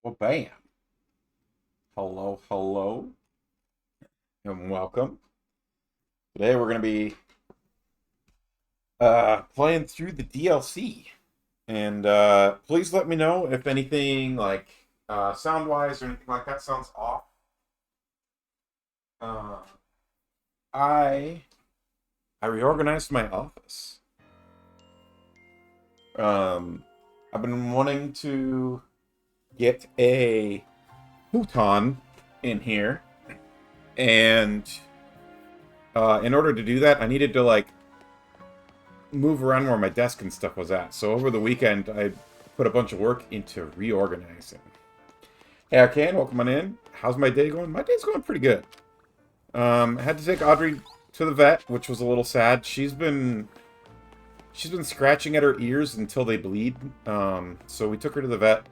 Well, bam. Hello, hello, and welcome. Today we're going to be playing through the DLC. And please let me know if anything like sound-wise or anything like that sounds off. Uh, I I reorganized my office. Um, I've been wanting to get a futon in here, and in order to do that, I needed to like move around where my desk and stuff was at. So over the weekend, I put a bunch of work into reorganizing. Hey, I can welcome on in. How's my day going? My day's going pretty good. I had to take Audrey to the vet, which was a little sad. She's been scratching at her ears until they bleed. So we took her to the vet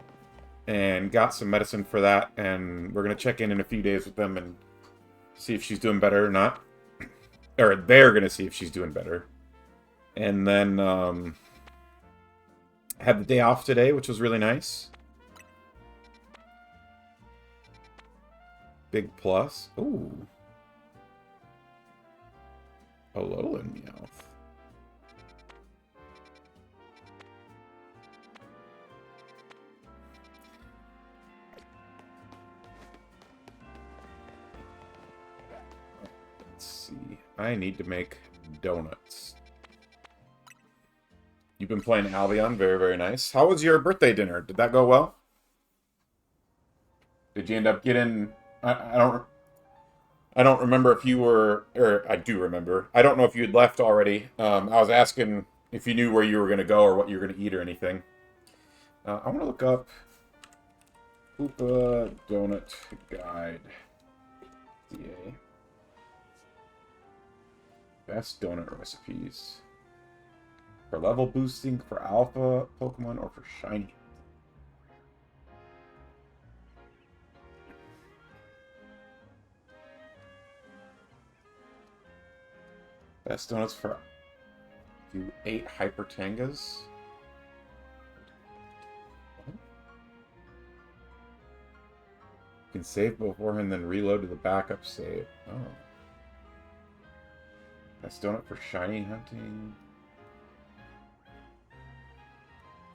and got some medicine for that, and we're gonna check in a few days with them and see if she's doing better or not. Or they're gonna see if she's doing better. And then had the day off today, which was really nice. Big plus. Ooh. Alolan Meowth. Let's see. I need to make donuts. You've been playing Albion. Very, very nice. How was your birthday dinner? Did that go well? Did you end up getting... I don't remember if you were... Or I do remember. I don't know if you had left already. I was asking if you knew where you were going to go or what you were going to eat or anything. I want to look up Koopa Donut Guide. DA. Best donut recipes. For level boosting, for alpha Pokemon, or for shiny. Best donuts for do 8 Hyper Tangas. You can save beforehand, then reload to the backup save. Oh. Best donut for shiny hunting.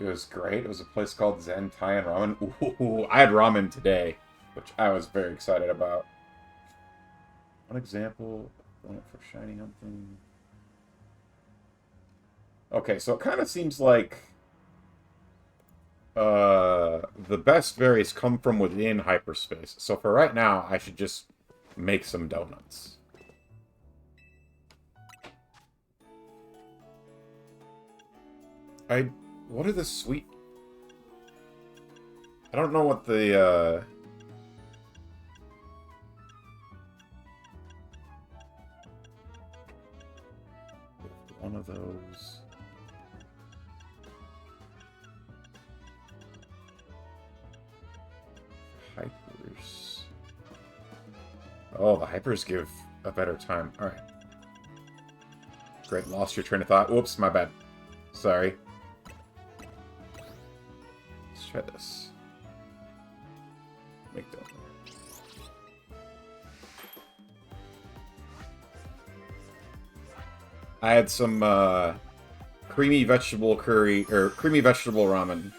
It was great. It was a place called Zen Thai and Ramen. Ooh, I had ramen today, which I was very excited about. One example, donut for shiny hunting. Okay, so it kind of seems like the best berries come from within hyperspace. So for right now, I should just make some donuts. I what are the sweet? I don't know what the one of those. Hypers. Oh, the hypers give a better time. Alright. Great, lost your train of thought. Whoops, my bad. Sorry. Let's try this. Make donut. I had some creamy vegetable curry or creamy vegetable ramen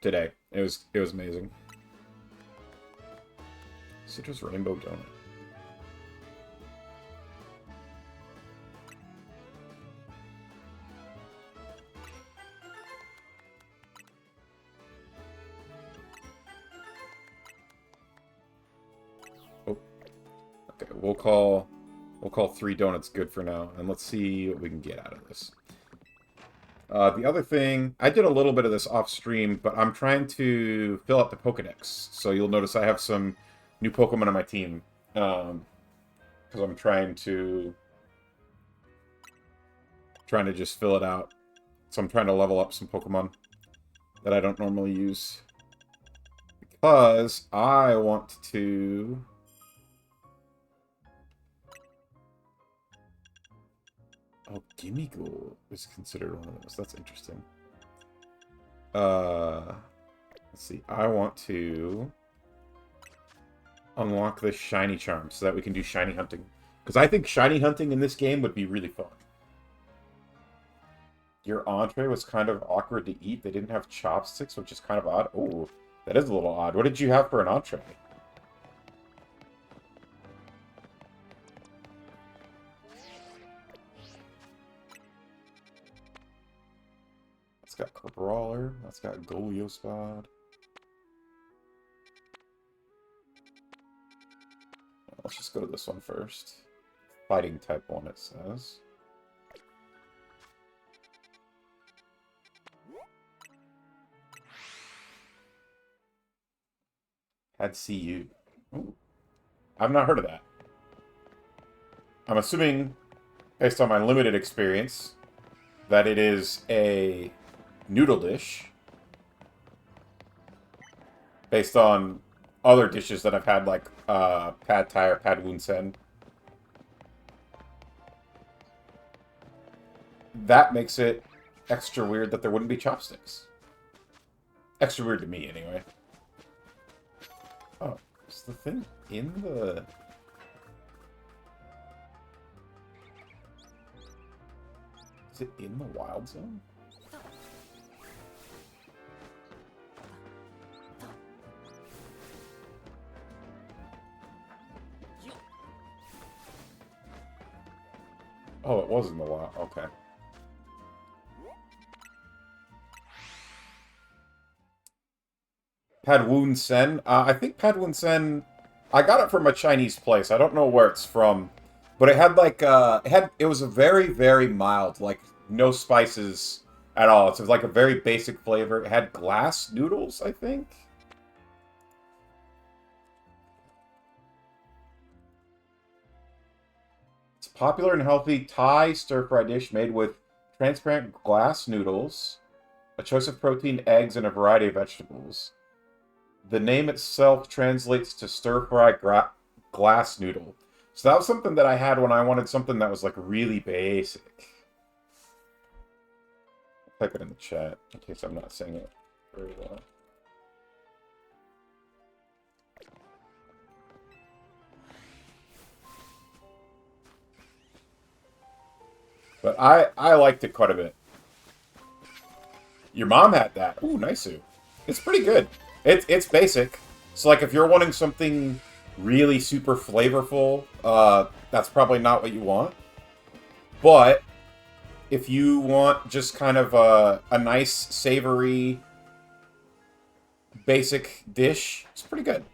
today. It was amazing. Citrus rainbow donut. Oh, okay. We'll call 3 donuts good for now, and let's see what we can get out of this. The other thing, I did a little bit of this off stream, but I'm trying to fill out the Pokedex. So you'll notice I have some new Pokemon on my team. Because I'm trying to just fill it out. So I'm trying to level up some Pokemon that I don't normally use. Because I want to... Oh, Gimmighoul is considered one of those. That's interesting. Uh, Let's see. I want to unlock this shiny charm so that we can do shiny hunting. Because I think shiny hunting in this game would be really fun. Your entree was kind of awkward to eat. They didn't have chopsticks, which is kind of odd. Oh, that is a little odd. What did you have for an entree? That's got Brawler. That's got Goliospod. Let's just go to this one first. Fighting type one, it says. Had CU. Ooh. I've not heard of that. I'm assuming, based on my limited experience, that it is a noodle dish. Based on other dishes that I've had, like Pad Thai or Pad Woon Sen. That makes it extra weird that there wouldn't be chopsticks. Extra weird to me, anyway. Oh, is the thing in the... Is it in the wild zone? Oh, it was in the wild. Okay. Pad Woon Sen. I think Pad Woon Sen. I got it from a Chinese place. I don't know where it's from, but it had like it was a very very mild, like no spices at all. It's like a very basic flavor. It had glass noodles, I think. It's a popular and healthy Thai stir-fry dish made with transparent glass noodles, a choice of protein, eggs, and a variety of vegetables. The name itself translates to stir-fry glass noodle. So that was something that I had when I wanted something that was like really basic. I'll type it in the chat in case I'm not saying it very well. But I liked it quite a bit. Your mom had that. Ooh, nice. It's pretty good. It's basic. So like if you're wanting something really super flavorful, that's probably not what you want. But if you want just kind of a nice, savory, basic dish, it's pretty good.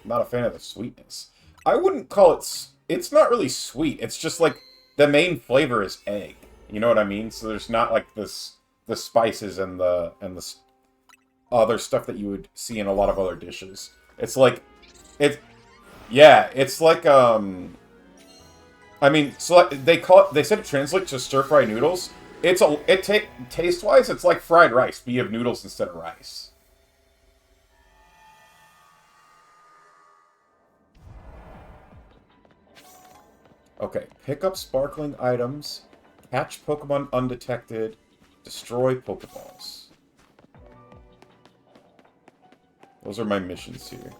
I'm not a fan of the sweetness. I wouldn't call it... It's not really sweet. It's just like the main flavor is egg. You know what I mean? So there's not like the spices and the other stuff that you would see in a lot of other dishes. It's like it's like I mean, so they said it translates to stir-fry noodles. Taste-wise, it's like fried rice, but you have noodles instead of rice. Okay, pick up sparkling items, catch Pokemon undetected, destroy Pokeballs. Those are my missions here.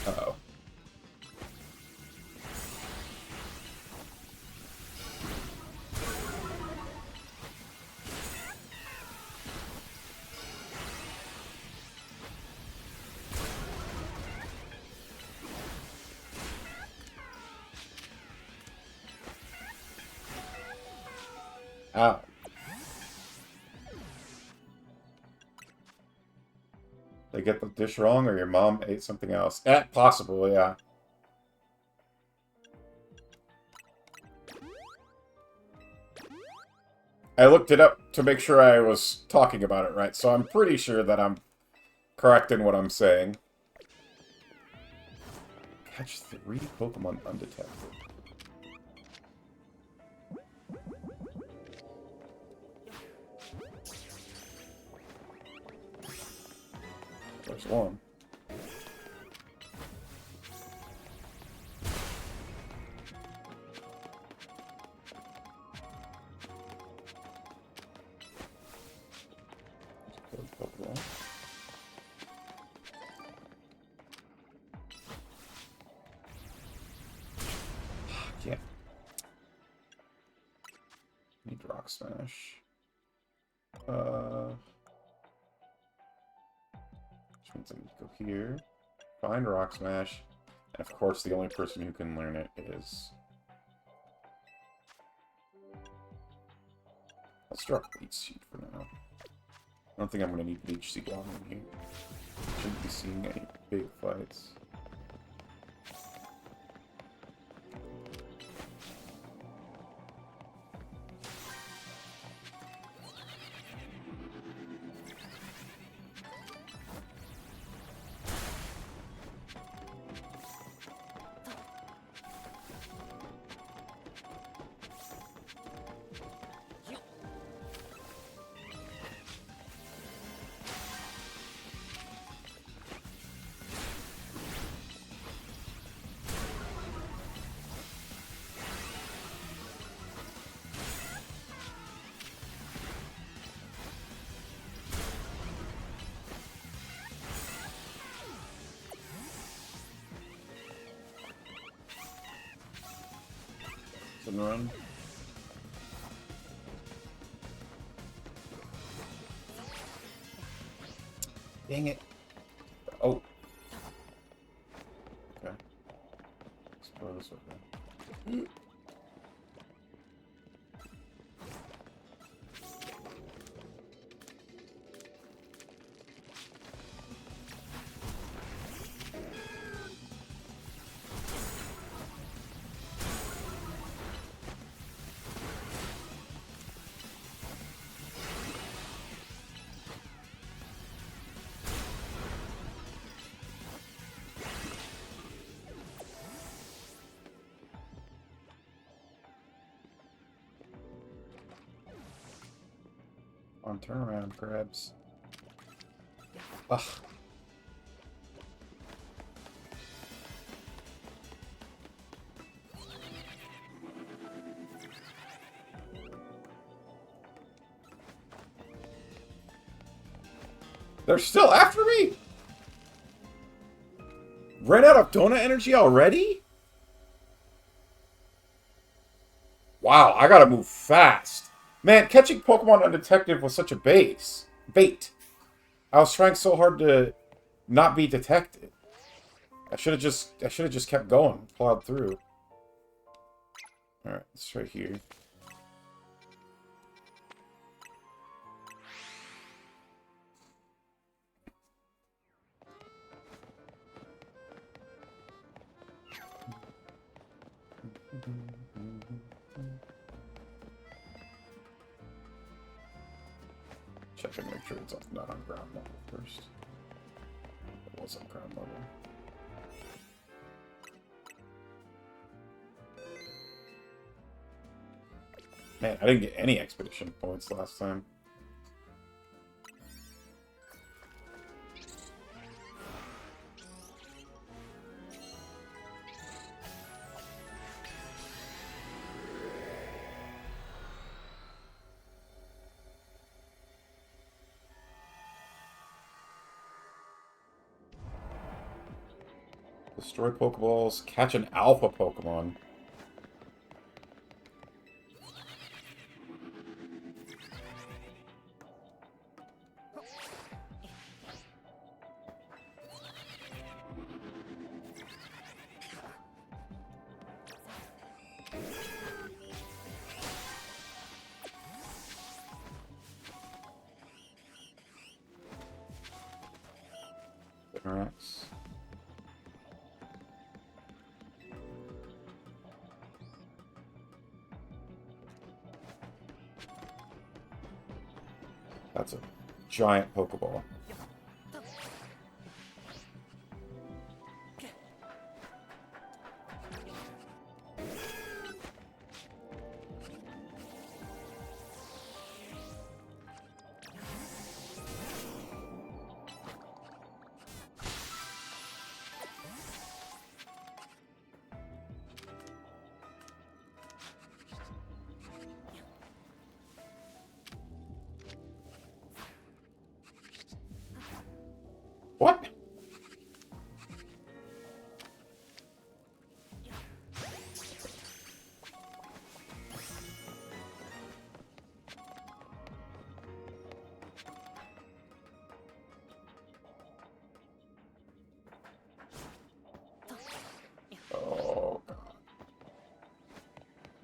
Uh-oh. Ow. They get the dish wrong, or your mom ate something else. Possible, yeah. I looked it up to make sure I was talking about it right, so I'm pretty sure that I'm correct in what I'm saying. Catch 3 Pokemon undetected. There's one. Yeah. Need Rock Smash. Which means I need to go here. Find Rock Smash. And of course, the only person who can learn it is... Let's drop Leech Seed for now. I don't think I'm going to need Leech Seed on in here. Shouldn't be seeing any big fights. Run. Dang it. Oh. Okay. Suppose, okay. On turnaround, crabs. Ugh. They're still after me? Ran out of donut energy already? Wow, I gotta move fast. Man, catching Pokemon undetected was such a bait. I was trying so hard to not be detected. I should have just kept going, plowed through. Alright, it's right here. Check and make sure it's not on ground level first. It was on ground level. Man, I didn't get any expedition points last time. Destroy Pokeballs, catch an Alpha Pokemon. Alright. That's a giant Pokeball.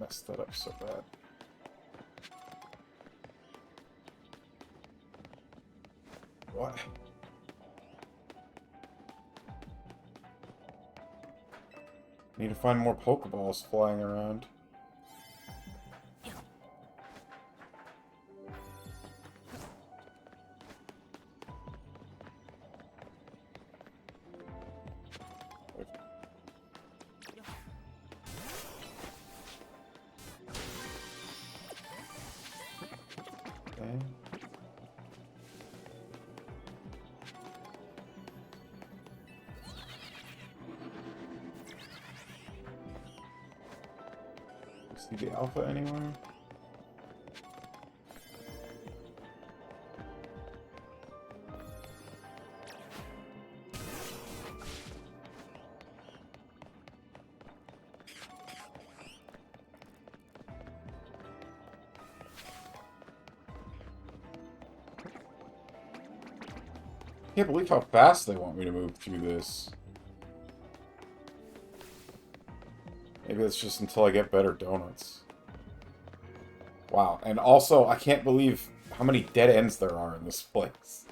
messed that up so bad. What? Need to find more Pokeballs flying around. See the alpha anywhere? Can't believe how fast they want me to move through this. Maybe that's just until I get better donuts. Wow, and also, I can't believe how many dead ends there are in this place.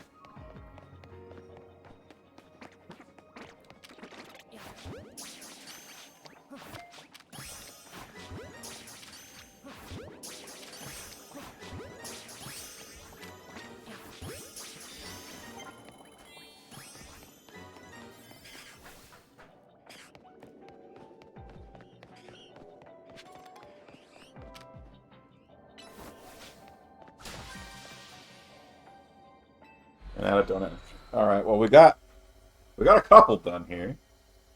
And out of donut. Alright, well we got a couple done here.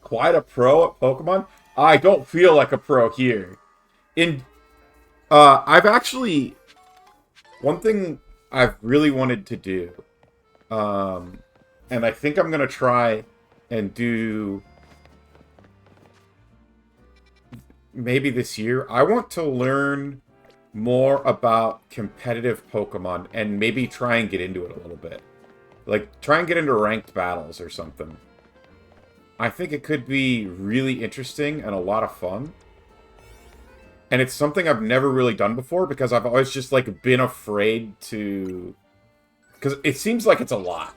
Quite a pro at Pokemon. I don't feel like a pro here. I've actually, one thing I've really wanted to do, and I think I'm gonna try and do maybe this year. I want to learn more about competitive Pokemon and maybe try and get into it a little bit. Like, try and get into ranked battles or something. I think it could be really interesting and a lot of fun. And it's something I've never really done before because I've always just, like, been afraid to... Because it seems like it's a lot.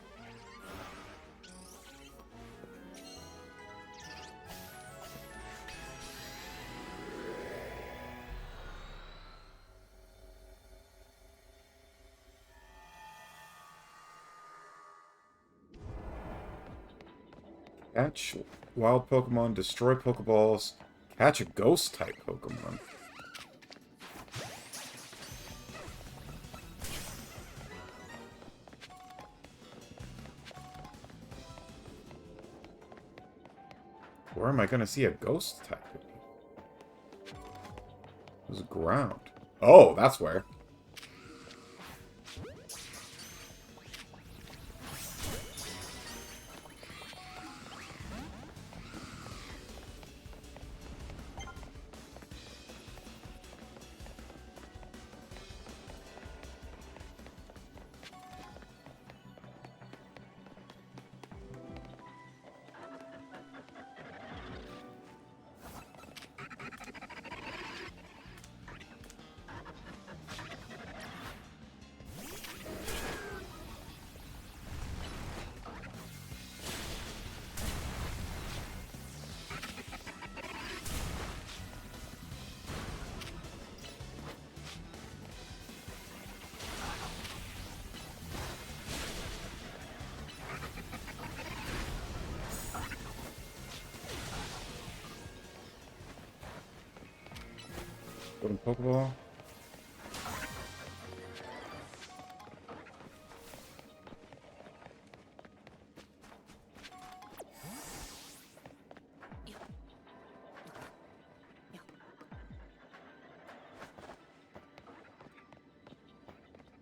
Catch wild Pokemon, destroy Pokeballs, catch a ghost-type Pokemon. Where am I going to see a ghost-type? There's ground. Oh, that's where. Golden Pokeball.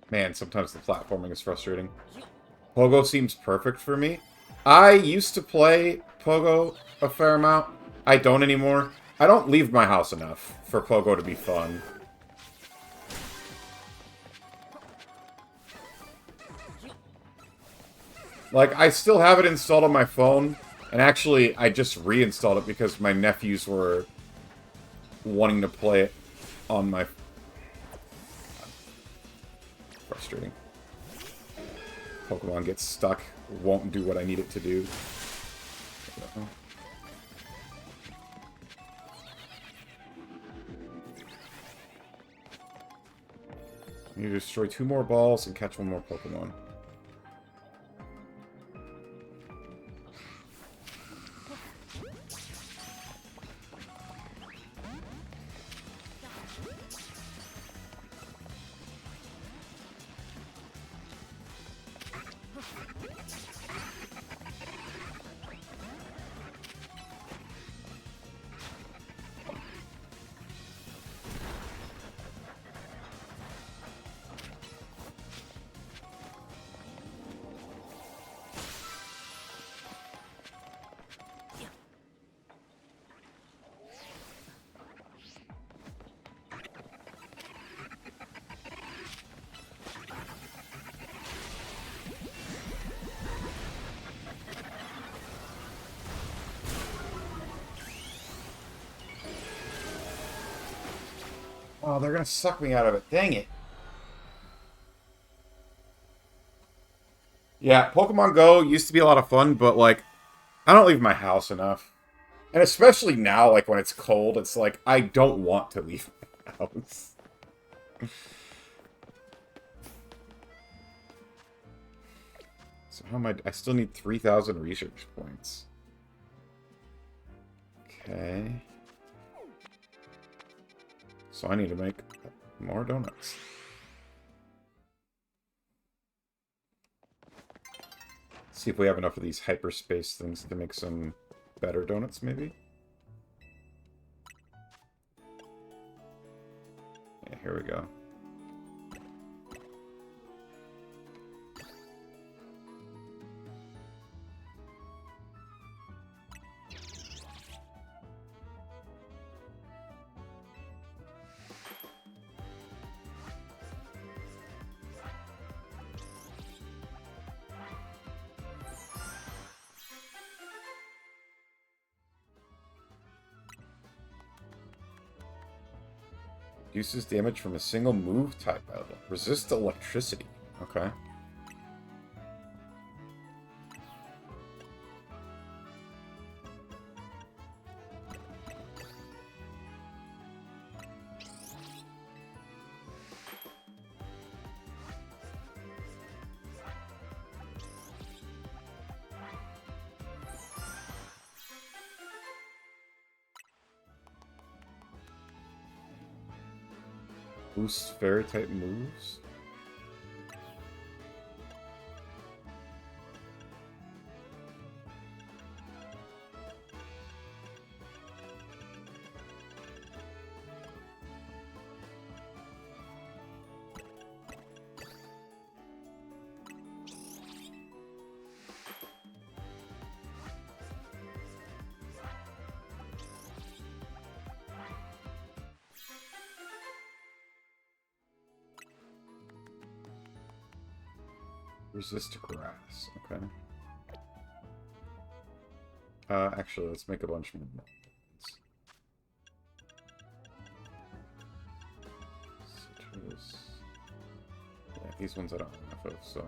Man, sometimes the platforming is frustrating. Pogo seems perfect for me. I used to play Pogo a fair amount. I don't anymore. I don't leave my house enough for Pogo to be fun. Like, I still have it installed on my phone, and actually, I just reinstalled it because my nephews were wanting to play it. on my... Frustrating. Pokemon gets stuck, won't do what I need it to do. I need to destroy 2 more balls and catch 1 more Pokemon. Oh, they're gonna suck me out of it. Dang it. Yeah, Pokemon Go used to be a lot of fun, but, like, I don't leave my house enough. And especially now, like, when it's cold, it's like, I don't want to leave my house. So how am I still need 3,000 research points. Okay. So I need to make more donuts. See if we have enough of these hyperspace things to make some better donuts, maybe? Yeah, here we go. Reduces damage from a single move type item. Resist electricity. Okay. Boosts fairy type moves. Resist grass. Okay. Actually, let's make a bunch more. Citrus. Yeah, these ones I don't have enough of, so.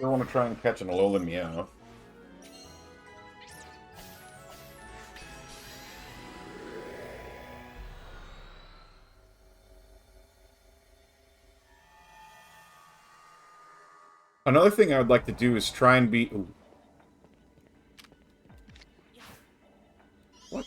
still want to try and catch an Alolan Meow. Another thing I would like to do is try and be... Ooh. What?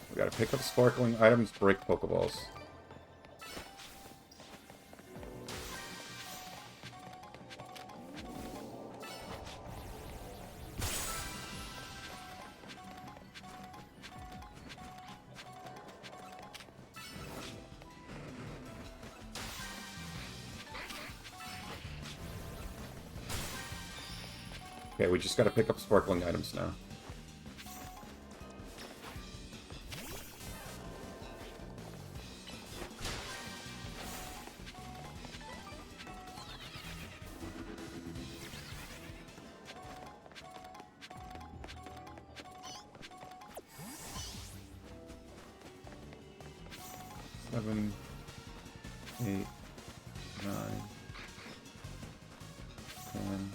We gotta pick up sparkling items, break Pokeballs. Okay, we just gotta pick up sparkling items now. Seven, 8, 9, 10.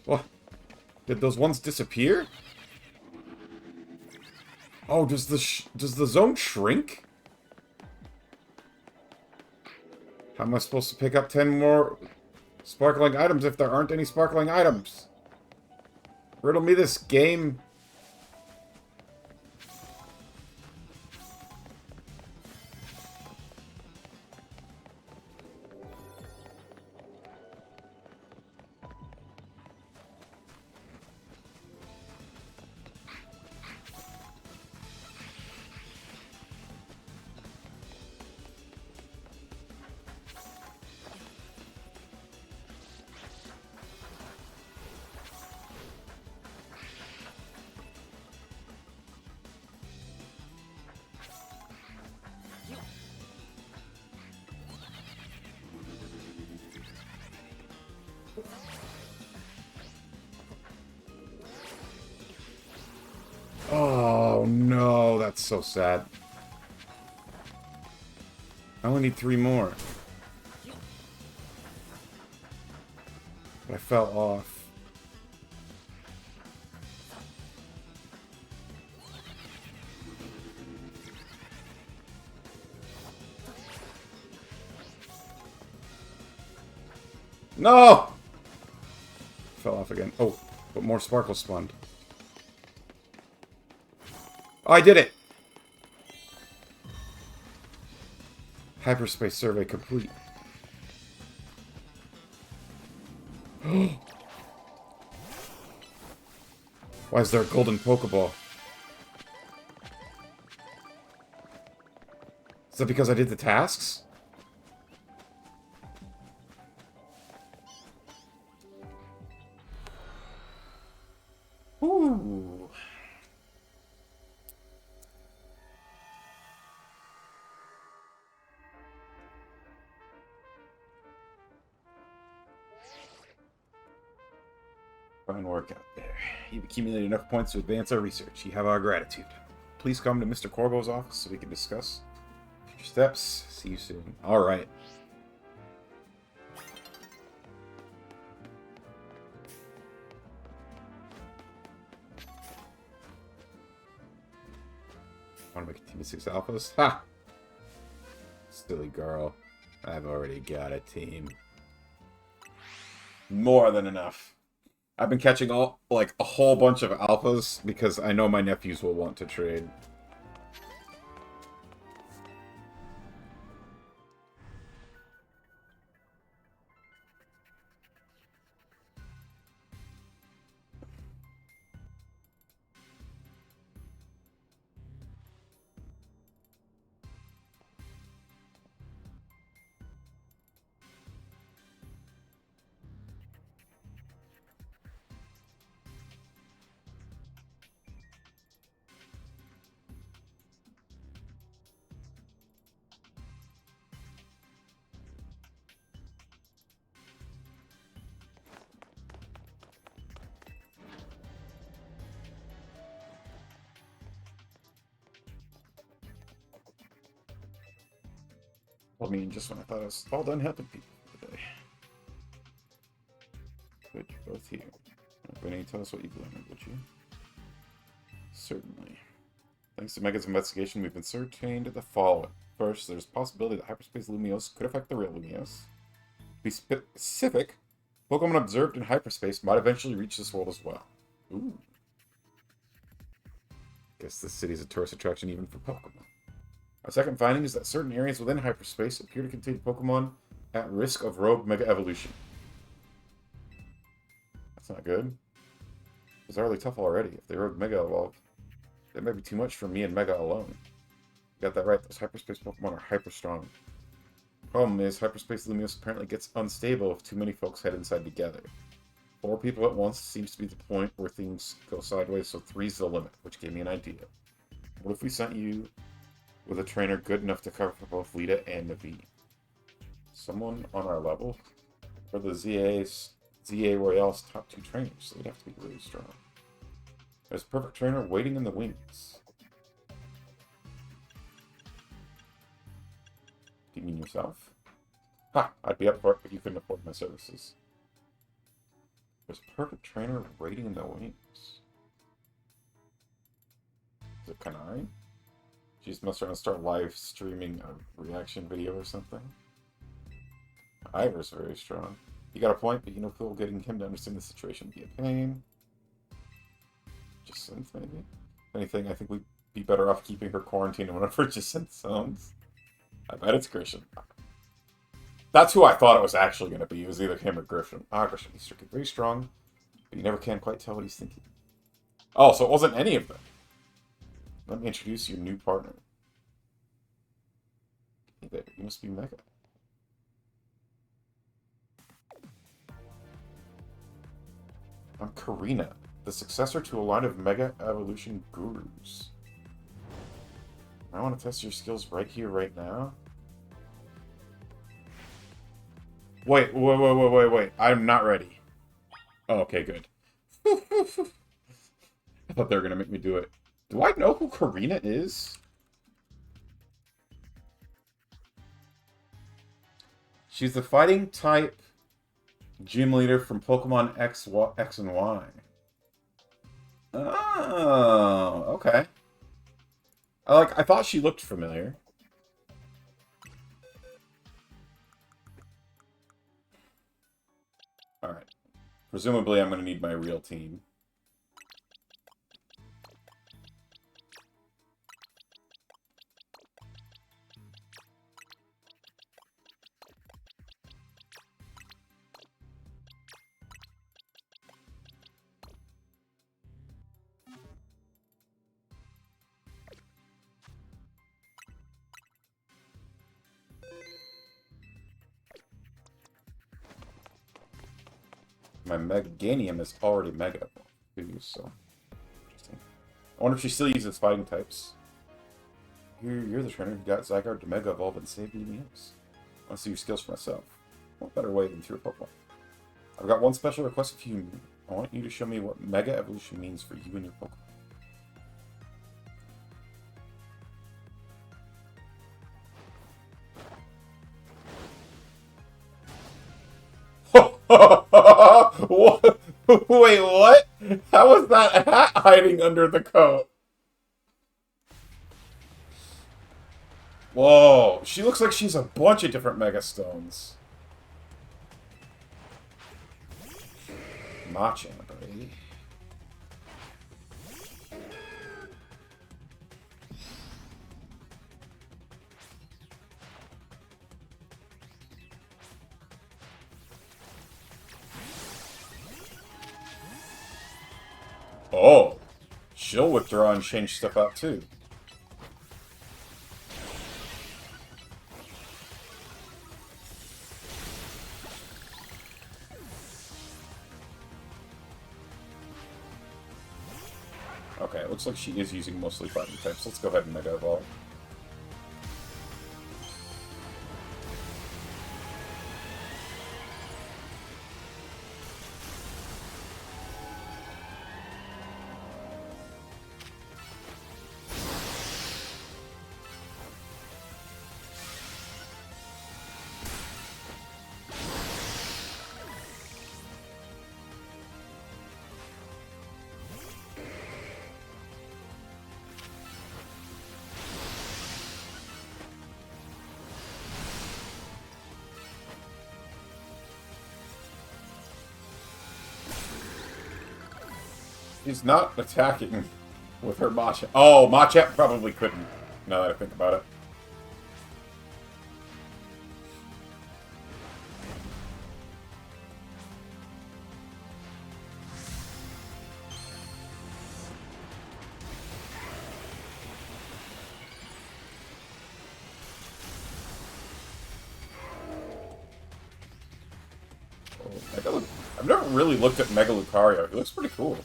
What? Did those ones disappear? Oh, does the zone shrink? How am I supposed to pick up 10 more sparkling items if there aren't any sparkling items? Riddle me this, game. Oh, no, that's so sad. I only need 3 more. But I fell off. No! Fell off again. Oh, but more sparkle spawned. Oh, I did it! Hyperspace survey complete. Why is there a golden Pokeball? Is that because I did the tasks? Ooh. Fine work out there. You've accumulated enough points to advance our research. You have our gratitude. Please come to Mr. Corbo's office so we can discuss future steps. See you soon. Alright. Want to make a team of 6 alphas? Ha! Silly girl. I've already got a team. More than enough. I've been catching a whole bunch of alphas because I know my nephews will want to trade. I mean, just when I thought I was all done helping people for the day. Good, you're both here. Vinny, tell us what you've learned, would you? Certainly. Thanks to Mega's investigation, we've ascertained the following. First, there's a possibility that hyperspace Lumios could affect the real Lumios. To be specific, Pokemon observed in hyperspace might eventually reach this world as well. Ooh. Guess this city's a tourist attraction even for Pokemon. Our second finding is that certain areas within hyperspace appear to contain Pokemon at risk of rogue Mega Evolution. That's not good. Bizarrely tough already. If they rogue Mega Evolve, that might be too much for me and Mega alone. You got that right, those hyperspace Pokemon are hyper strong. Problem is, hyperspace Lumios apparently gets unstable if too many folks head inside together. 4 people at once seems to be the point where things go sideways, so 3's the limit, which gave me an idea. What if we sent you with a trainer good enough to cover for both Lita and Navi? Someone on our level? For the ZA Royale's top 2 trainers, so they'd have to be really strong. There's a perfect trainer waiting in the wings. Do you mean yourself? Ha! I'd be up for it, but you couldn't afford my services. There's a perfect trainer waiting in the wings. Is it Kanari? She must try to start live streaming a reaction video or something. Ivor's very strong. You got a point, but you know, Phil, getting him to understand the situation would be a pain. Jacinth, maybe? If anything, I think we'd be better off keeping her quarantined in one of her Jacinth zones. I bet it's Grisham. That's who I thought it was actually going to be. It was either him or Grisham. Grisham. He's very strong, but you never can quite tell what he's thinking. Oh, so it wasn't any of them. Let me introduce your new partner. Hey there, you must be Mega. I'm Karina, the successor to a line of Mega Evolution gurus. I want to test your skills right here, right now. Wait. I'm not ready. Oh, okay, good. I thought they were going to make me do it. Do I know who Karina is? She's the fighting type gym leader from Pokemon X and Y. Oh, okay. I thought she looked familiar. Alright. Presumably I'm going to need my real team. My Meganium is already Mega. So interesting. I wonder if she still uses fighting types. You're the trainer who got Zygarde to Mega Evolve and save Lumios. I want to see your skills for myself. What better way than through a Pokemon? I've got one special request of you. I want you to show me what Mega Evolution means for you and your Pokemon. What? Wait, what? How was that hat hiding under the coat? Whoa, she looks like she's a bunch of different Mega Stones. Machamp, right? Oh, she'll withdraw and change stuff out too. Okay, it looks like she is using mostly fighting types. Let's go ahead and Mega Evolve. She's not attacking with her Machamp. Oh, Machamp probably couldn't, now that I think about it. I've never really looked at Mega Lucario. He looks pretty cool.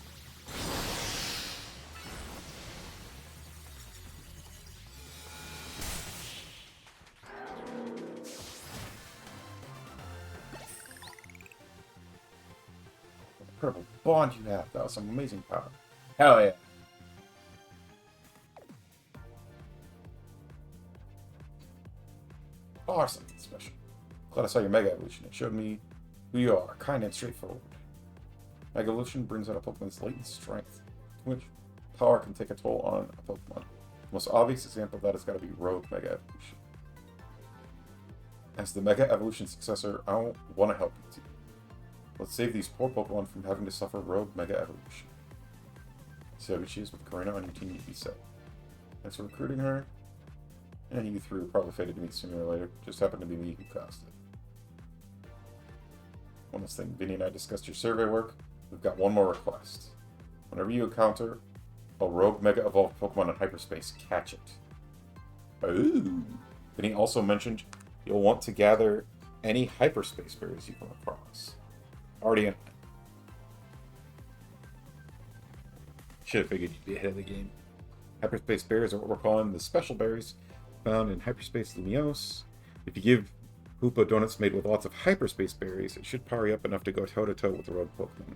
Incredible bond you have. That was some amazing power. Hell yeah. Oh, something special. Glad I saw your Mega Evolution. It showed me who you are, kind and straightforward. Mega Evolution brings out a Pokemon's latent strength, which power can take a toll on a Pokemon. The most obvious example of that has got to be Rogue Mega Evolution. As the Mega Evolution successor, I want to help you too. Let's save these poor Pokemon from having to suffer Rogue Mega Evolution. See how she is with Karina on your team, you'd be set. Thanks for recruiting her. And you three were probably fated to meet sooner or later. Just happened to be me who caused it. One last thing, Vinny and I discussed your survey work. We've got one more request. Whenever you encounter a rogue Mega Evolved Pokemon in Hyperspace, catch it. Ooh. Vinny also mentioned you'll want to gather any Hyperspace berries you come across. Already in. Should have figured you'd be ahead of the game. Hyperspace berries are what we're calling the special berries found in Hyperspace Lumiose. If you give Hoopa donuts made with lots of Hyperspace berries, it should power you up enough to go toe-to-toe with the rogue Pokemon.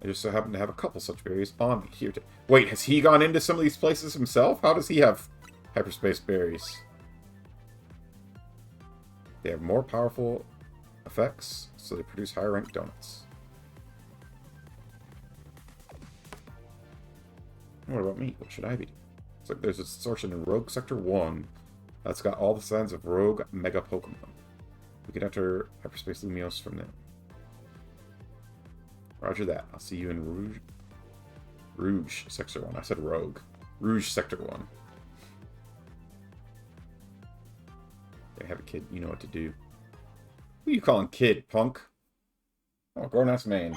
I just so happen to have a couple such berries on me here. Wait, has he gone into some of these places himself? How does he have Hyperspace berries? They have more powerful effects, so they produce higher ranked donuts. What about me? What should I be doing? It's like there's a sortion in Rogue Sector 1 that's got all the signs of Rogue Mega Pokemon. We can enter Hyperspace Lumiose from there. Roger that. I'll see you in Rouge Sector 1. I said Rogue. Rouge Sector 1. They have a kid. You know what to do. Who you calling kid, punk? Oh, grown-ass man.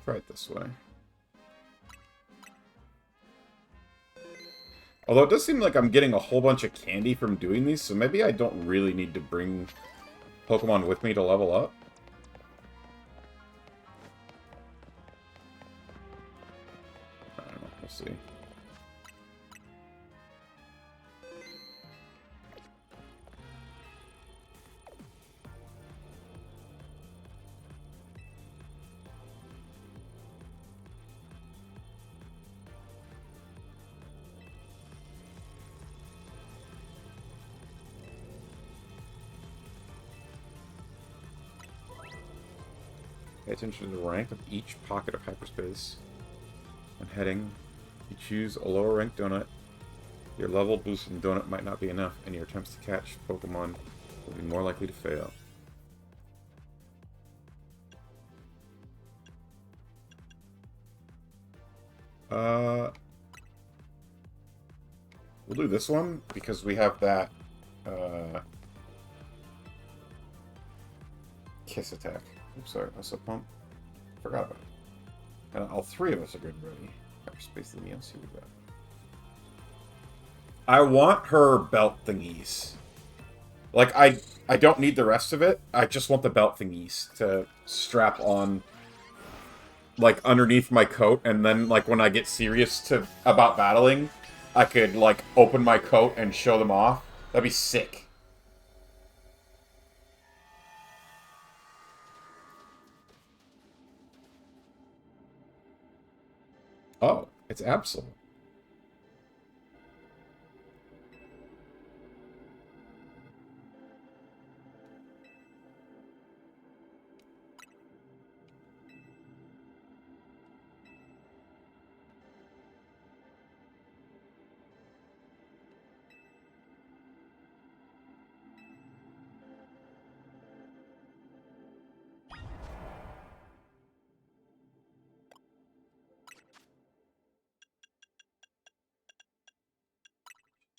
Try it this way. Although it does seem like I'm getting a whole bunch of candy from doing these, so maybe I don't really need to bring Pokemon with me to level up. I don't know, we'll see. Pay attention to the rank of each pocket of hyperspace. When heading, you choose a lower ranked donut. Your level boosting donut might not be enough, and your attempts to catch Pokemon will be more likely to fail. We'll do this one because we have that Kiss attack. Oops, sorry, that's a pump. Forgot about it. And all three of us are good and ready. Hyperspace Lumiose, here we go. I want her belt thingies. Like, I don't need the rest of it. I just want the belt thingies to strap on like, underneath my coat, and then, like, when I get serious about battling, I could, like, open my coat and show them off. That'd be sick. Oh, it's Absol.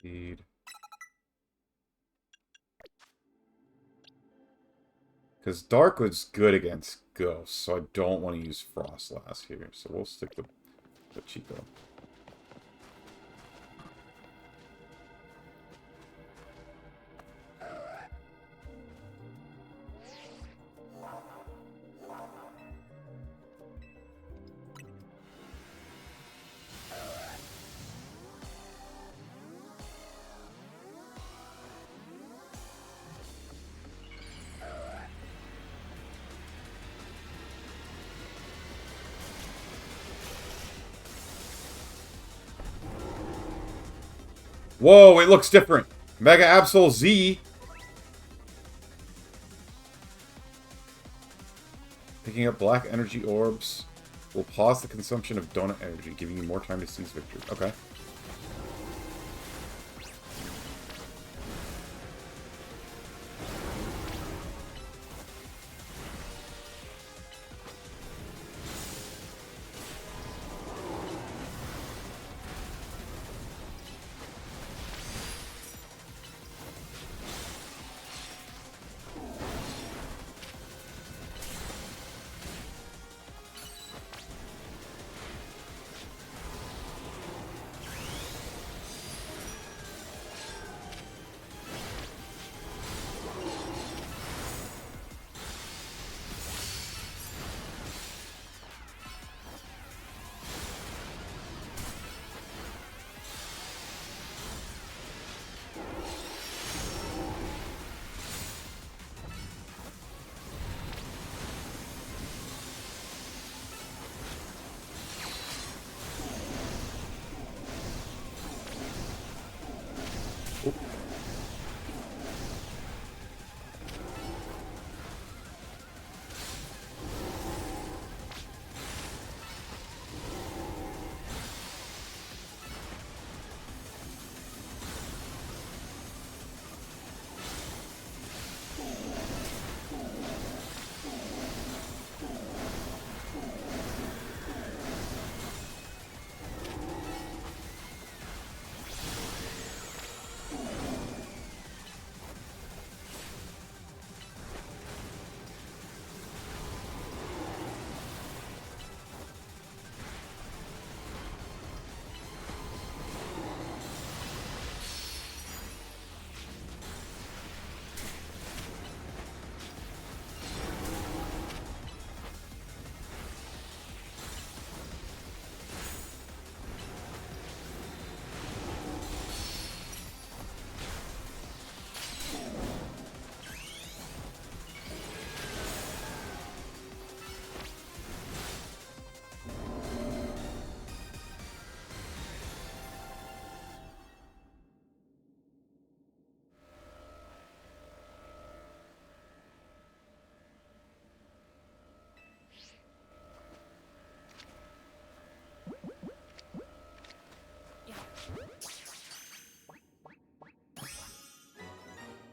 Indeed. Because Dark was good against Ghosts, so I don't want to use Frostlass here. So we'll stick with the Chico. Whoa, it looks different. Mega Absol Z. Picking up black energy orbs will pause the consumption of donut energy, giving you more time to seize victory. Okay.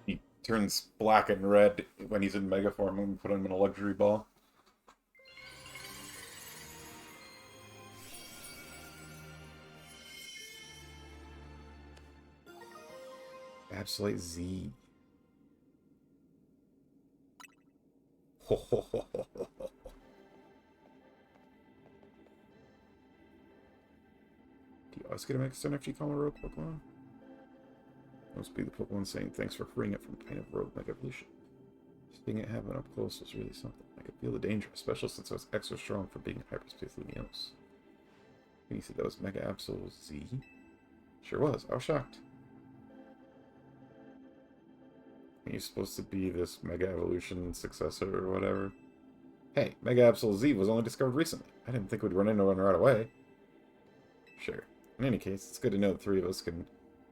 He turns black and red when he's in Mega form and we put him in a luxury ball. Absolute Z. Do you always get a Mega Energy Combo Rogue Pokemon? Must be the Pokemon saying thanks for freeing it from the pain of Rogue Mega Evolution. Seeing it happen up close was really something. I could feel the danger, especially since I was extra strong for being Hyperspace Luminos. And you said that was Mega Absol Z? Sure was. I was shocked. Are you supposed to be this Mega Evolution successor or whatever? Hey, Mega Absol Z was only discovered recently. I didn't think we'd run into one right away. Sure. In any case, it's good to know the three of us can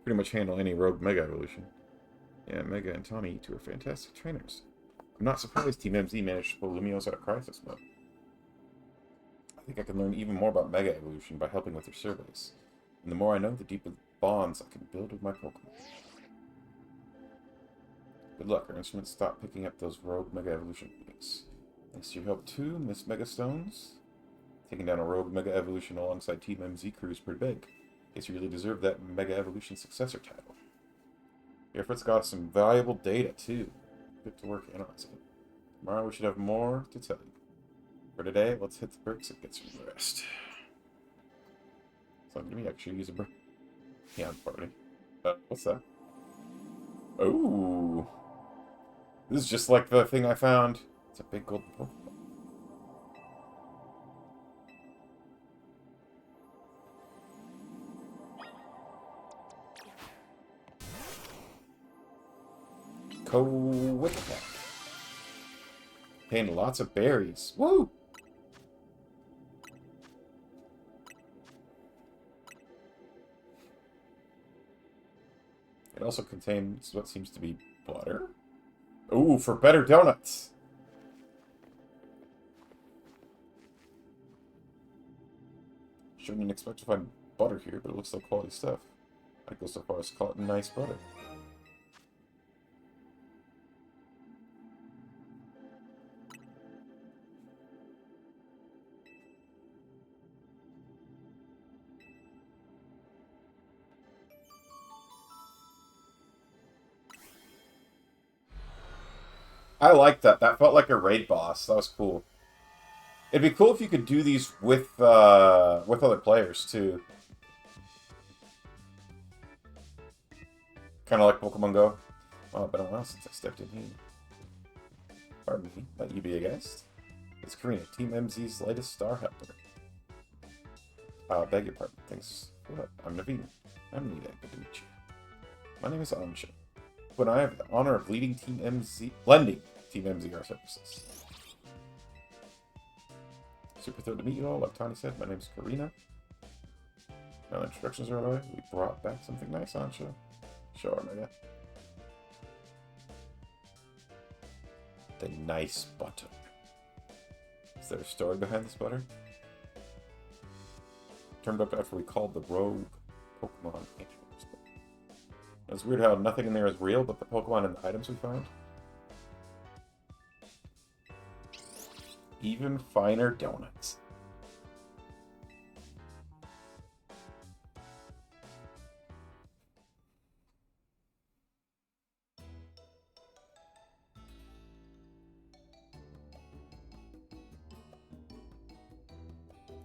pretty much handle any rogue Mega Evolution. Yeah, Mega and Tawny, you two are fantastic trainers. I'm not surprised Team MZ managed to pull Lumios out of crisis mode. I think I can learn even more about Mega Evolution by helping with your surveys. And the more I know, the deeper bonds I can build with my Pokemon. Good luck. Our instruments stop picking up those rogue Mega Evolution things. Thanks to your help too, Miss Mega Stones. Taking down a rogue Mega Evolution alongside Team MZ crew is pretty big. Guess you really deserve that Mega Evolution successor title. Your efforts got some valuable data too. Good to work analyzing it. Tomorrow we should have more to tell you. For today, let's hit the bricks and get some rest. So let me actually use a brick. Yeah, party. What's that? Oh, this is just like the thing I found. It's a big golden Pokemon. Whip attack. Paying lots of berries. Woo! It also contains what seems to be butter. Ooh, for better donuts. Shouldn't expect to find butter here, but it looks like quality stuff. I'd go so far as to call it nice butter. I like that. That felt like a raid boss. That was cool. It'd be cool if you could do these with other players too. Kind of like Pokemon Go. Well, it's been a while since I stepped in here. Pardon me, let you be a guest. It's Karina, Team MZ's latest star helper. Beg your pardon. Thanks. What? I'm Naveen. I'm Nita. Good to meet you. My name is Ansha. When I have the honor of lending Team MZ our services. Super thrilled to meet you all. Like Tony said, my name is Karina. Now the introductions are on the way. We brought back something nice, Ansha. Sure, Nita. The nice butter. Is there a story behind this butter? Turned up after we called the rogue Pokemon Angels. It's weird how nothing in there is real, but the Pokemon and the items we found. Even finer donuts.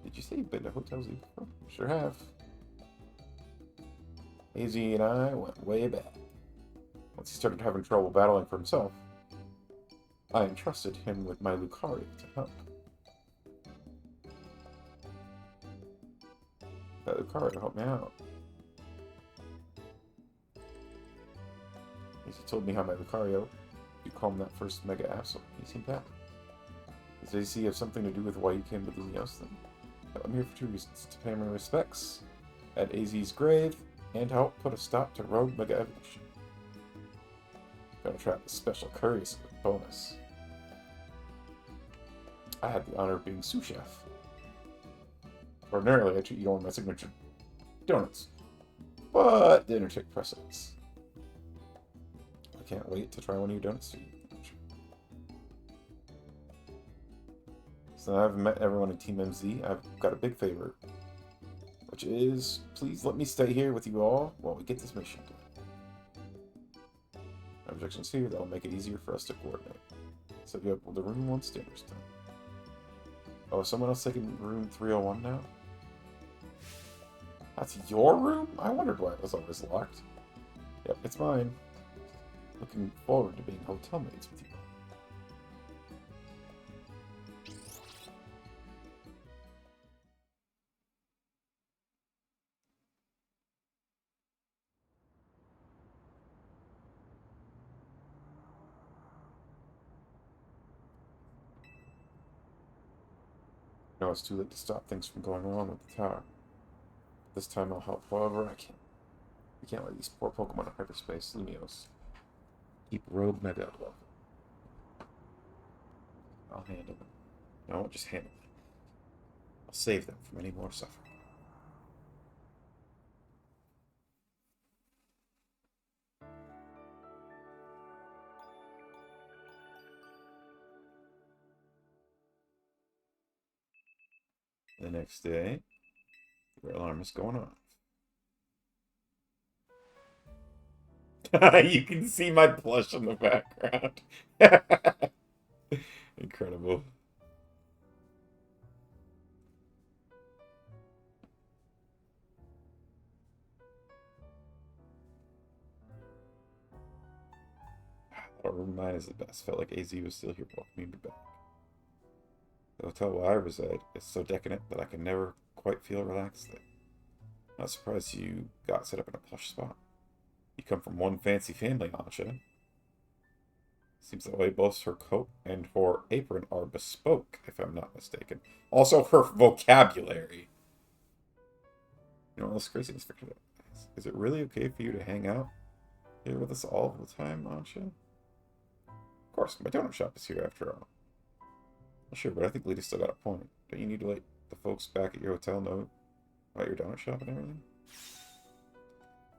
Did you say you've been to Hotel Z before? Sure have. AZ and I went way back. Once he started having trouble battling for himself, I entrusted him with my Lucario to help. That Lucario helped me out. He told me how my Lucario, you call him that first Mega Absol. He seemed happy. Does AC have something to do with why you came to the Lumios then? I'm here for two reasons. To pay my respects at AZ's grave, and to help put a stop to rogue Mega Evolution. Gotta try the special curries with bonus. I had the honor of being sous chef. Ordinarily, I treat you all my signature donuts, but dinner took precedence. I can't wait to try one of your donuts too. So now I've met everyone in Team MZ. I've got a big favor, which is, please let me stay here with you all while we get this mission done. No objections here, that'll make it easier for us to coordinate. So you have the room once dinner's done. Oh, is someone else taking room 301 now? That's your room? I wondered why it was always locked. Yep, it's mine. Looking forward to being hotel mates with you. know it's too late to stop things from going wrong with the tower. This time I'll help however I can. We can't let these poor Pokemon in hyperspace, Lunios, keep rogue Mega up. I'll handle them. No, I won't just handle them. I'll save them from any more suffering. The next day, your alarm is going off. You can see my blush in the background. Incredible. That room 9 is the best. Felt like AZ was still here welcoming me back. The hotel where I reside is so decadent that I can never quite feel relaxed there. Not surprised you got set up in a plush spot. You come from one fancy family, aren't you? Seems that way both her coat and her apron are bespoke, if I'm not mistaken. Also, her vocabulary. You know what else craziness fiction is it really okay for you to hang out here with us all the time, aren't you? Of course, my donut shop is here after all. Well, sure, but I think Lady still got a point. Don't you need to let the folks back at your hotel know about your donut shop and everything?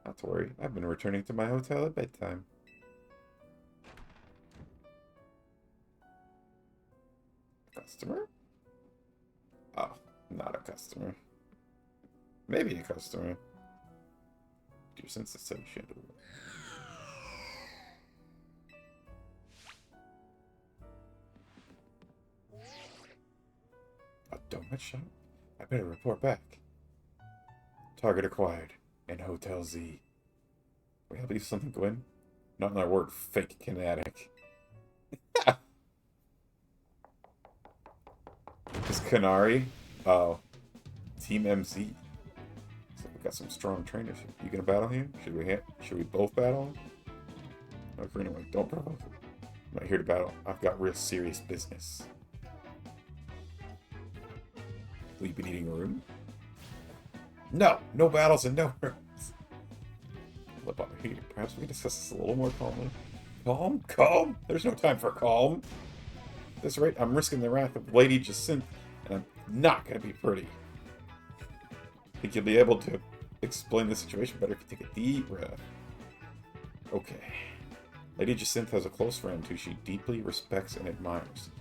Not to worry, I've been returning to my hotel at bedtime. Customer? Oh, not a customer. Maybe a customer. Do your sense to say shit. A donut shop? I better report back. Target acquired. In Hotel Z. Wait, I leave something go in? Not in our word, fake kinetic. Is Canary? Oh. Team MZ. So we got some strong trainers. You gonna battle him? Should we both battle him? Okay, anyway, don't provoke him. I'm not here to battle. I've got real serious business. Will you be needing a room? No! No battles and no rooms! Flip on here. Perhaps we can discuss this a little more calmly. Calm? Calm? There's no time for calm. At this rate, I'm risking the wrath of Lady Jacinthe, and I'm not gonna be pretty. Think you'll be able to explain the situation better if you take a deep breath. Okay. Lady Jacinthe has a close friend who she deeply respects and admires.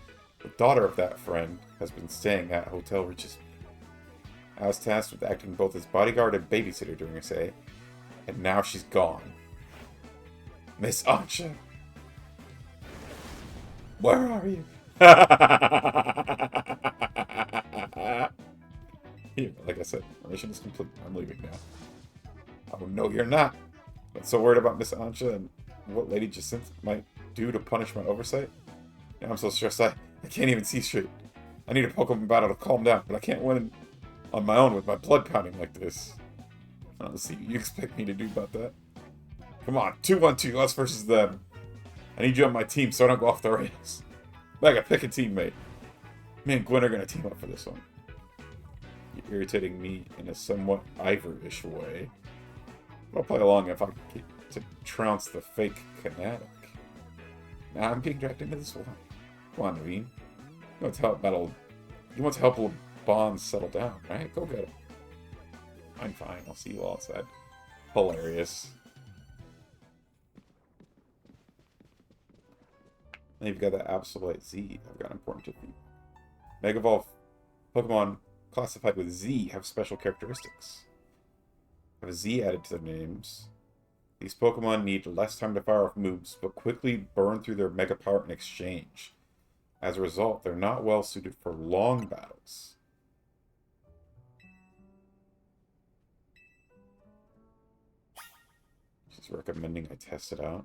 The daughter of that friend has been staying at Hotel Riches. I was tasked with acting both as bodyguard and babysitter during her stay, and now she's gone. Miss Ancha! Where are you? Here, like I said, my mission is complete. I'm leaving now. Oh, no, you're not. I'm so worried about Miss Ancha and what Lady Jacinthe might do to punish my oversight. Now I'm so stressed I can't even see straight. I need a Pokemon battle to calm down, but I can't win on my own with my blood pounding like this. I don't see what you expect me to do about that. Come on, 2-1-2, us versus them. I need you on my team so I don't go off the rails. Mega, pick a teammate. Me and Gwen are going to team up for this one. You're irritating me in a somewhat Ivor-ish way. I'll play along if I get to trounce the fake Kinetic. Now I'm being dragged into this one. Come on, Naveen. You want to help LeBron settle down, right? Go get him. I'm fine. I'll see you all outside. Hilarious. And you've got that Absolute Z. I've got an important tip for you. Mega Evolve Pokemon classified with Z have special characteristics. Have a Z added to their names. These Pokemon need less time to fire off moves, but quickly burn through their Mega Power in exchange. As a result, they're not well suited for long battles. She's recommending I test it out.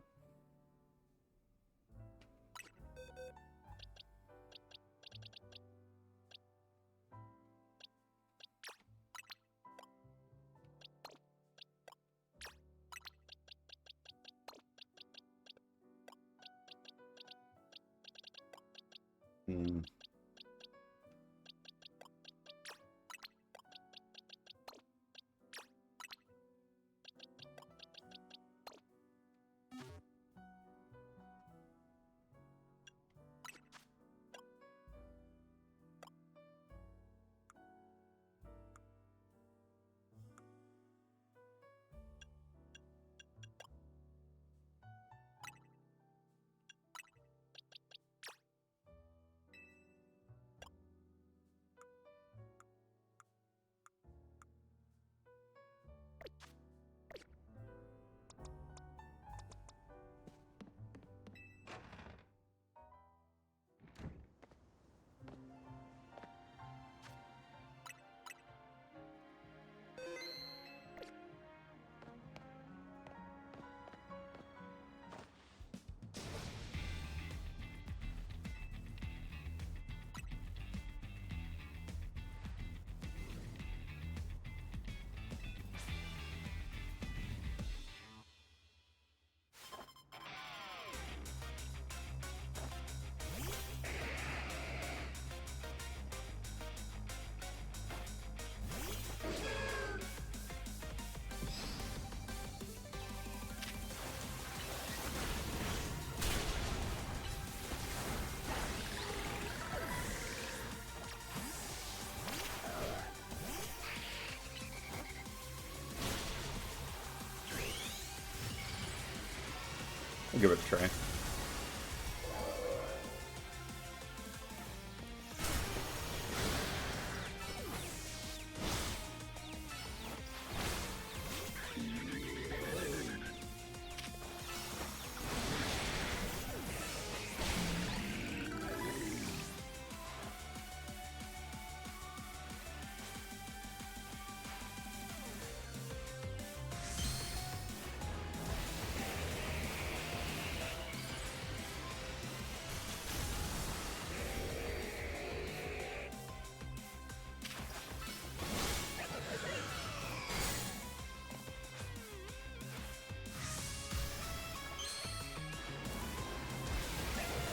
We'll give it a try.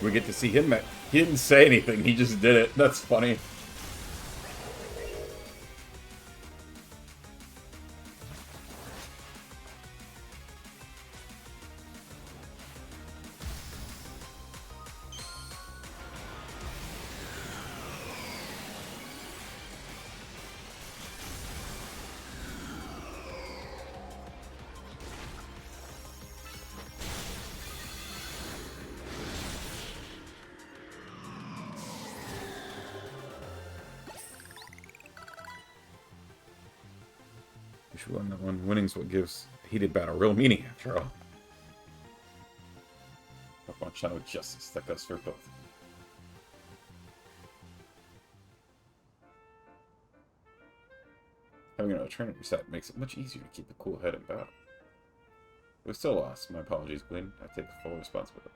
We get to see him. He didn't say anything. He just did it. That's funny. Wish we won that one. Winning's what gives a heated battle real meaning, after all. Pokemon Shadow Justice. That goes for both. Having another trainer reset makes it much easier to keep a cool head in battle. We still lost. My apologies, Gwen. I take full responsibility.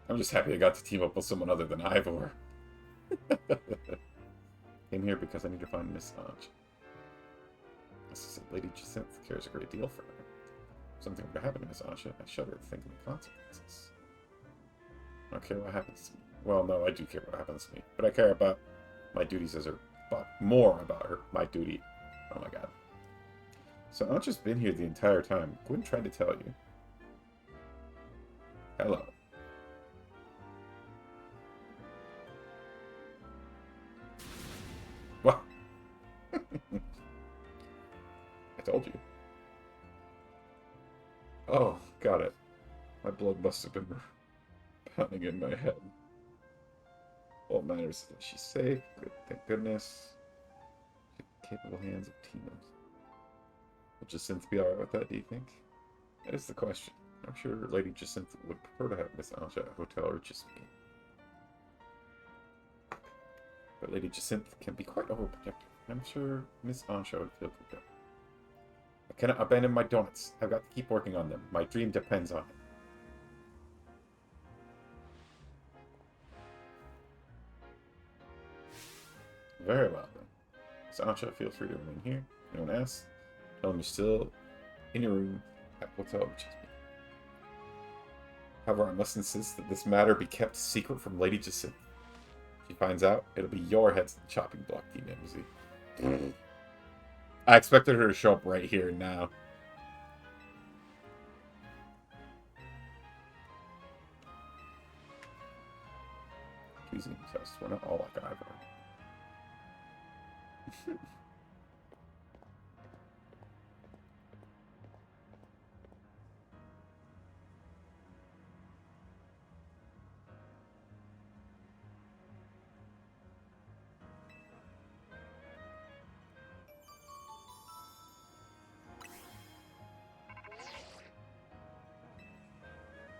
I'm just happy I got to team up with someone other than Ivor. Came here because I need to find Miss Anj. Lady Jacinth cares a great deal for her. If something were to happen to Miss Asha, I shudder to think of the consequences. I don't care what happens to me. Well, no, I do care what happens to me. But I care about my duties as her... but more about her. My duty. Oh my god. So Asha's been here the entire time. Gwen tried to tell you. Hello. What? I told you. Oh, got it. My blood must have been pounding in my head. All that matters is that she's safe. Good, thank goodness. Capable hands of Tina. Will Jacinth be alright with that, do you think? That is the question. I'm sure Lady Jacinth would prefer to have Miss Anja at a hotel or just me. But Lady Jacinth can be quite overprotective. I'm sure Miss Anja would feel good. I cannot abandon my donuts. I've got to keep working on them. My dream depends on it. Very well, then. Sancha, feel free to remain here. No one asks. Tell them you're still in your room at Hotel Hyperspace. However, I must insist that this matter be kept secret from Lady Jacinth. If she finds out, it'll be your heads to the chopping block, Team Embassy. I expected her to show up right here now. Choosing test. We're not all like Ivor.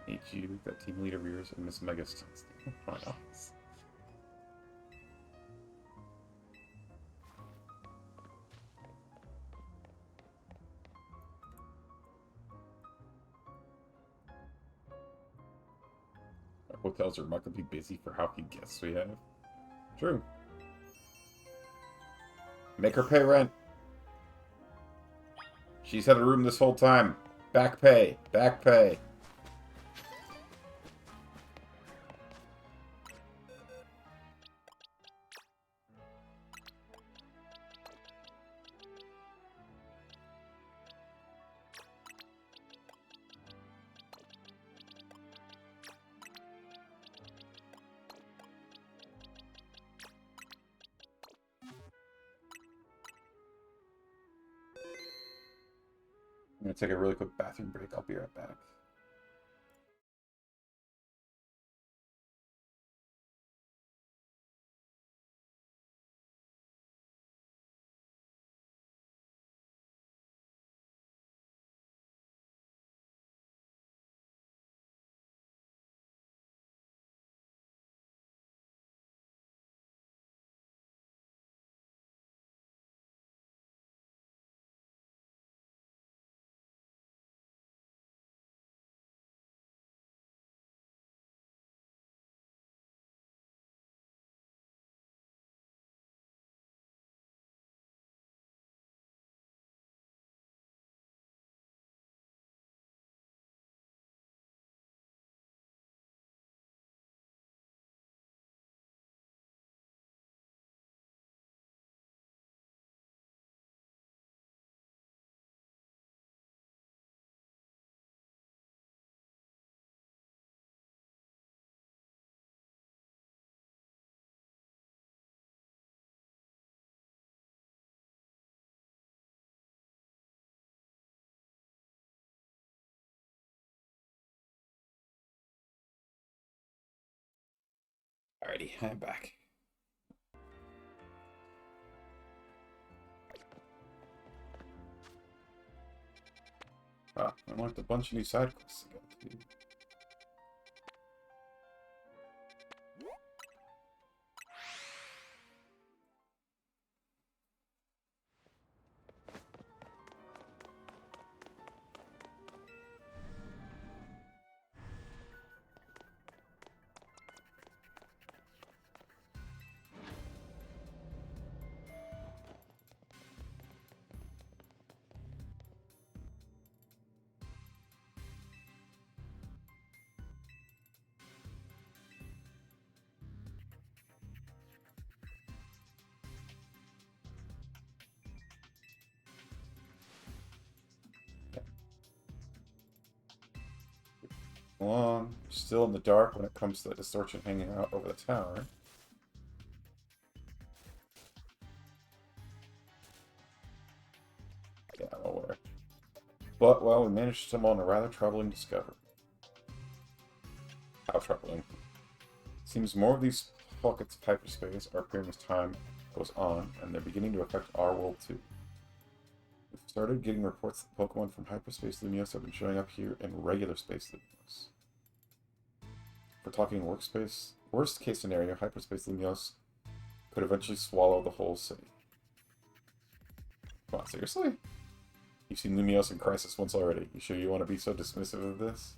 Need you, that team leader Rears, and Miss Megaston's team. My office. Our hotels are remarkably busy for how few guests we have. True. Make her pay rent. She's had a room this whole time. Back pay. Back pay. I'm gonna take a really quick bathroom break. I'll be right back. Alrighty, I'm back. Wow, I unlocked a bunch of new side quests again, too. Along, still in the dark when it comes to the distortion hanging out over the tower. Yeah, I'm aware. But, well, we managed to stumble on a rather troubling discovery. How troubling. Seems more of these pockets of hyperspace are appearing as time goes on, and they're beginning to affect our world too. We've started getting reports that Pokemon from Hyperspace Lumiose have been showing up here in regular space Lumiose. If we're talking workspace, worst case scenario, Hyperspace Lumiose could eventually swallow the whole city. Come on, seriously? You've seen Lumiose in Crisis once already. You sure you want to be so dismissive of this?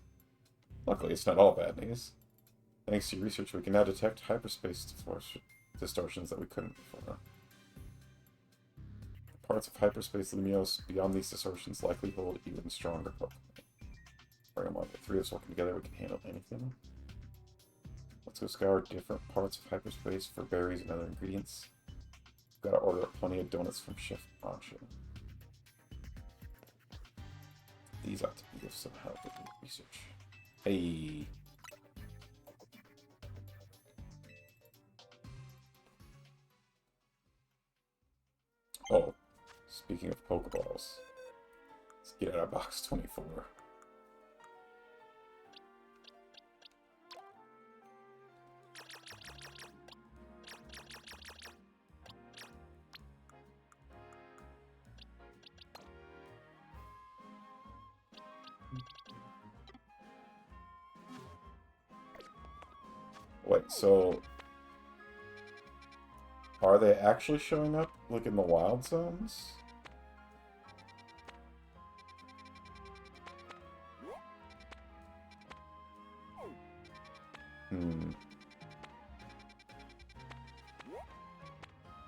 Luckily, it's not all bad news. Thanks to your research, we can now detect hyperspace distortions that we couldn't before. Parts of Hyperspace Lumiose beyond these distortions likely hold even stronger Pokemon. Bring them on. The three of us working together, we can handle anything. Let's go scour different parts of hyperspace for berries and other ingredients. We've got to order plenty of donuts from Chef Ancho. These ought to be of some help with the research. Hey! Oh, speaking of Pokeballs, let's get out of box 24. Wait, so are they actually showing up, like, in the wild zones?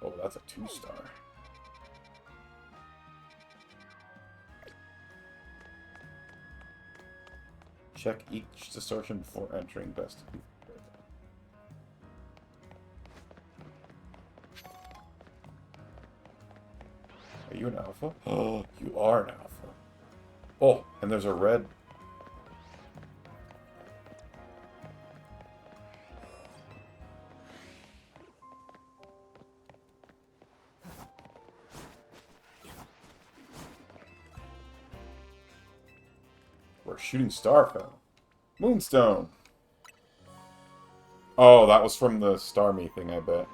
Oh, that's a 2-star. Check each distortion before entering best. Are you an alpha? Oh, you are an alpha. Oh, and there's a red. We're a shooting star fell. Moonstone. Oh, that was from the Starmie thing, I bet.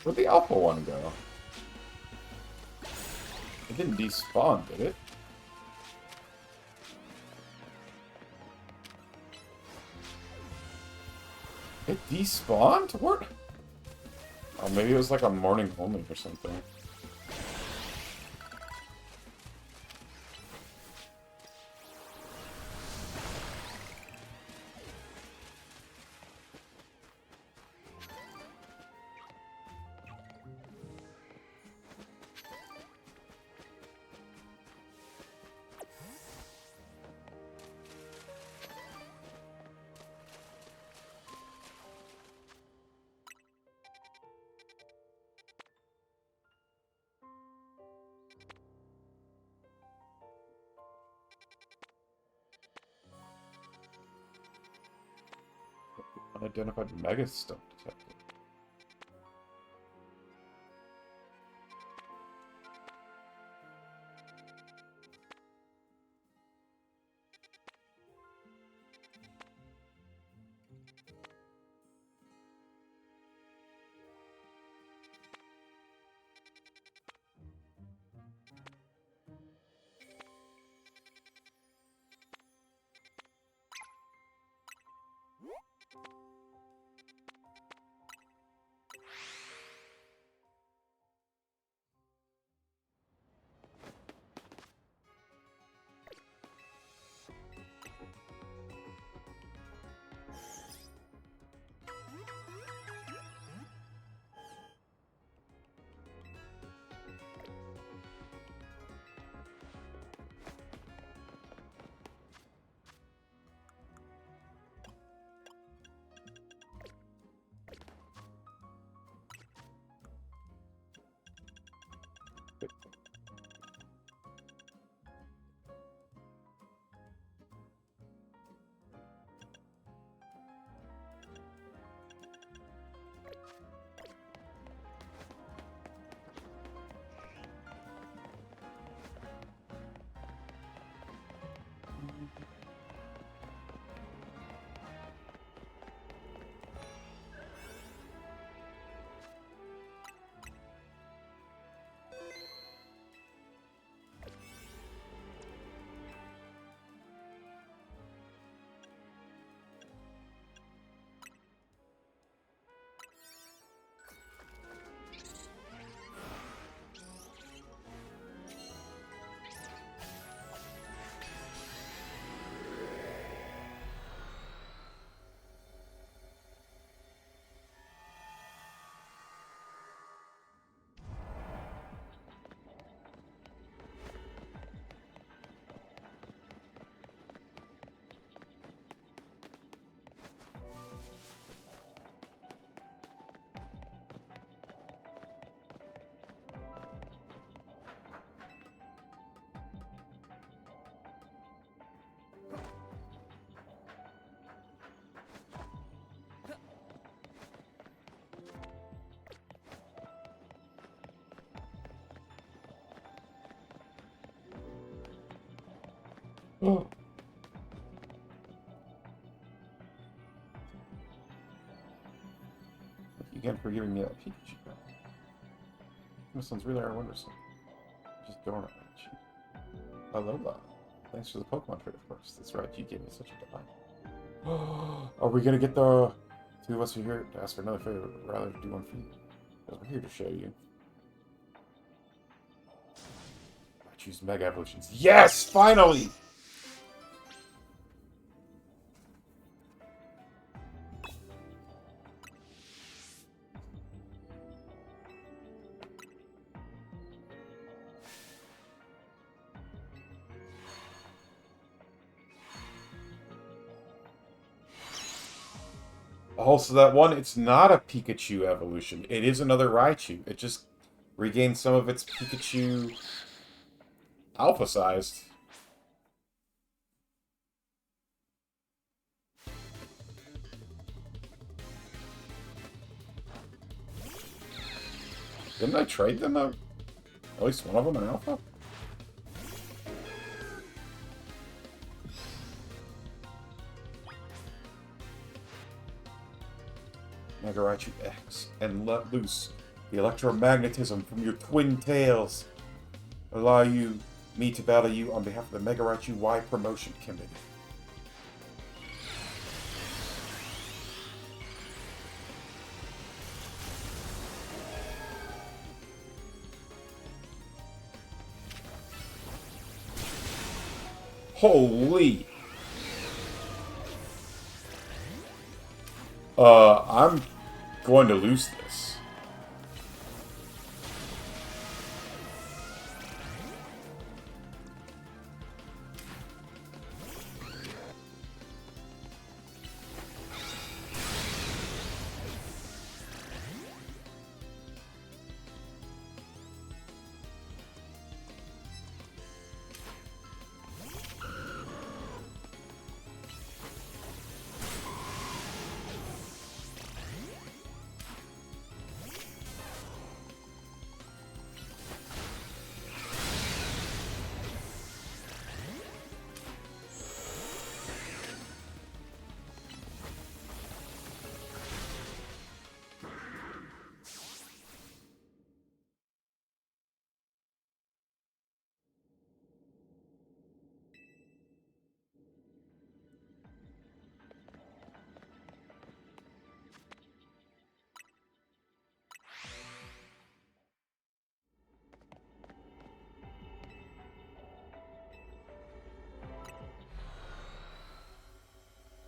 Where'd the alpha one go? It didn't despawn, did it? It despawned? What? Oh, maybe it was like on morning only or something. Unidentified mega stuff detected. Oh. Thank you again for giving me that Pikachu. This one's really wonderful. Just dormant. Alola. Thanks for the Pokemon trade, of course. That's right, you gave me such a delight. Are we gonna get the two of us are here to ask for another favor, but rather do one for you? Because we're here to show you. I choose Mega Evolutions. Yes! Finally! Also, that one, it's not a Pikachu evolution. It is another Raichu. It just regained some of its Pikachu alpha-sized. Didn't I trade them out? At least one of them an alpha? Mega Raichu X and let loose The electromagnetism from your twin tails allow me to battle you on behalf of the Mega Raichu Y Promotion Committee. Holy! I'm going to lose this.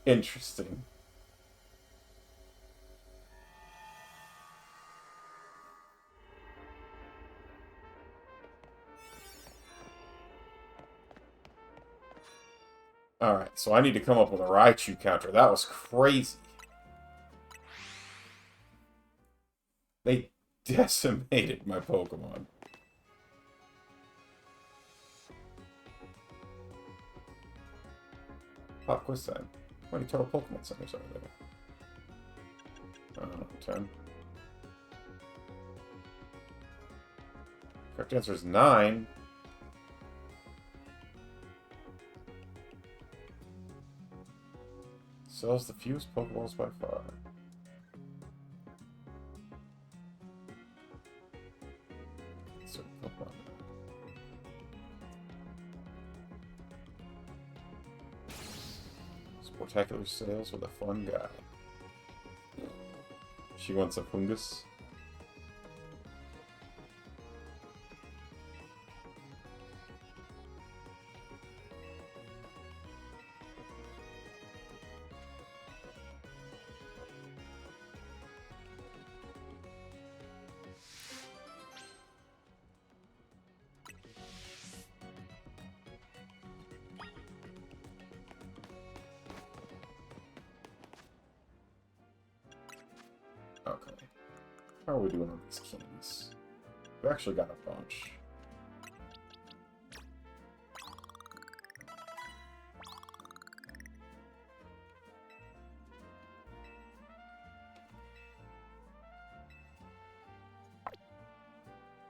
Interesting. Alright, so I need to come up with a Raichu counter. That was crazy. They decimated my Pokemon. Pop quiz time. How many total Pokemon centers are there? I don't know, 10. Correct answer is 9. Sells the fewest Pokeballs by far. So, Pokemon. Spectacular sales with a fun guy. She wants a fungus. Okay. How are we doing on these keys? We actually got a bunch.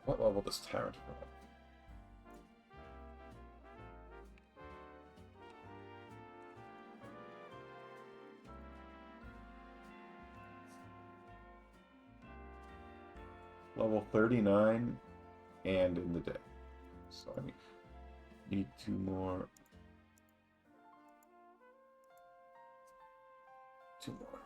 What level does Tyrant have? Level 39 and in the day. So I need 2 more. 2 more.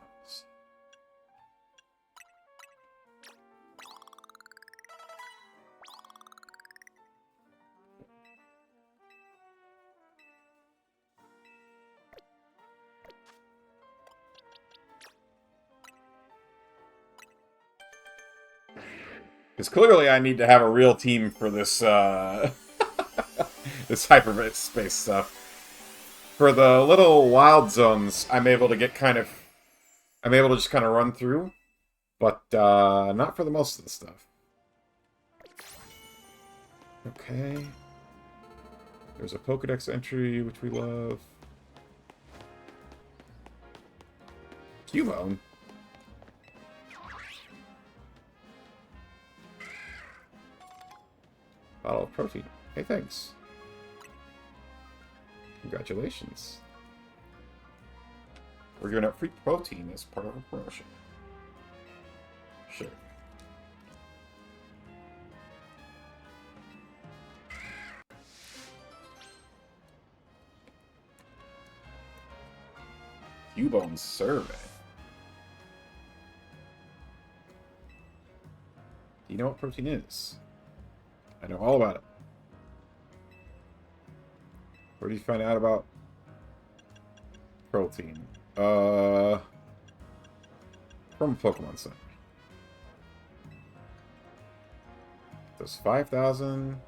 Because clearly I need to have a real team for this, this hyperspace stuff. For the little wild zones, I'm able to just kind of run through. But, not for the most of the stuff. Okay. There's a Pokedex entry, which we love. Cubone. Bottle of protein. Hey, thanks. Congratulations. We're giving out free protein as part of a promotion. Sure. Cubone survey. Do you know what protein is? I know all about it. Where do you find out about protein? From Pokemon Center. Those 5,000.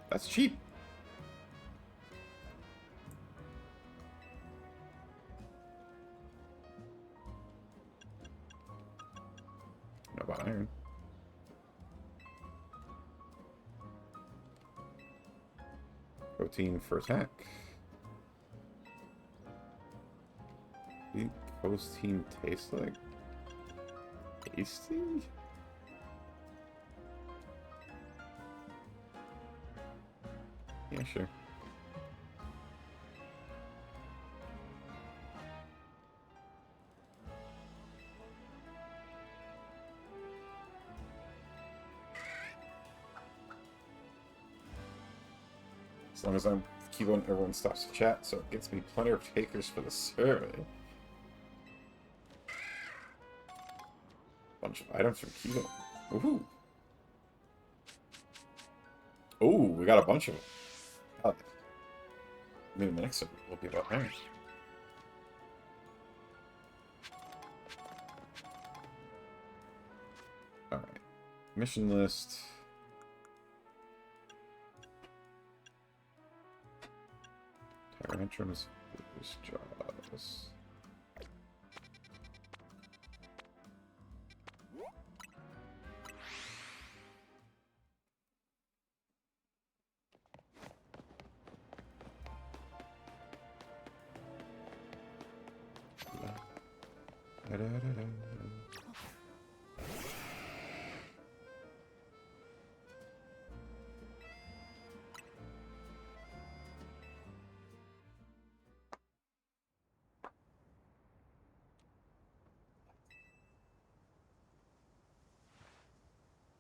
That's cheap. Know about iron. Protein for attack. What post-team taste like? Tasty? Yeah, sure. As long as I'm Cubone, everyone stops to chat, so it gets me plenty of takers for the survey. Bunch of items from Cubone. Woohoo! Oh, we got a bunch of them. God. Maybe the next survey will be about iron. Alright. Mission list. Tarantrums, Jaws.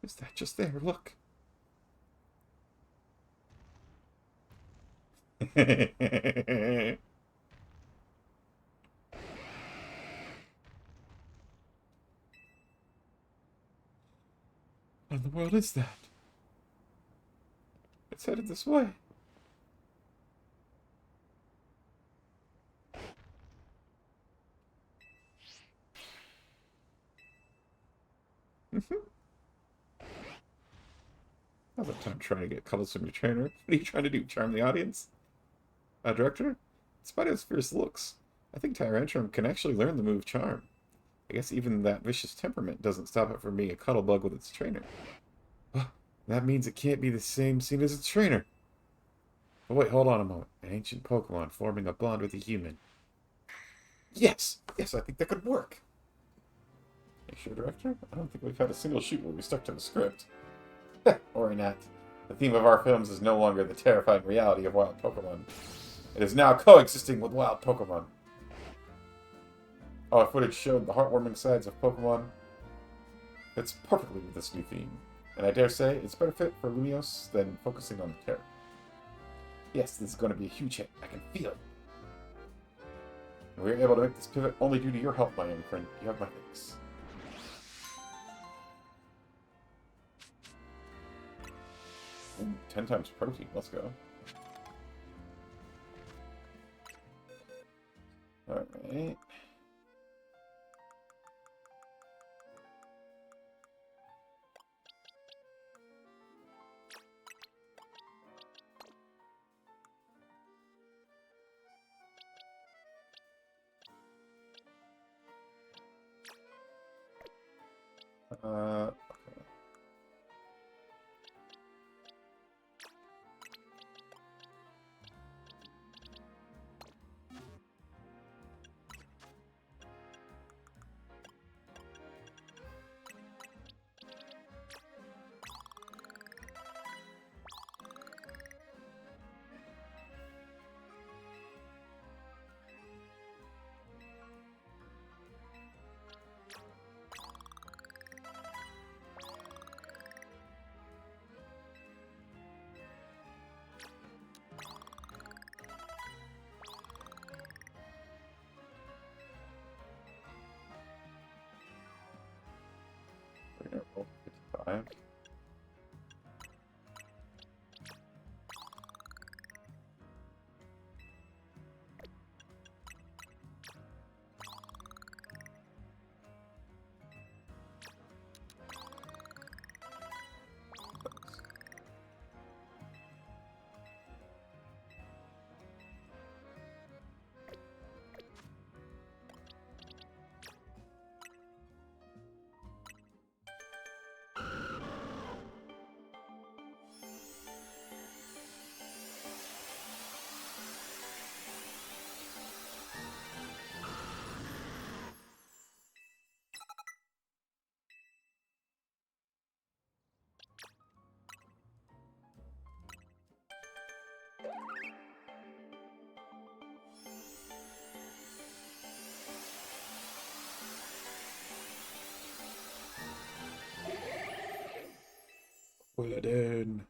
Is that just there? Look. What in the world is that? It's headed this way. How's that time trying to get colors from your trainer? What are you trying to do? Charm the audience? Director? Despite his fierce looks, I think Tyrantrum can actually learn the move Charm. I guess even that vicious temperament doesn't stop it from being a cuddlebug with its trainer. That means it can't be the same scene as its trainer. But wait, hold on a moment. An ancient Pokemon forming a bond with a human. Yes! Yes, I think that could work. Are you sure, Director? I don't think we've had a single shoot where we stuck to the script. Or not. The theme of our films is no longer the terrifying reality of wild Pokemon. It is now coexisting with wild Pokemon. Our footage showed the heartwarming sides of Pokemon. Fits perfectly with this new theme. And I dare say, it's better fit for Lumiose than focusing on the terror. Yes, this is going to be a huge hit. I can feel it. And we were able to make this pivot only due to your help, my young friend. You have my thanks. Ooh, 10 times protein. Let's go. Alright. Okay. roll 55. Pull it in.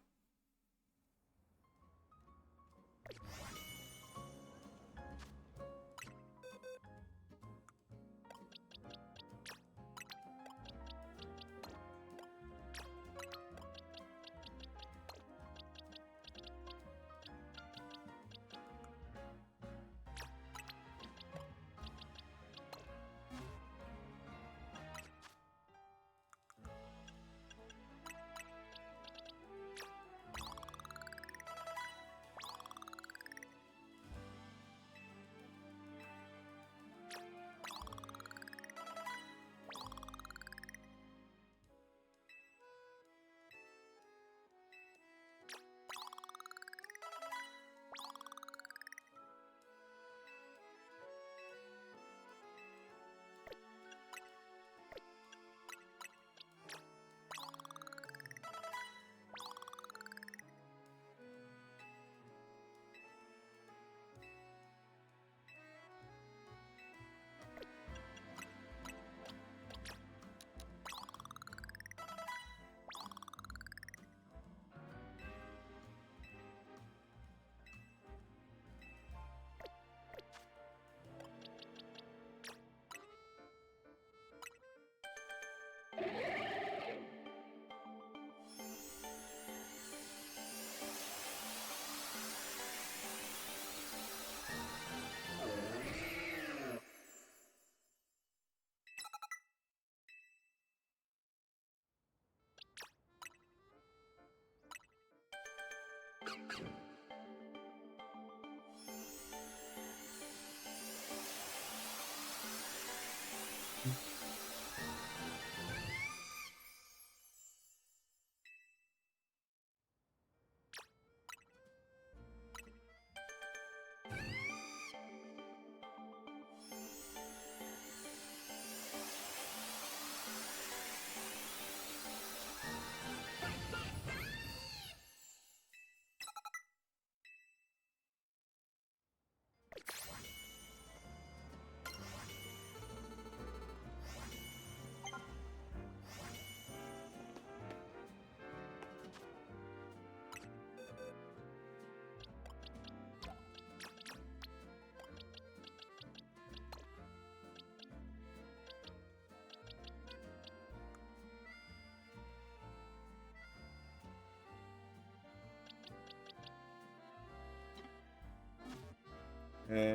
Okay.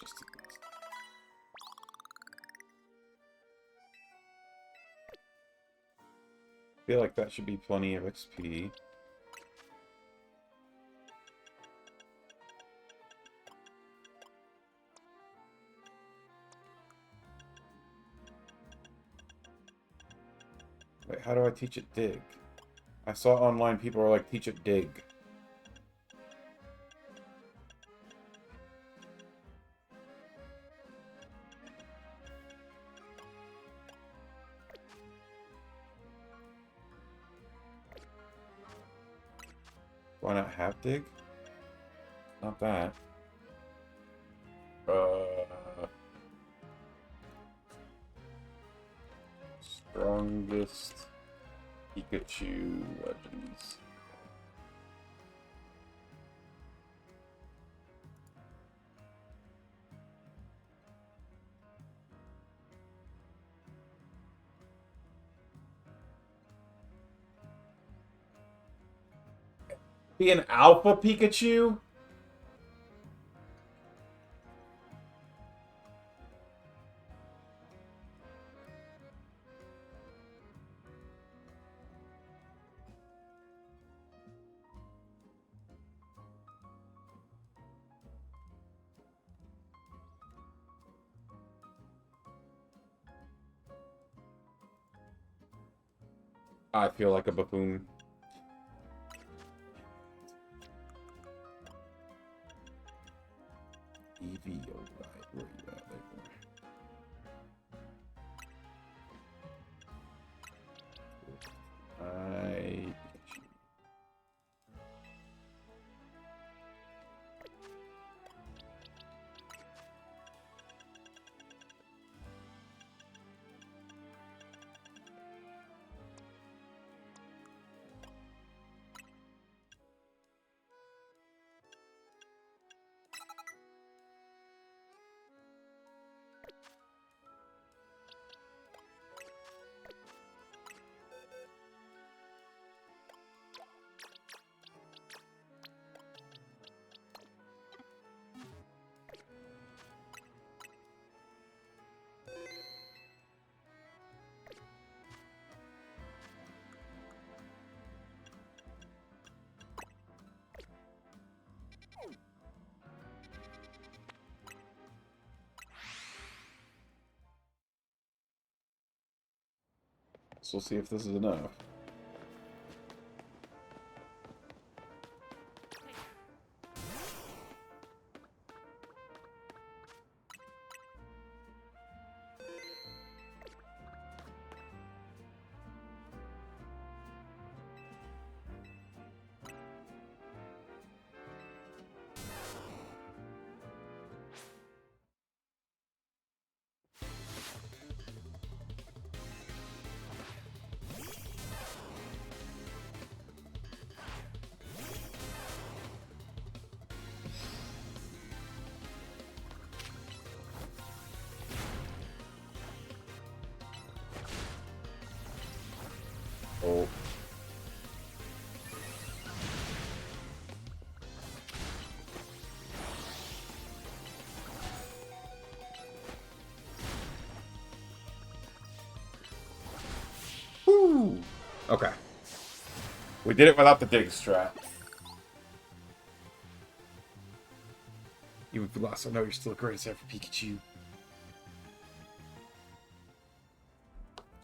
Just feel like that should be plenty of XP. Wait, how do I teach it dig? I saw online people are like, teach it dig. Why not half dig? Not that. Strongest Pikachu Legends. Be an Alpha Pikachu? I feel like a buffoon. EVO, right? Where you at? There. So we'll see if this is enough. Oh. Woo! Okay. We did it without the dig strat. Even if we lost, I know you're still a great set for Pikachu.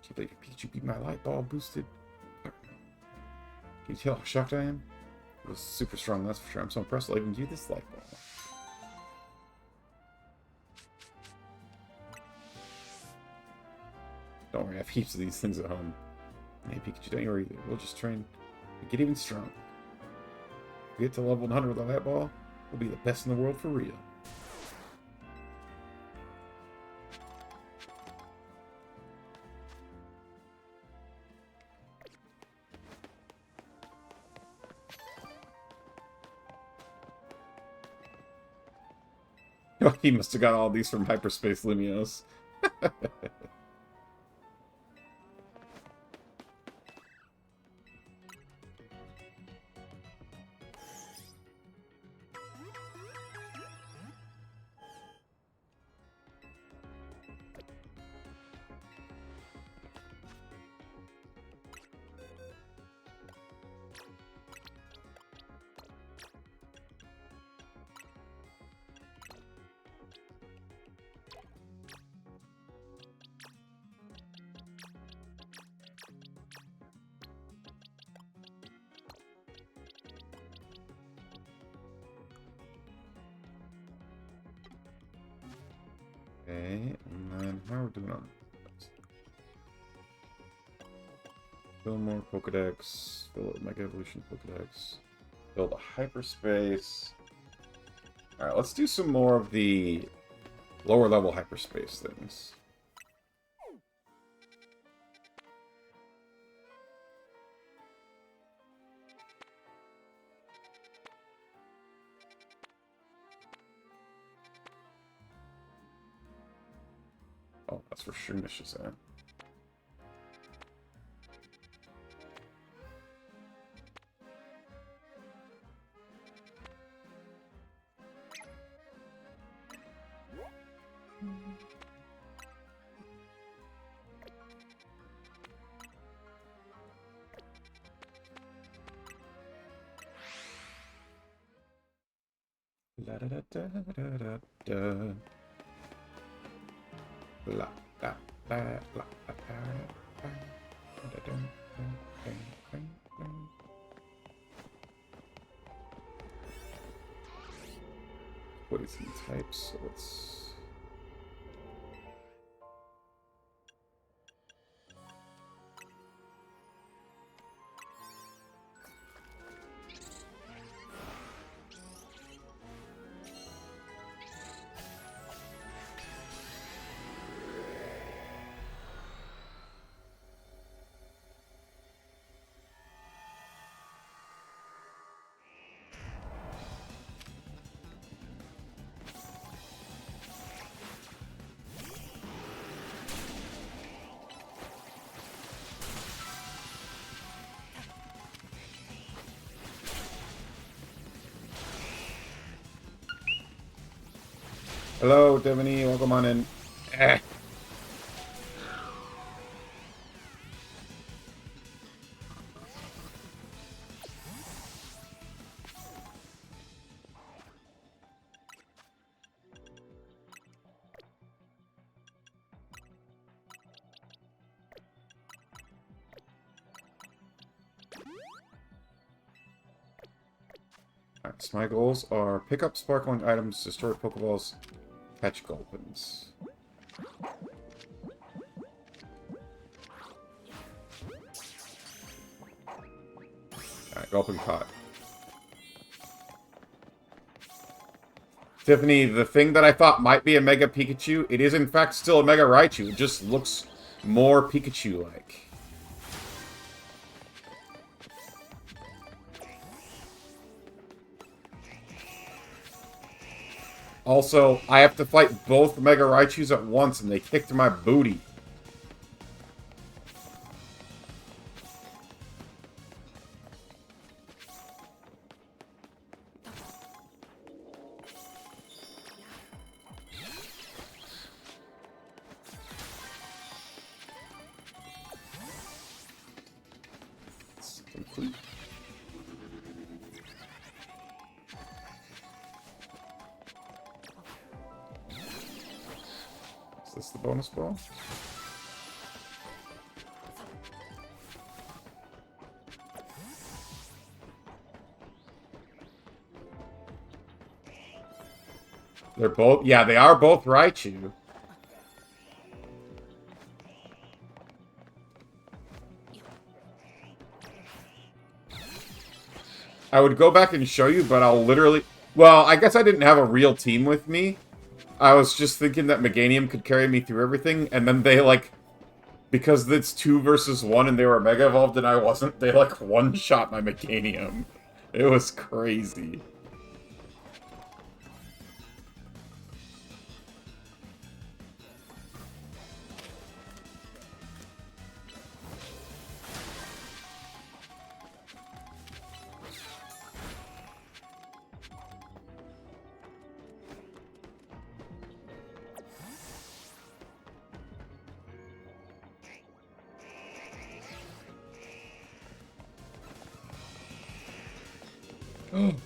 Can't believe Pikachu beat my light ball boosted. Can you tell how shocked I am? It was super strong, that's for sure. I'm so impressed I'll even do this light ball. Don't worry, I have heaps of these things at home. Hey Pikachu, don't you worry either. We'll just train and get even strong. If we get to level 100 with our light ball, we'll be the best in the world for real. Oh, he must have got all these from Hyperspace Lumios. Okay, and then how are we doing on that? Fill more Pokedex, fill it Mega Evolution Pokedex, Build a hyperspace. Alright, let's do some more of the lower level hyperspace things. Oh, that's for Shroomishes there. La da da da da da da. La la la la la poison types, so let's hello, Devony, welcome on in. Alright, so my goals are pick up sparkling items, destroy Pokeballs, catch Gulpins. Alright, Gulpin caught. Tiffany, the thing that I thought might be a Mega Pikachu, it is in fact still a Mega Raichu. It just looks more Pikachu-like. Also, I have to fight both Mega Raichus at once, and they kicked my booty. It's complete. Is this the bonus ball? They're both... Yeah, they are both Raichu. I would go back and show you, but I'll literally... Well, I guess I didn't have a real team with me. I was just thinking that Meganium could carry me through everything, and then they, like... Because it's 2 versus 1 and they were Mega Evolved and I wasn't, they, like, one-shot my Meganium. It was crazy.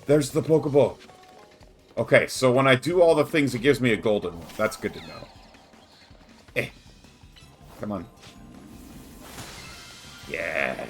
There's the Pokeball. Okay, so when I do all the things, it gives me a golden one. That's good to know. Eh. Come on. Yeah.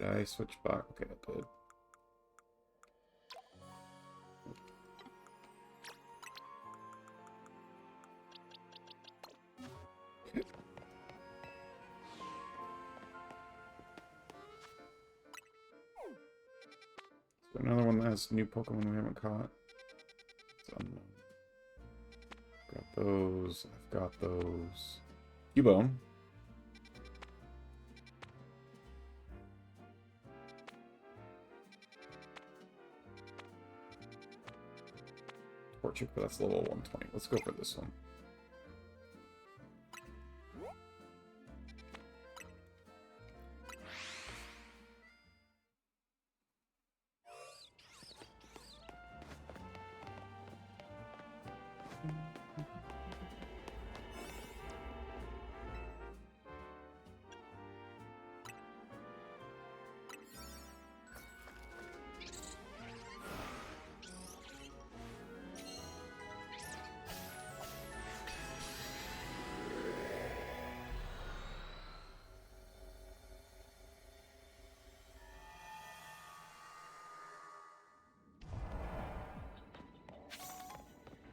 Did I switch back? Okay, I did. Another one that has new Pokemon we haven't caught. It's unknown. Got those. I've got those. Cubone. Torchic, but that's level 120. Let's go for this one.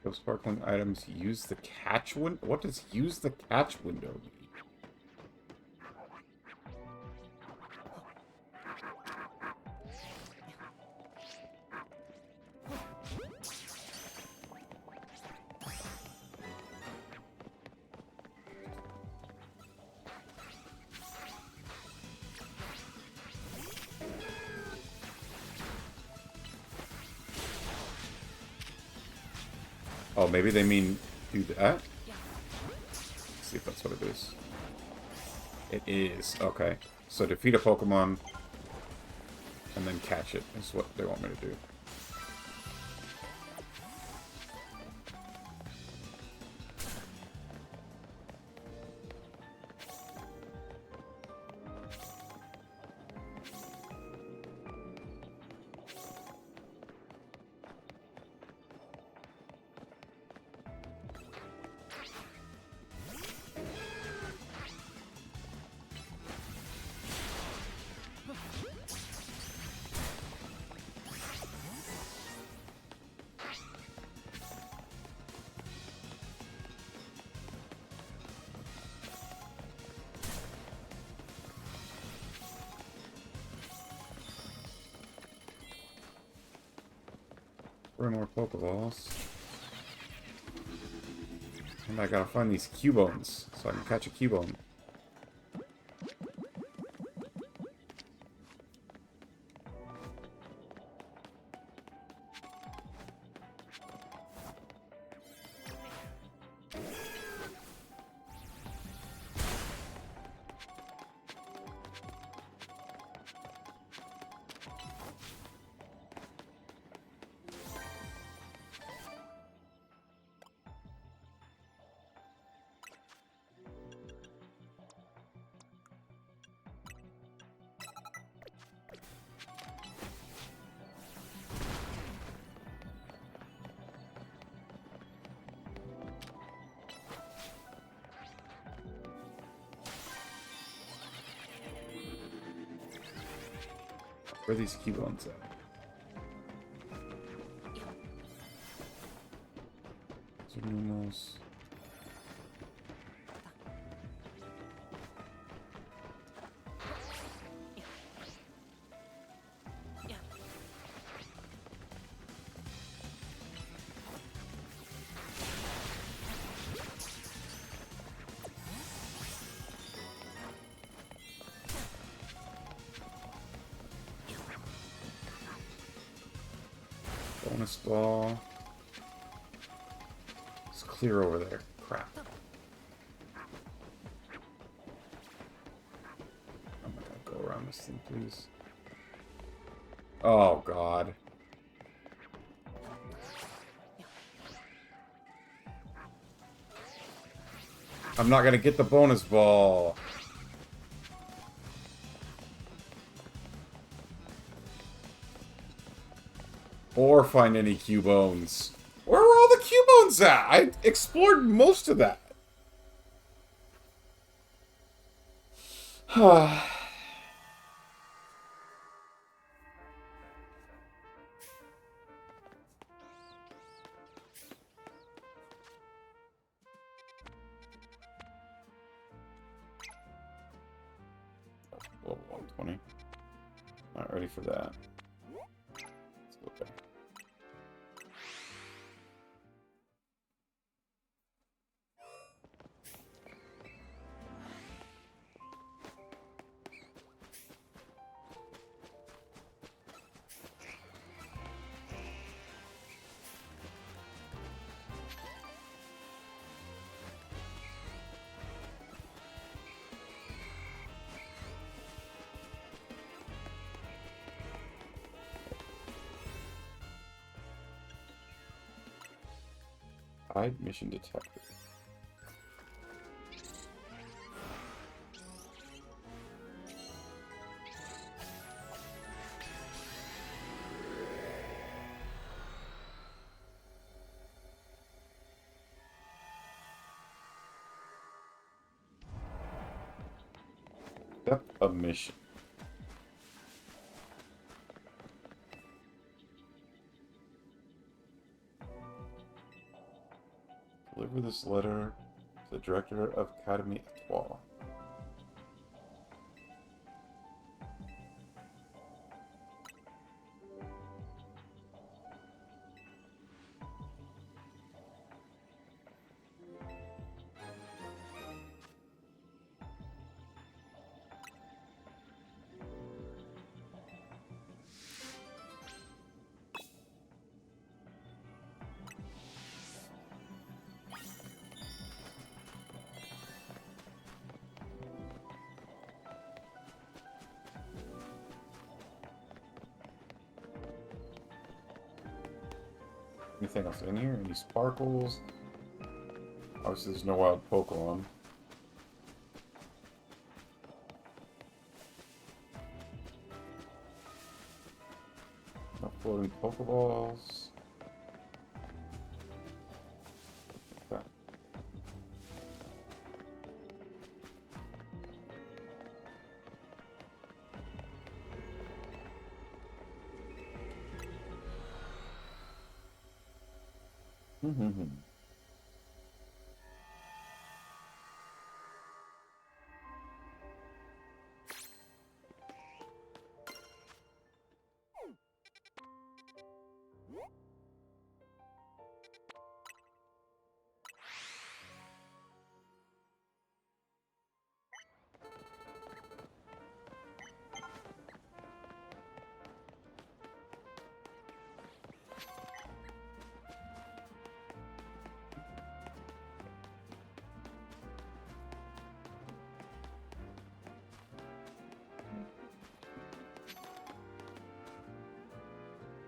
Those sparkling items use the catch window? What does use the catch window mean? Oh, maybe they mean do that? Let's see if that's what it is. It is. Okay. So defeat a Pokemon and then catch it is what they want me to do. Three more Pokeballs. And I gotta find these Cubones so I can catch a Cubone. Where are these Cubones at? Numos. Bonus ball. It's clear over there. Crap. I'm not gonna go around this thing, please. Oh, God. I'm not gonna get the bonus ball. Or find any Cubones. Where are all the Cubones at? I explored most of that. 20. Not ready for that. Let's go there. Hide mission detected. Step a mission. Deliver this letter to the director of Academy Etoile. Anything else in here? Any sparkles? Obviously, there's no wild Pokemon. No floating Pokeballs. Okay.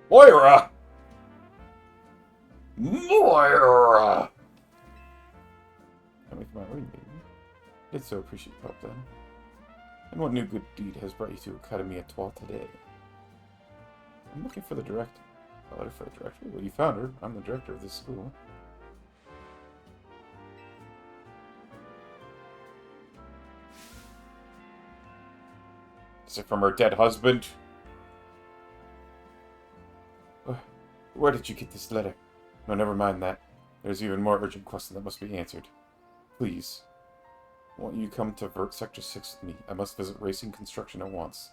Moira! Moira! Coming from my ring, baby. Did so appreciate your help then. And what new good deed has brought you to Academy Etoile today? I'm looking for the director. A letter for the director? Well, you found her. I'm the director of this school. Is it from her dead husband? Where did you get this letter? No, never mind that. There's even more urgent question that must be answered. Please. Won't you come to Vert Sector 6 with me? I must visit Racing Construction at once.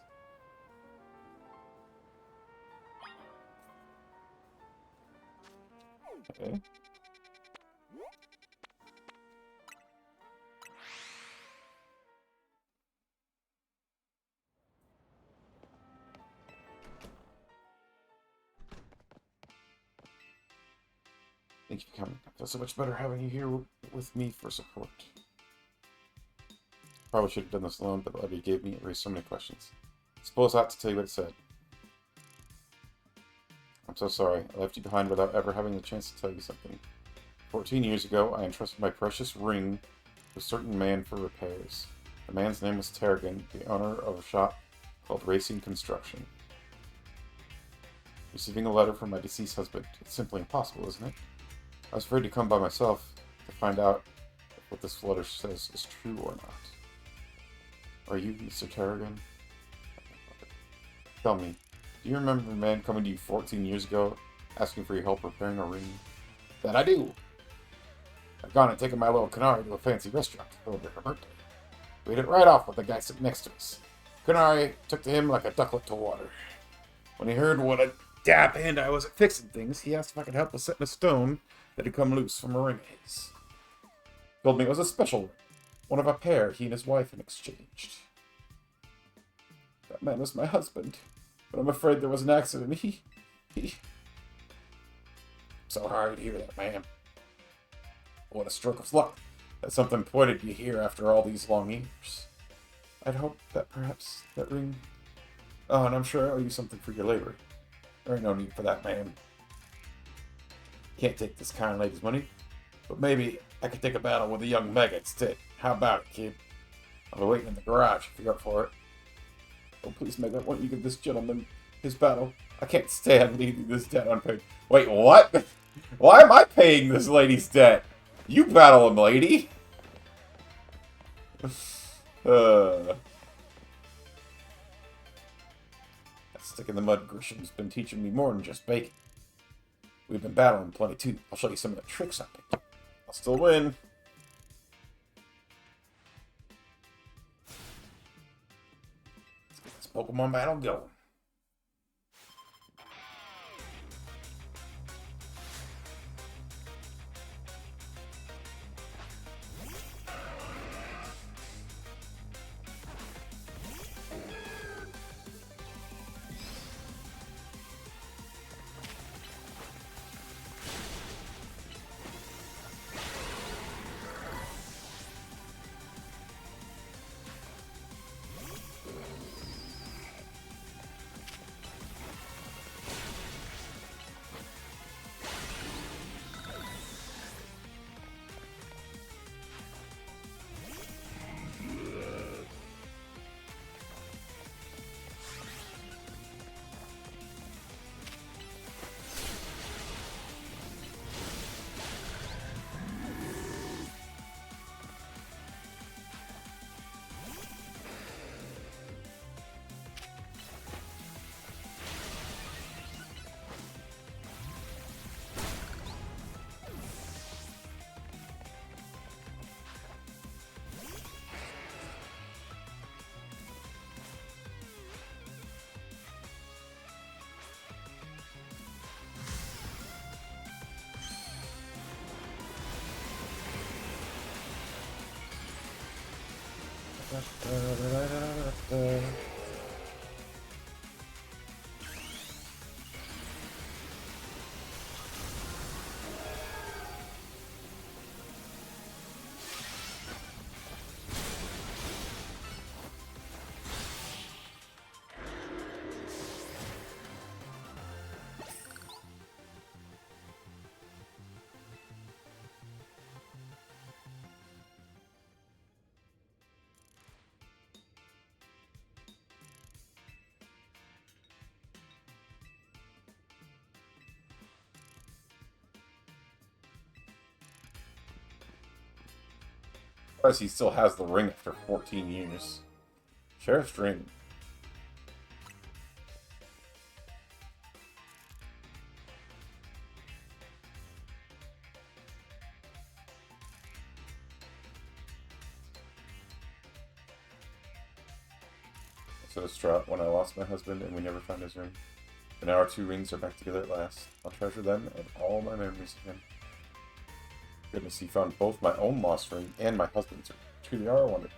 Okay. Thank you for coming. I feel so much better having you here with me for support. Probably should have done this alone, but the letter you gave me raised so many questions. Suppose I ought to tell you what it said. I'm so sorry. I left you behind without ever having the chance to tell you something. 14 years ago, I entrusted my precious ring to a certain man for repairs. The man's name was Terrigan, the owner of a shop called Racing Construction. Receiving a letter from my deceased husband. It's simply impossible, isn't it? I was afraid to come by myself to find out if what this letter says is true or not. Are you Mr. Terrigan? Tell me, do you remember a man coming to you 14 years ago, asking for your help repairing a ring? That I do! I've gone and taken my little canary to a fancy restaurant to celebrate her birthday. We hit it right off with the guy sitting next to us. Kunari took to him like a ducklet to water. When he heard what a dab hand I was at fixing things, he asked if I could help with setting a stone that had come loose from a ring of his. Told me it was a special ring, one of a pair he and his wife had exchanged. That man was my husband, but I'm afraid there was an accident. He... So hard to hear that, ma'am. What a stroke of luck that something pointed you here after all these long years. I'd hoped that perhaps that ring... Oh, and I'm sure I owe you something for your labor. There ain't no need for that, ma'am. Can't take this kind lady's money, but maybe I could take a battle with a young Mega instead. How about it, kid? I'll be waiting in the garage if you're up for it. Oh, please, Mega, why don't you give this gentleman his battle? I can't stand leaving this debt unpaid. Wait, what? Why am I paying this lady's debt? You battle him, lady. That stick in the mud Grisham's been teaching me more than just bacon. We've been battling plenty too. I'll show you some of the tricks I picked up. I'll still win. Let's get this Pokemon battle going. Plus, he still has the ring after 14 years. Sheriff's ring. So distraught when I lost my husband and we never found his ring. And now our two rings are back together at last. I'll treasure them and all my memories again. Goodness, he found both my own lost ring and my husband's ring. Truly are a wonder.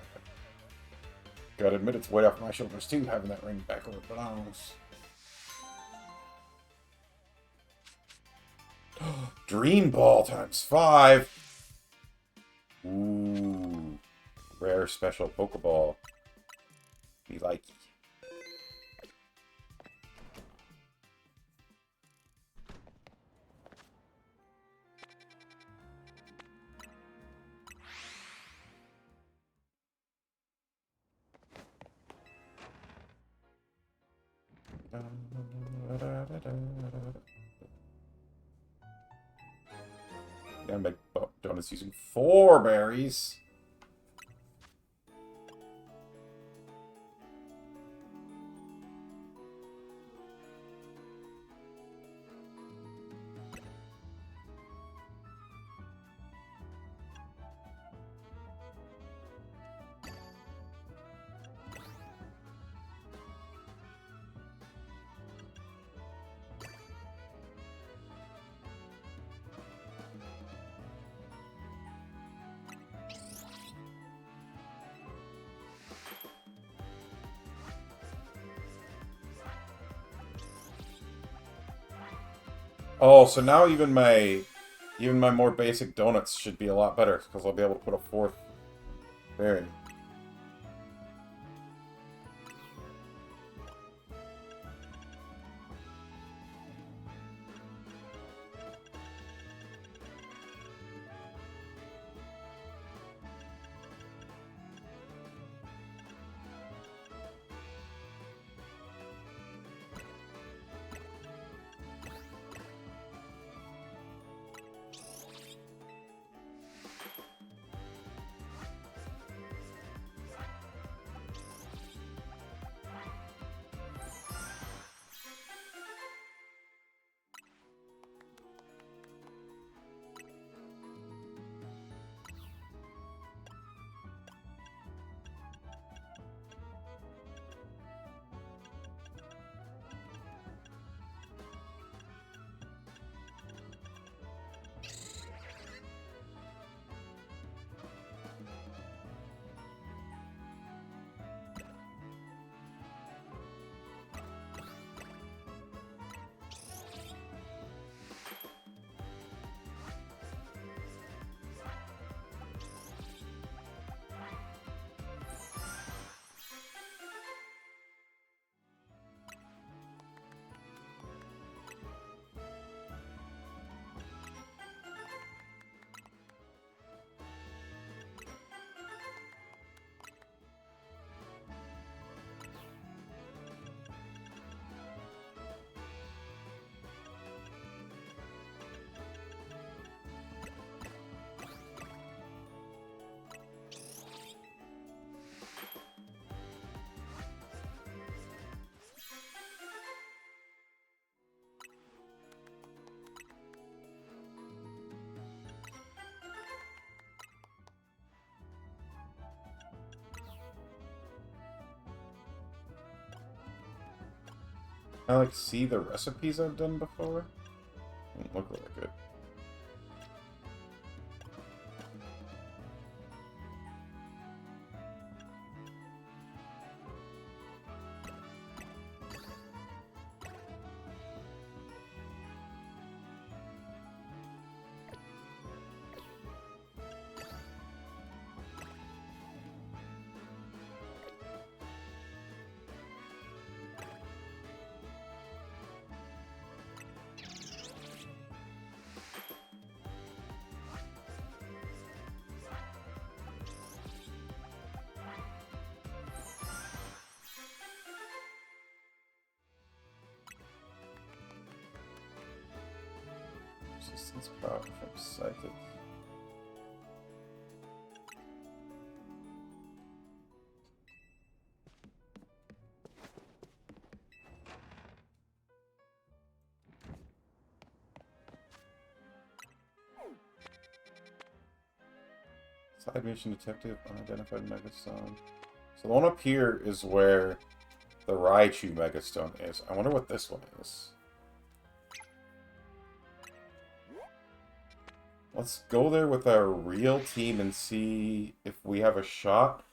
Gotta admit, it's weight off my shoulders too, having that ring back where it belongs. Dream Ball ×5. Ooh, rare special Pokeball. Me likey. Gotta make donuts using 4 berries. Oh, so now even my more basic donuts should be a lot better because I'll be able to put a fourth berry. I like see the recipes I've done before. Don't look really good. Resistance power from psychic. Side mission detective, unidentified megastone. So the one up here is where the Raichu megastone is. I wonder what this one is. Let's go there with our real team and see if we have a shot.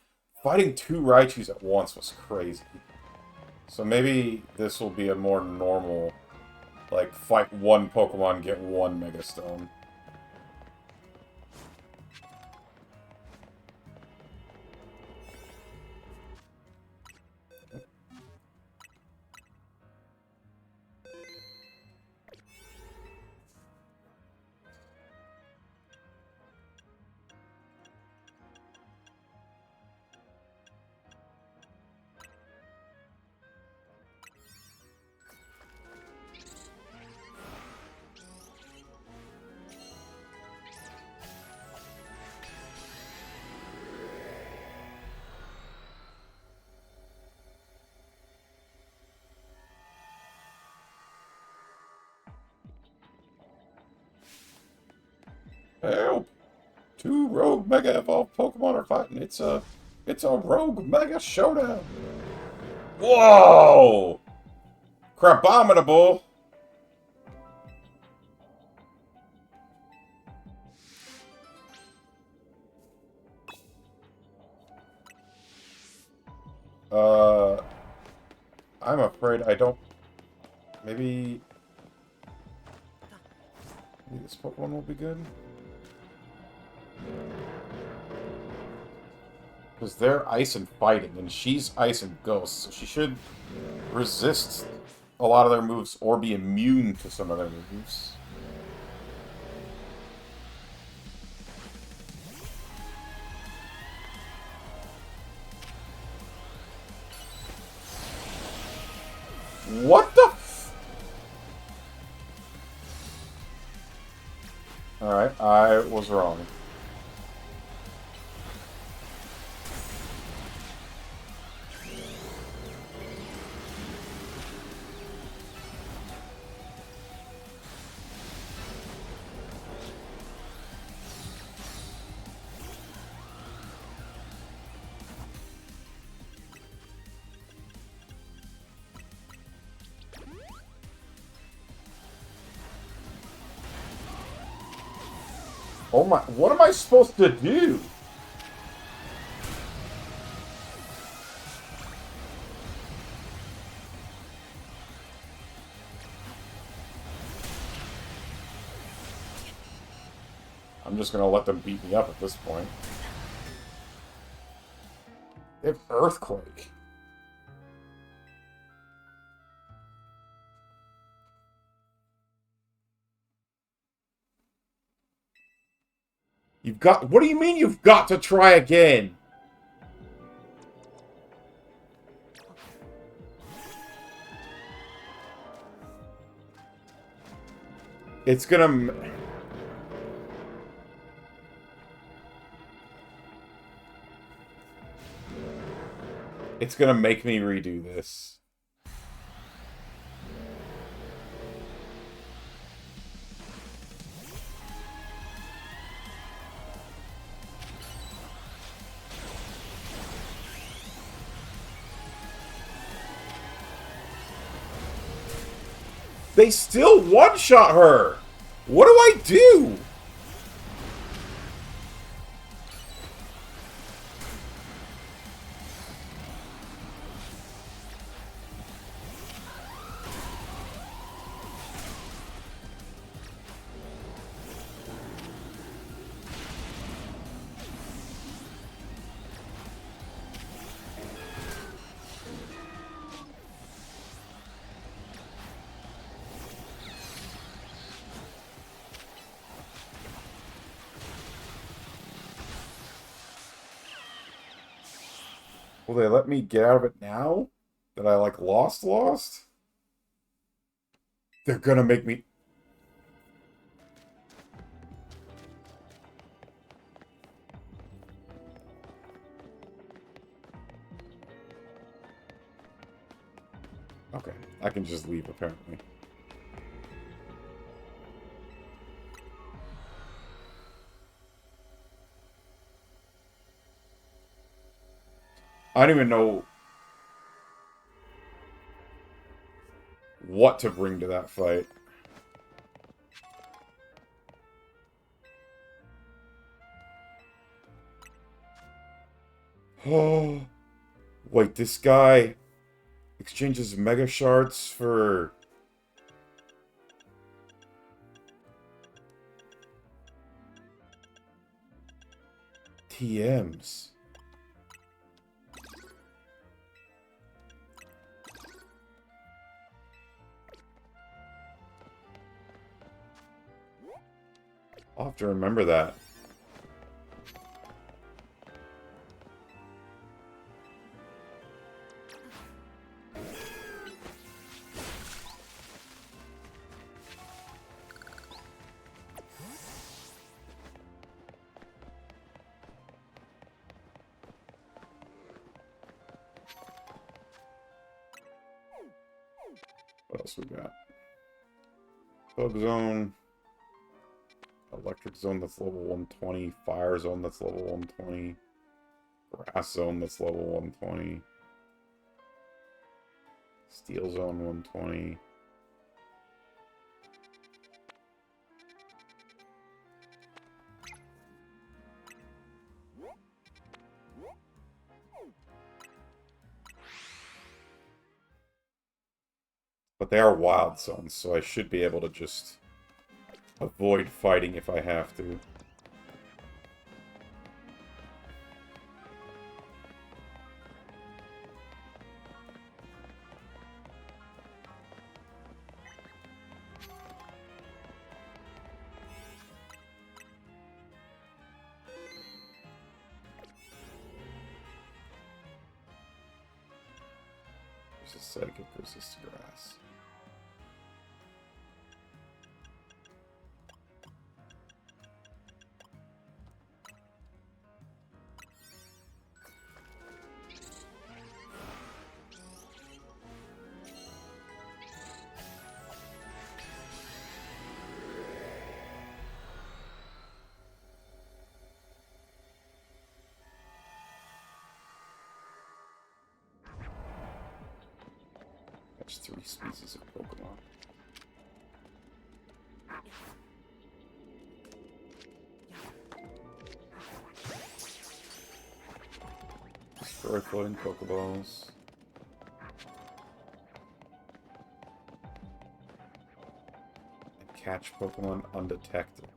Fighting two Raichus at once was crazy. So maybe this will be a more normal, like, fight one Pokemon, get one Megastone. Help! Two rogue Mega Evolved Pokemon are fighting. It's a rogue Mega Showdown. Whoa! Crabominable! I'm afraid I don't... Maybe... This Pokemon will be good. Because they're ice and fighting, and she's ice and ghost, so she should resist a lot of their moves or be immune to some of their moves. What the f... Alright, I was wrong. Oh my, what am I supposed to do? I'm just gonna let them beat me up at this point. They have Earthquake. You've got... What do you mean you've got to try again? It's gonna... It's gonna make me redo this. They still one-shot her! What do I do? Will they let me get out of it now? That I, like, lost? They're gonna make me... Okay, I can just leave, apparently. I don't even know what to bring to that fight. Oh, wait, this guy exchanges Mega Shards for... TMs. I'll have to remember that. What else we got? Bug Zone. Electric Zone that's level 120. Fire Zone that's level 120. Grass Zone that's level 120. Steel Zone 120. But they are wild zones, so I should be able to just avoid fighting if I have to. Psychic versus grass. There's 3 species of Pokemon. Destroy floating Pokeballs. And catch Pokemon undetected.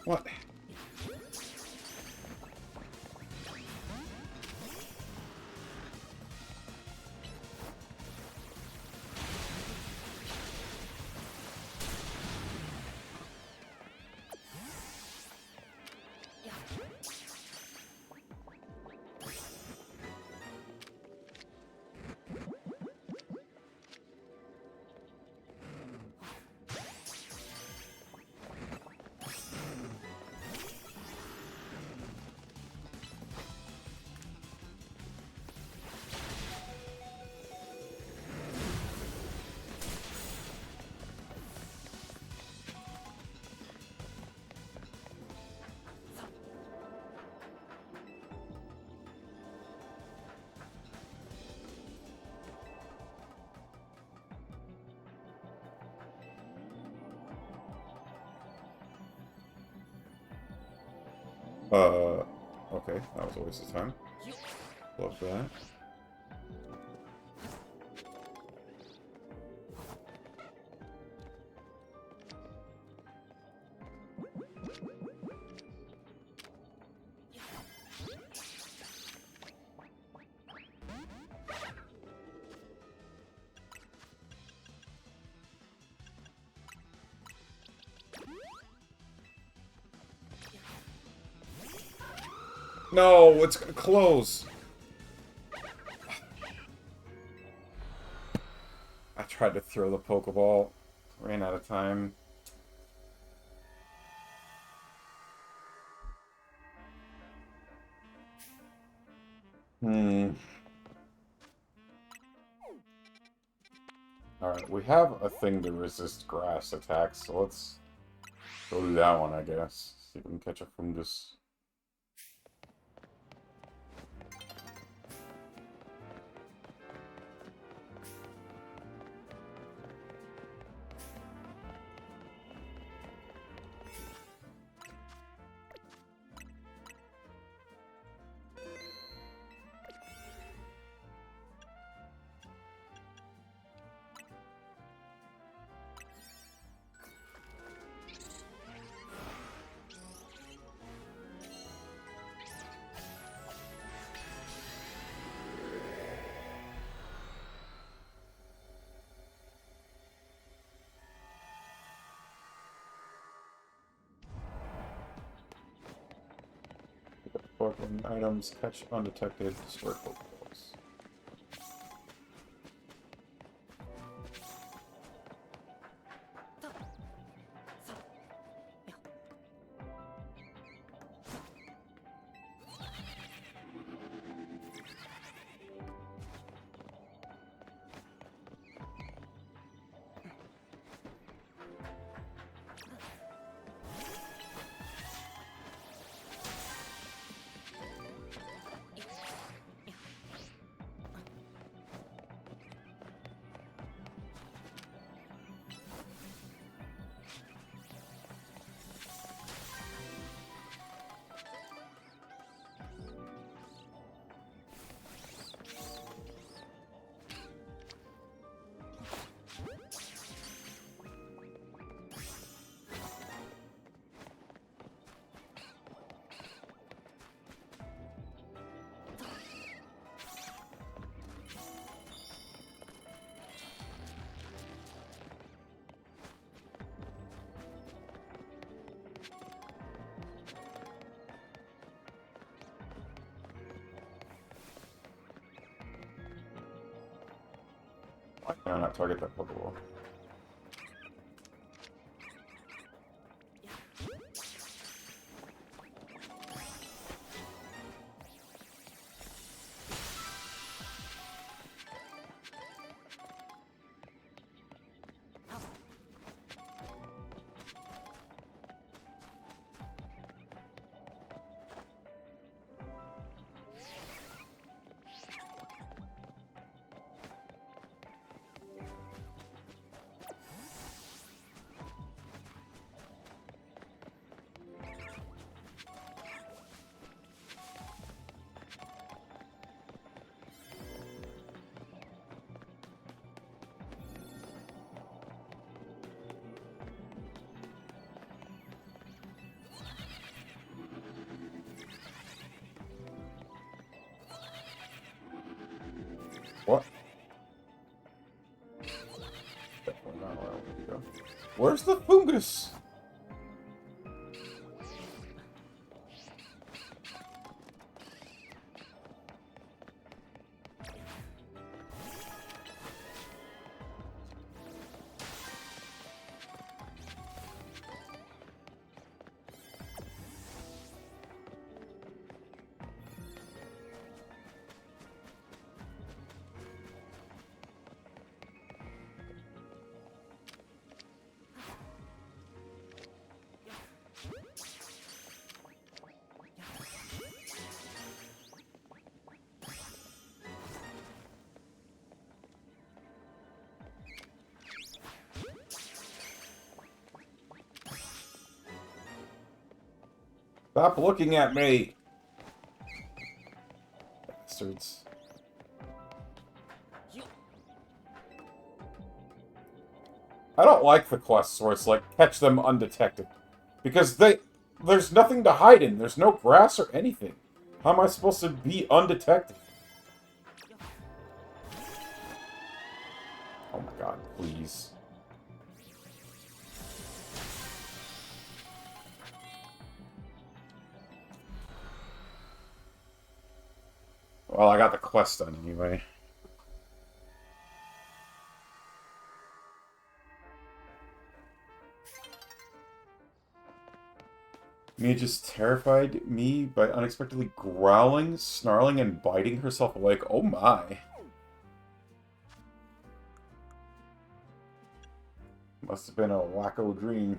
What? Okay, that was a waste of time. Love that. No, it's gonna close. I tried to throw the Pokeball. Ran out of time. Alright, we have a thing to resist grass attacks, so let's go do that one, I guess. See if we can catch a fungus. Pokemon items, catch undetected, destroy Pokeballs. Why can I not target that Pokeball? What? Definitely not where I want to go. Where's the fungus? Stop looking at me! Bastards. I don't like the quests where it's like, catch them undetected. Because there's nothing to hide in. There's no grass or anything. How am I supposed to be undetected? Oh my god, please. Well, I got the quest done anyway. Mia just terrified me by unexpectedly growling, snarling, and biting herself awake. Oh my. Must have been a wacko dream.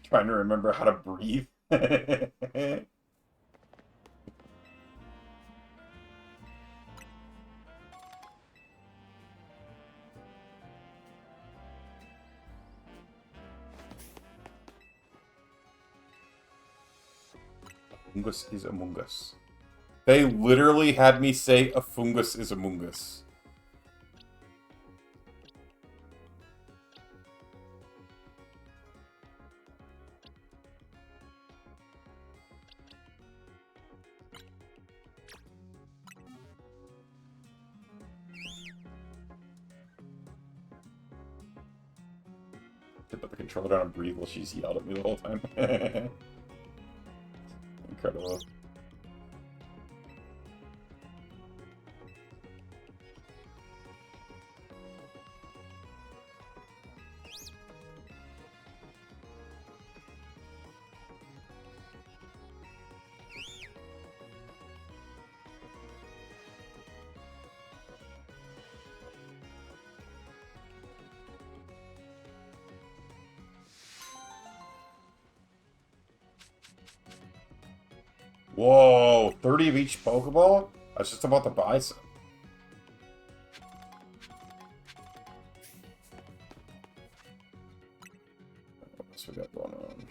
Trying to remember how to breathe. Fungus is Among Us. They literally had me say a fungus is Among Us. To put the controller down and breathe while she's yelled at me the whole time. Incredible. Whoa, 30 of each Pokeball? I was just about to buy some. What else we got going on?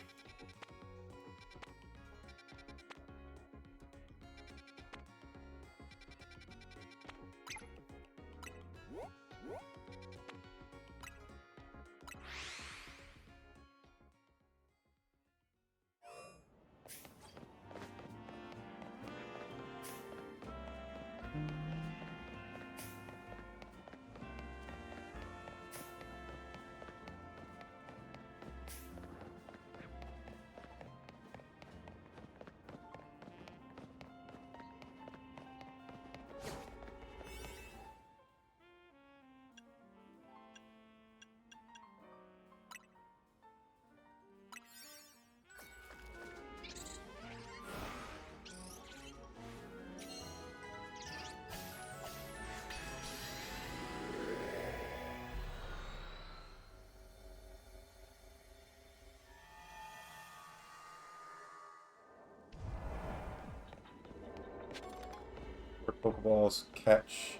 Pokeballs, catch,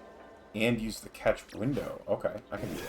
and use the catch window. Okay, I can do that.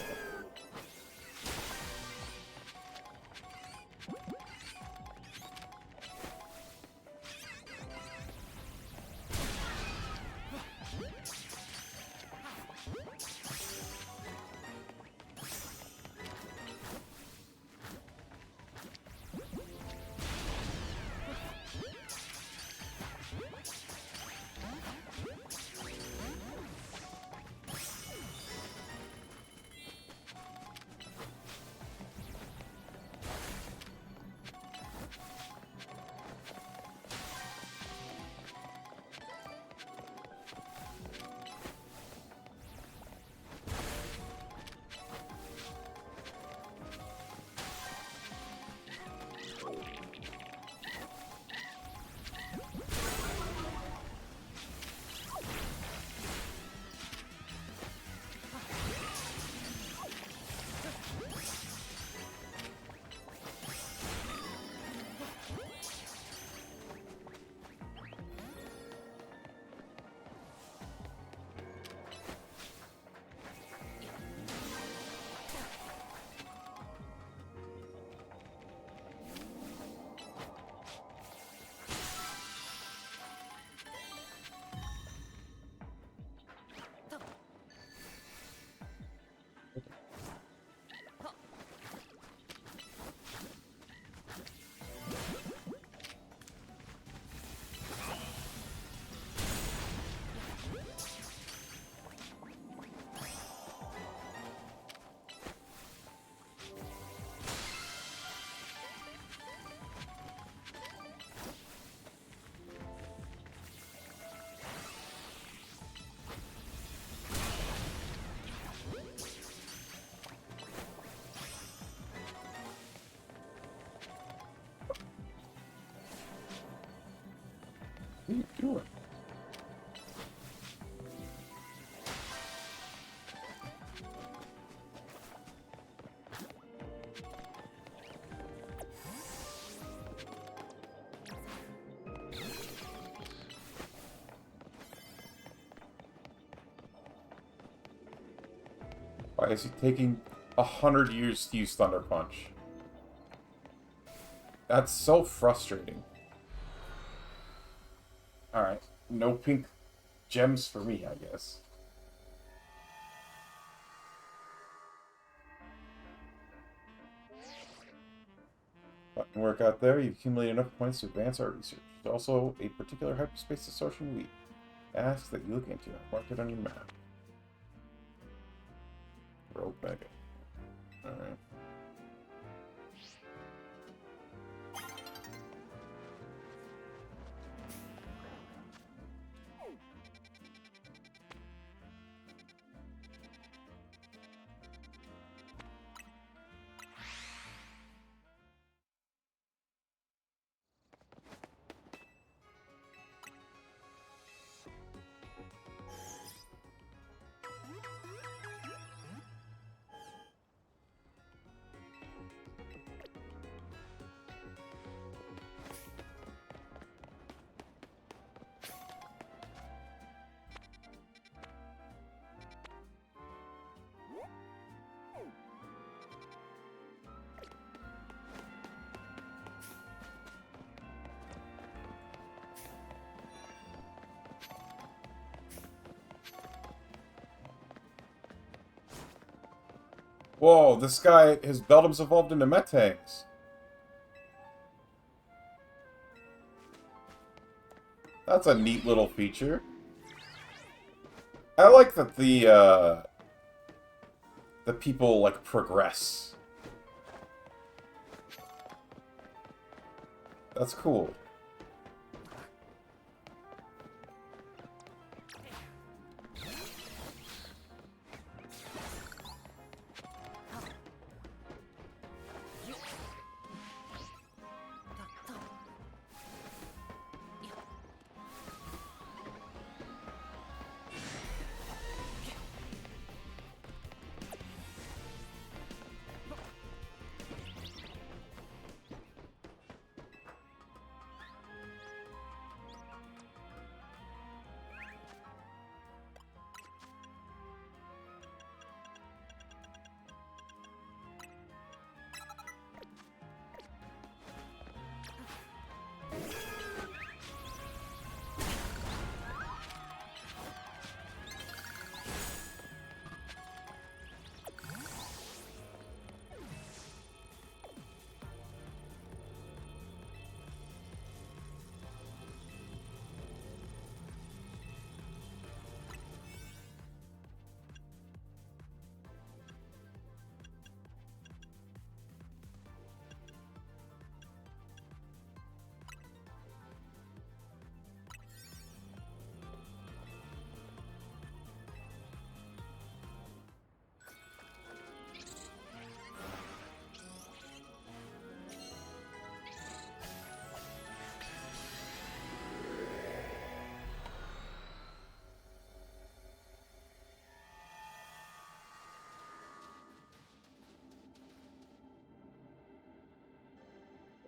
What are you doing? Why is he taking 100 years to use Thunder Punch? That's so frustrating. Alright, no pink gems for me, I guess. Button work out there, you've accumulated enough points to advance our research. There's also a particular hyperspace distortion we ask that you look into. Mark it on your map. Rogue Mega. Alright. Whoa, this guy, his Beldum's evolved into Metangs. That's a neat little feature. I like that the people, like, progress. That's cool.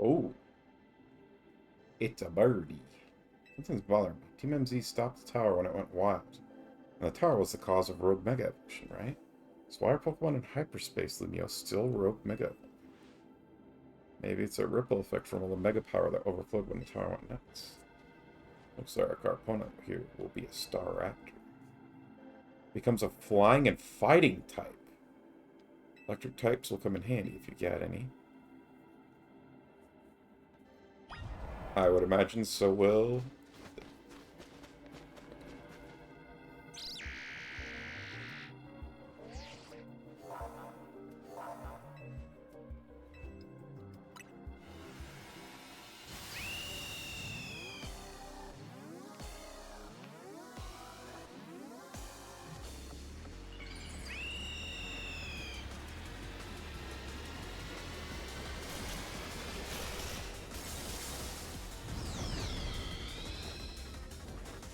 Oh, it's a birdie. Something's bothering me. Team MZ stopped the tower when it went wild. And the tower was the cause of Rogue Mega Evolution, right? So why are Pokemon in Hyperspace Lumio still Rogue Mega? Maybe it's a ripple effect from all the Mega Power that overflowed when the tower went nuts. Looks like our opponent here will be a Staraptor. Becomes a flying and fighting type. Electric types will come in handy if you get any. I would imagine so will.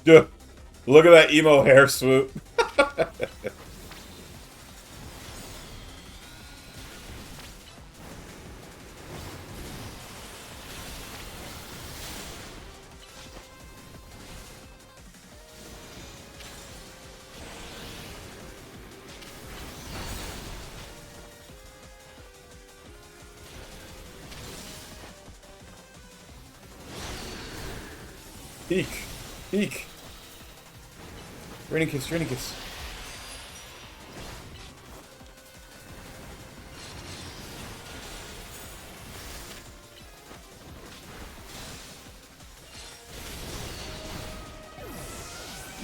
Duh. Look at that emo hair swoop. Eek. Eek. Raining kiss, raining kiss.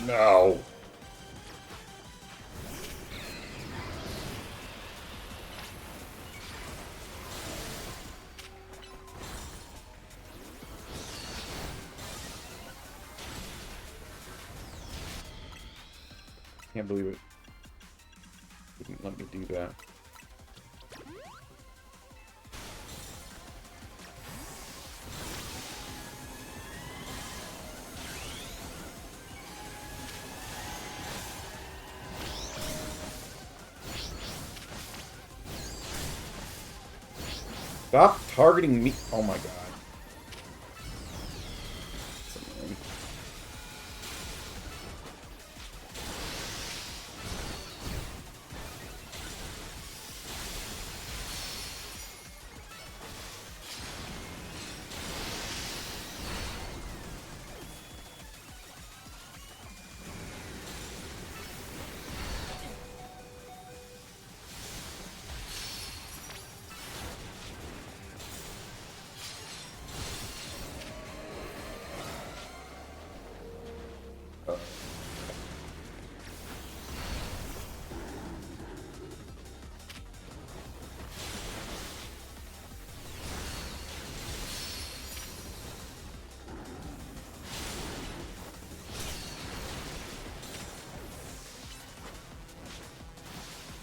No. Can't believe it. Didn't let me do that. Stop targeting me. Oh my god. That's annoying.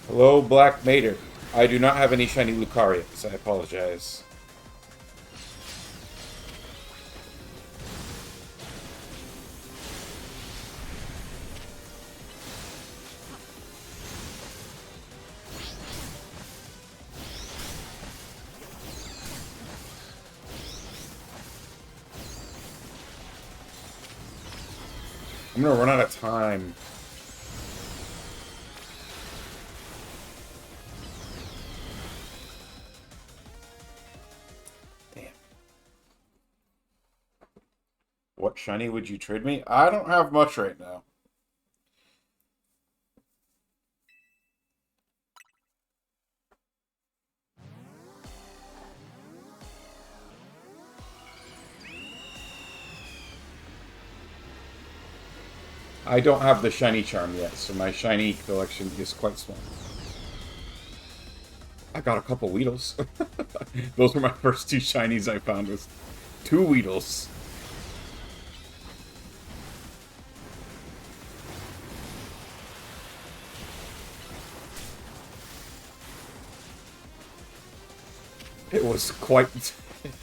Hello, Black Mater. I do not have any shiny Lucarias. I apologize. I'm gonna run out of time. Damn. What shiny would you trade me? I don't have much right now. I don't have the shiny charm yet, so my shiny collection is quite small. I got a couple Weedles. Those were my first two shinies I found, was two Weedles. It was quite...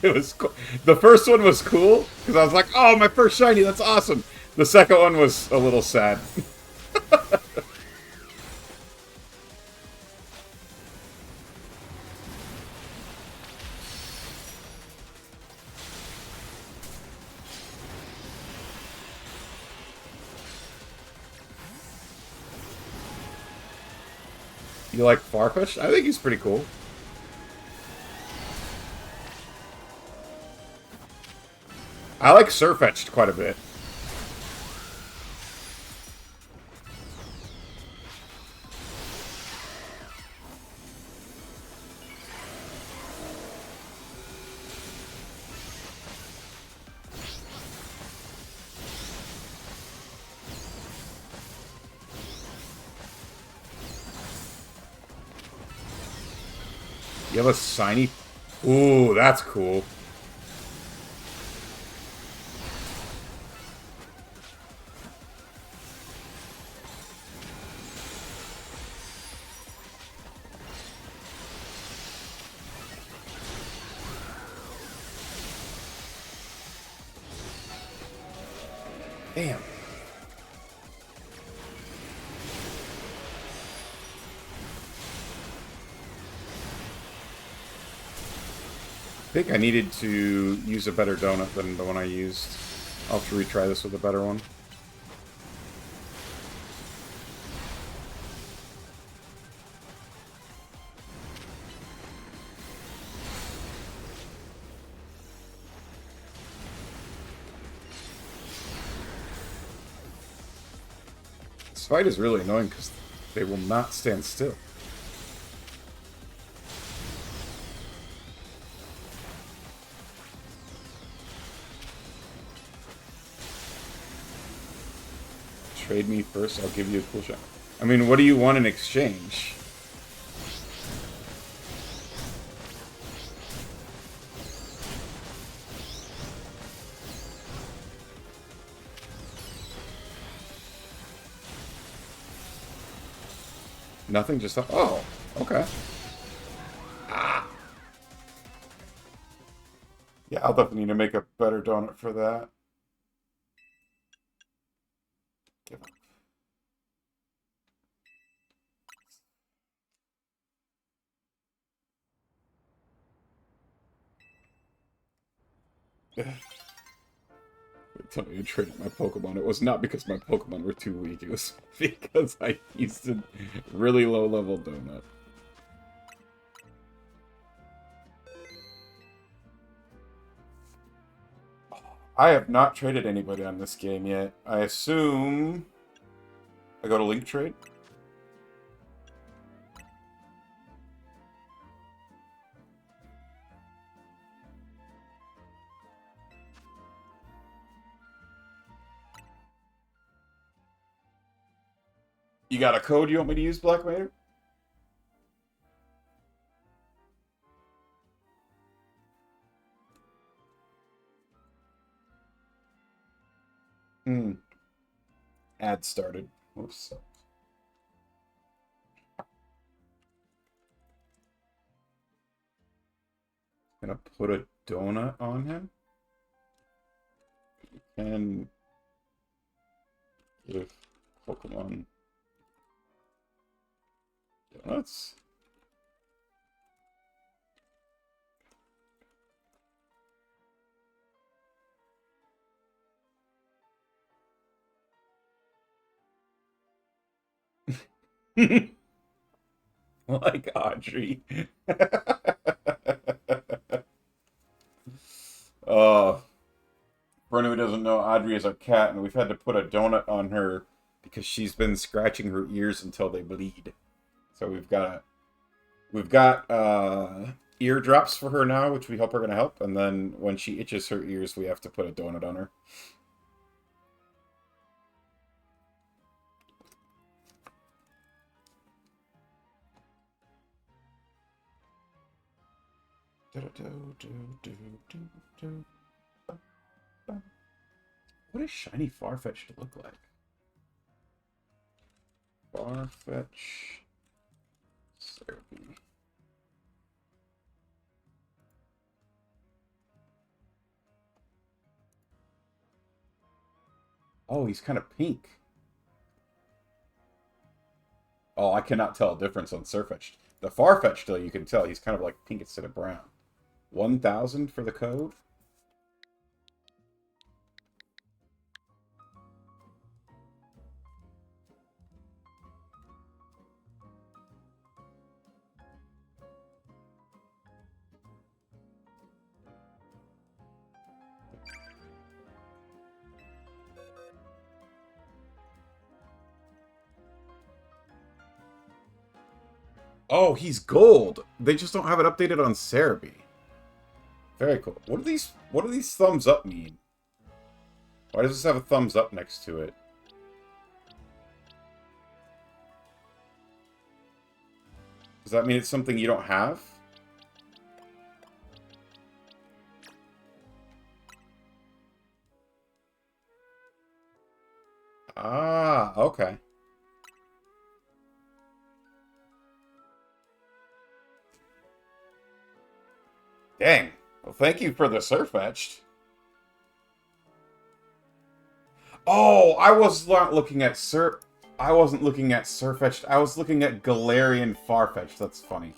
The first one was cool, because I was like, oh, my first shiny, that's awesome. The second one was a little sad. You like Farfetch'd? I think he's pretty cool. I like Surfetch'd quite a bit. You have a shiny... Ooh, that's cool. Damn. I think I needed to use a better donut than the one I used. I'll have to retry this with a better one. This fight is really annoying because they will not stand still. Trade me first, I'll give you a cool shot. I mean, what do you want in exchange? Nothing, just... Oh, okay. Ah. Yeah, I'll definitely need to make a better donut for that. Give up. Tell me you traded my Pokemon. It was not because my Pokemon were too weak. It was because I used a really low-level donut. I have not traded anybody on this game yet. I assume I go to Link Trade. You got a code you want me to use, Black Mater? Hmm. Ad started. Oops. Gonna put a donut on him. And give Pokemon donuts. Like Audrey. uh, for anyone who doesn't know, Audrey is our cat, and we've had to put a donut on her because she's been scratching her ears until they bleed. So we've got eardrops for her now, which we hope are going to help. And then when she itches her ears, we have to put a donut on her. What does shiny Farfetch look like? Farfetch Serpy. Oh, he's kind of pink. Oh, I cannot tell a difference on Surfetched. The Farfetch'd, though, you can tell he's kind of like pink instead of brown. 1,000 for the code? Oh, he's gold. They just don't have it updated on Cerebi. Very cool. What do these thumbs up mean? Why does this have a thumbs up next to it? Does that mean it's something you don't have? Ah, okay. Dang. Well, thank you for the surf etched. Oh, I was not looking at surf. I wasn't looking at surf etched. I was looking at Galarian Farfetch'd. That's funny.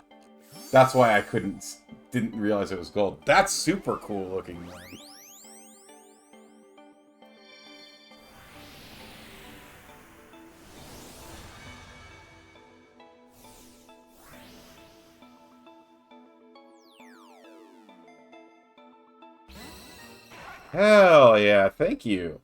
That's why I didn't realize it was gold. That's super cool looking, man. Hell yeah, thank you.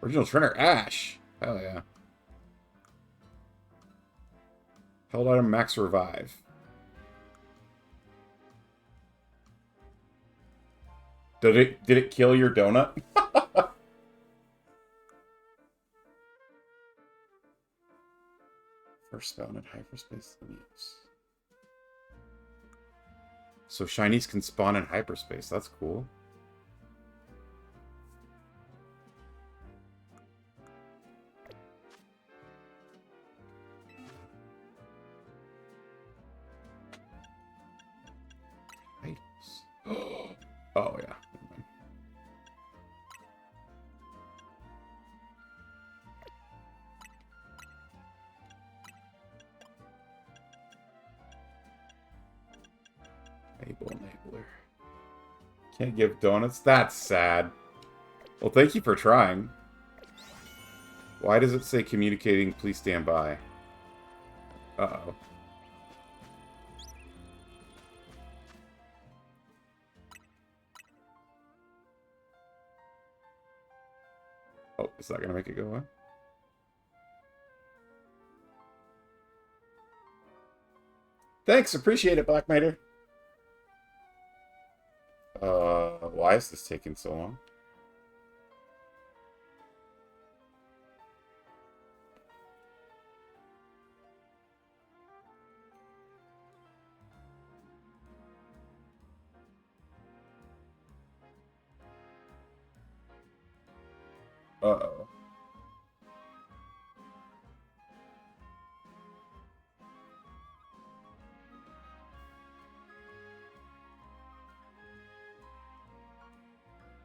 Original trainer Ash. Hell yeah. Held item max revive. Did it kill your donut? First found in hyperspace use. So shinies can spawn in hyperspace. That's cool. Oh yeah. Enabler. Can't give donuts? That's sad. Well, thank you for trying. Why does it say communicating, please stand by? Uh-oh. Oh, is that gonna make it go away? Thanks, appreciate it, Black Mater. Why is this taking so long? Uh-oh.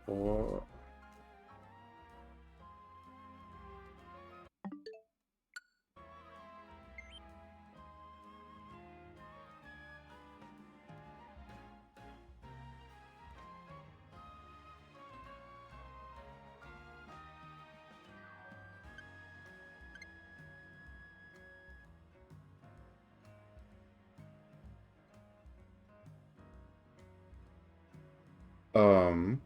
Or... Um...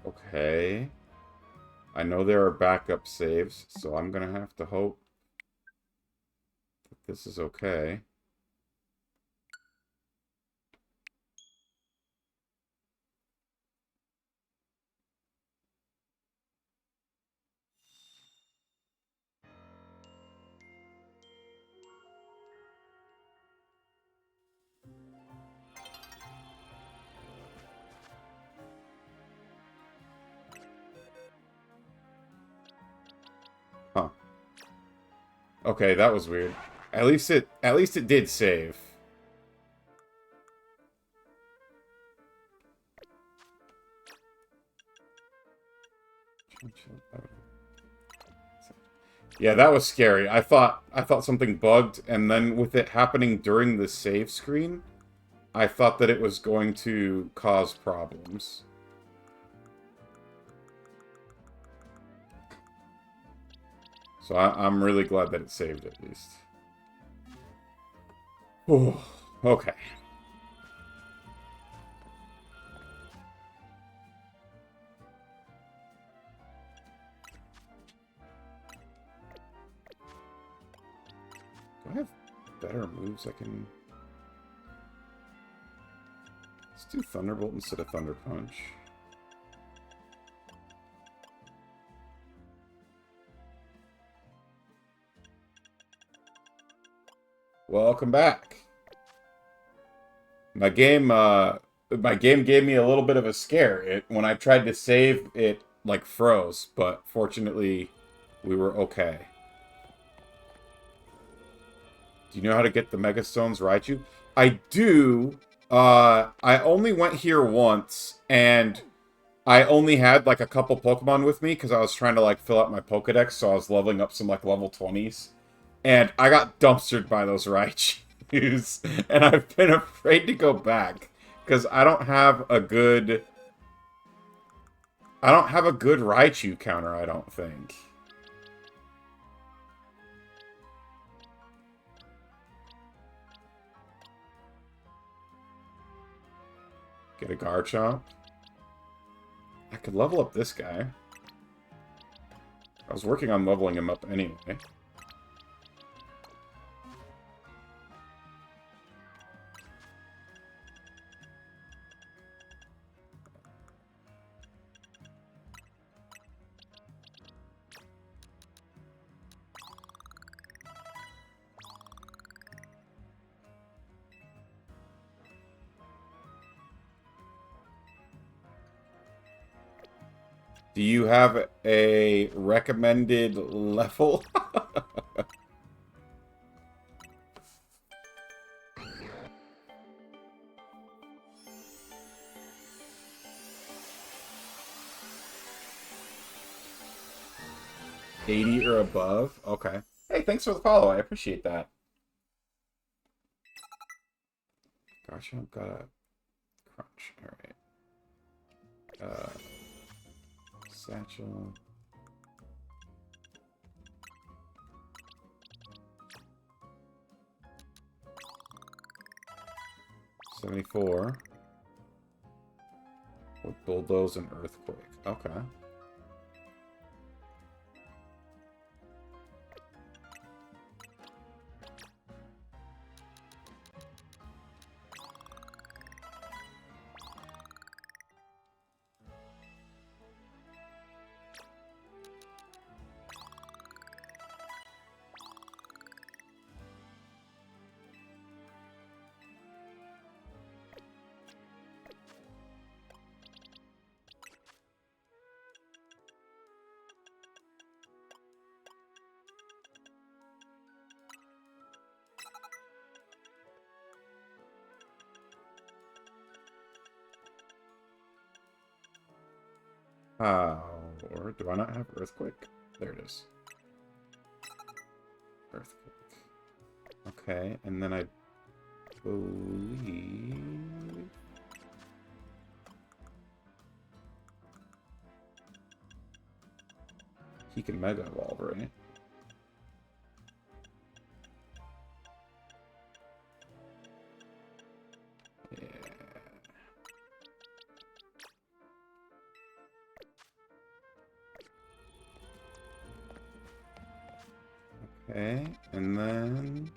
Okay. I know there are backup saves, so I'm gonna have to hope that this is okay. Huh. Okay, that was weird. At least it did save. Yeah, that was scary. I thought something bugged, and then with it happening during the save screen, I thought that it was going to cause problems. So I'm really glad that it saved at least. Ooh, okay. Do I have better moves I can... Let's do Thunderbolt instead of Thunder Punch. Welcome back. My game gave me a little bit of a scare. When I tried to save, it like froze, but fortunately, we were okay. Do you know how to get the Mega Stones, Raichu? I do. I only went here once, and I only had like a couple Pokemon with me because I was trying to like fill out my Pokedex, so I was leveling up some like level 20s. And I got dumpstered by those Raichus, and I've been afraid to go back because I don't have a good Raichu counter, I don't think. Get a Garchomp. I could level up this guy. I was working on leveling him up anyway. Do you have a recommended level? $80 or above? Okay. Hey, thanks for the follow. I appreciate that. Gosh, I've got a crunch. Alright. Satchel. $74. With Bulldoze and Earthquake. Okay. Or do I not have Earthquake? There it is. Earthquake. Okay, and then I believe... he can Mega Evolve, right? Okay, and then...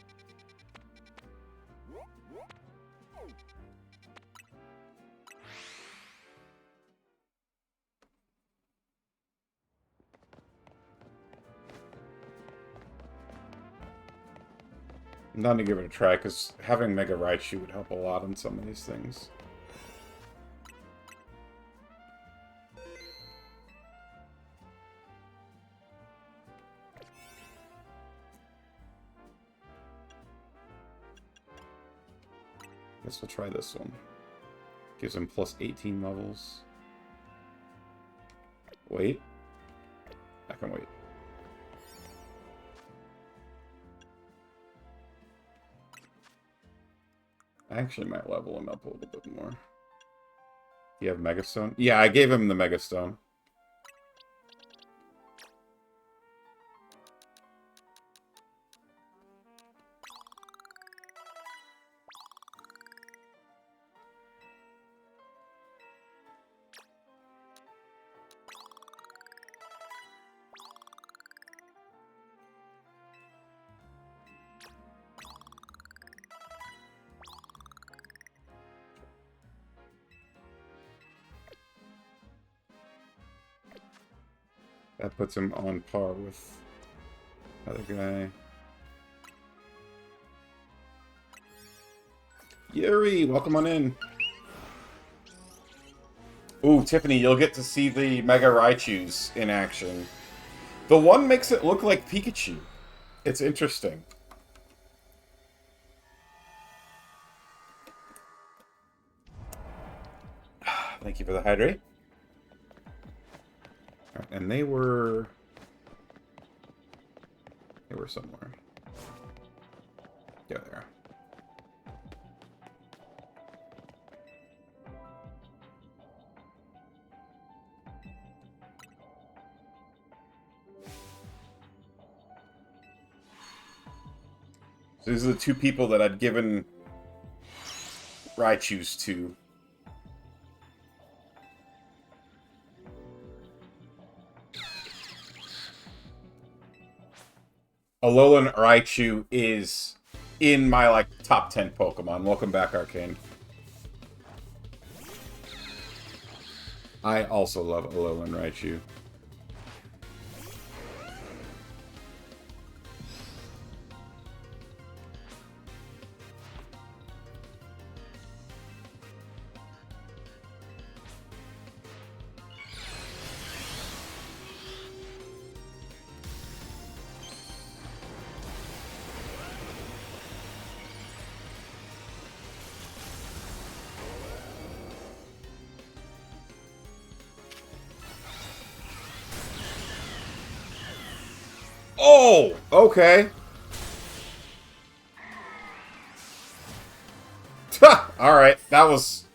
I'm down to give it a try, because having Mega Raichu would help a lot on some of these things. Guess we'll try this one. Gives him plus 18 levels. Wait. I can wait. I actually might level him up a little bit more. Do you have Megastone? Yeah, I gave him the Megastone. That puts him on par with the other guy. Yuri, welcome on in. Ooh, Tiffany, you'll get to see the Mega Raichus in action. The one makes it look like Pikachu. It's interesting. Thank you for the hydrate. Right, and they were somewhere. Yeah, they are. So these are the two people that I'd given Raichus to. Alolan Raichu is in my, like, top 10 Pokemon. Welcome back, Arcane. I also love Alolan Raichu. Oh, okay. All right, that was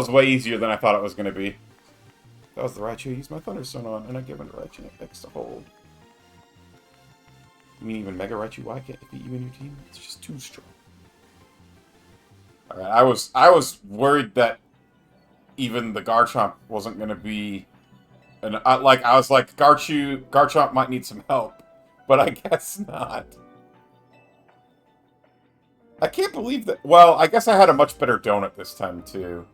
way easier than I thought it was going to be. That was the Raichu I used my Thunderstone on, and I given it Raichu an X to hold. You mean even Mega Raichu? Why can't it beat you and your team? It's just too strong. All right, I was worried that even the Garchomp wasn't going to be, and I was like Garchomp might need some help, but I guess not. I can't believe that. Well, I guess I had a much better donut this time, too.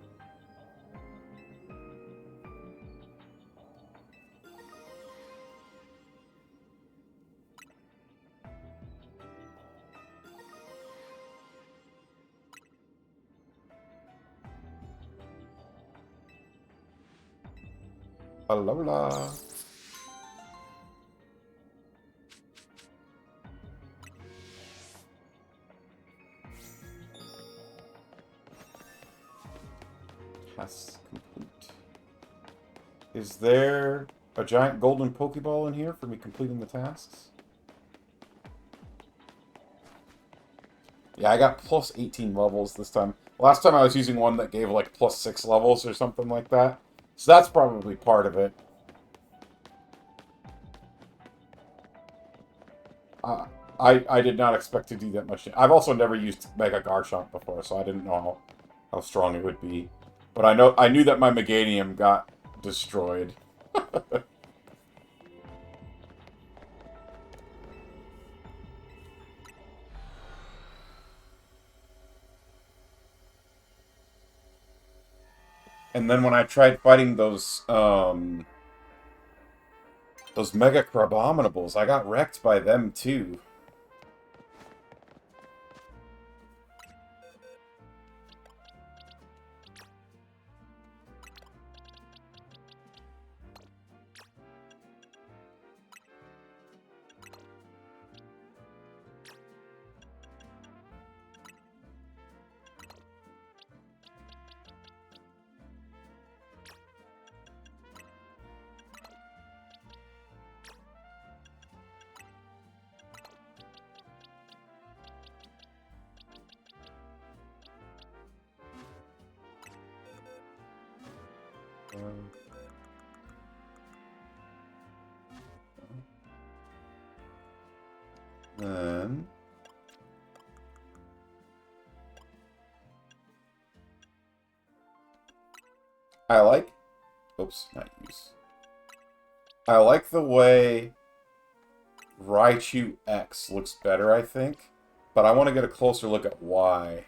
Alola. Task complete. Is there a giant golden Pokeball in here for me completing the tasks? Yeah, I got plus 18 levels this time. Last time I was using one that gave like plus 6 levels or something like that. So that's probably part of it. I did not expect to do that much. I've also never used Mega Garchomp before, so I didn't know how strong it would be. But I knew that my Meganium got destroyed. And then when I tried fighting those Mega Crabominables, I got wrecked by them too. Then I like, oops, not use. I like the way Raichu X looks better, I think, but I want to get a closer look at Y.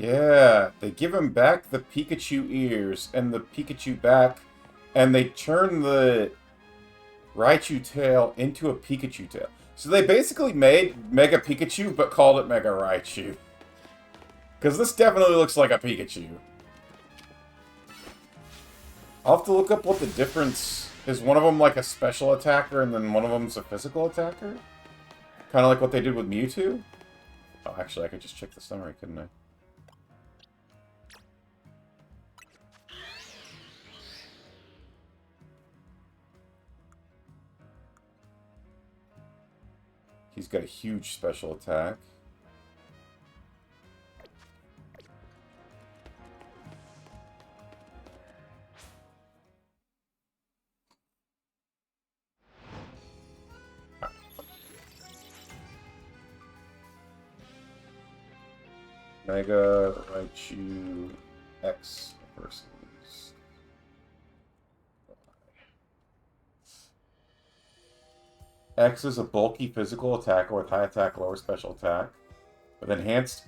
Yeah, they give him back the Pikachu ears and the Pikachu back, and they turn the Raichu tail into a Pikachu tail. So they basically made Mega Pikachu, but called it Mega Raichu. Because this definitely looks like a Pikachu. I'll have to look up what the difference is. One of them like a special attacker, and then one of them's a physical attacker? Kind of like what they did with Mewtwo? Oh, actually, I could just check the summary, couldn't I? He's got a huge special attack. Mega Raichu X versus X is a bulky physical attacker with high attack, lower special attack, with enhanced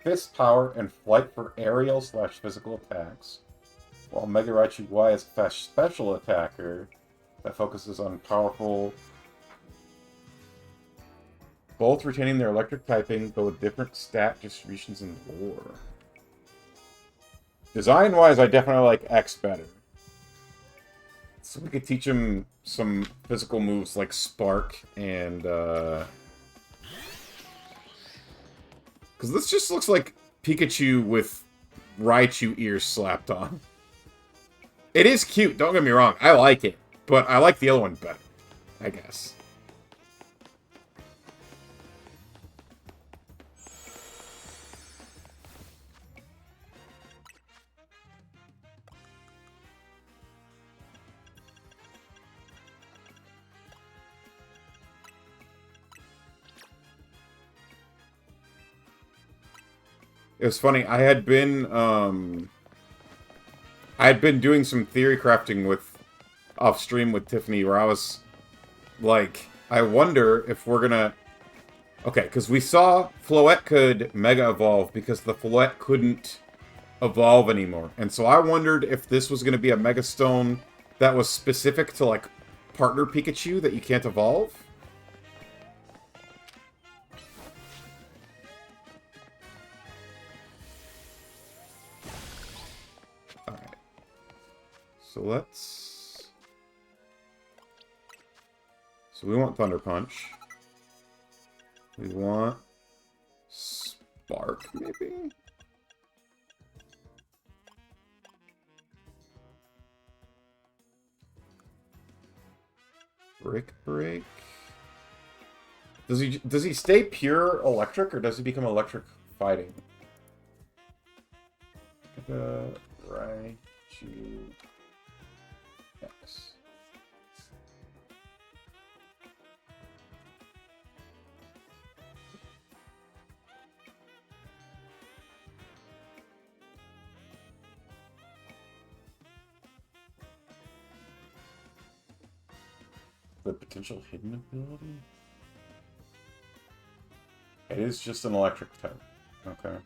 fist power and flight for aerial/physical attacks, while Mega Raichu Y is a fast special attacker that focuses on powerful, both retaining their electric typing, but with different stat distributions in lore. Design-wise, I definitely like X better. So we could teach him some physical moves like Spark and, because this just looks like Pikachu with Raichu ears slapped on. It is cute, don't get me wrong. I like it, but I like the other one better, I guess. It was funny. I had been doing some theory crafting with off stream with Tiffany, where I was like, I wonder if we're gonna. Okay, because we saw Floette could Mega Evolve because the Floette couldn't evolve anymore, and so I wondered if this was gonna be a Mega Stone that was specific to like partner Pikachu that you can't evolve. So let's... So we want Thunder Punch. We want... Spark, maybe? Break. Does he stay pure electric, or does he become electric fighting? Raichu X. The potential hidden ability? It is just an electric type. Okay.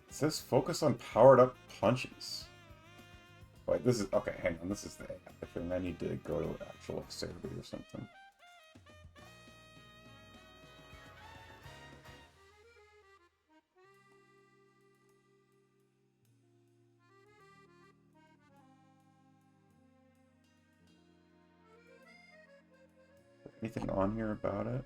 It says focus on powered up punches. Wait, this is... Okay, hang on. This is the thing. I need to go to actual Cerebi or something. Anything on here about it?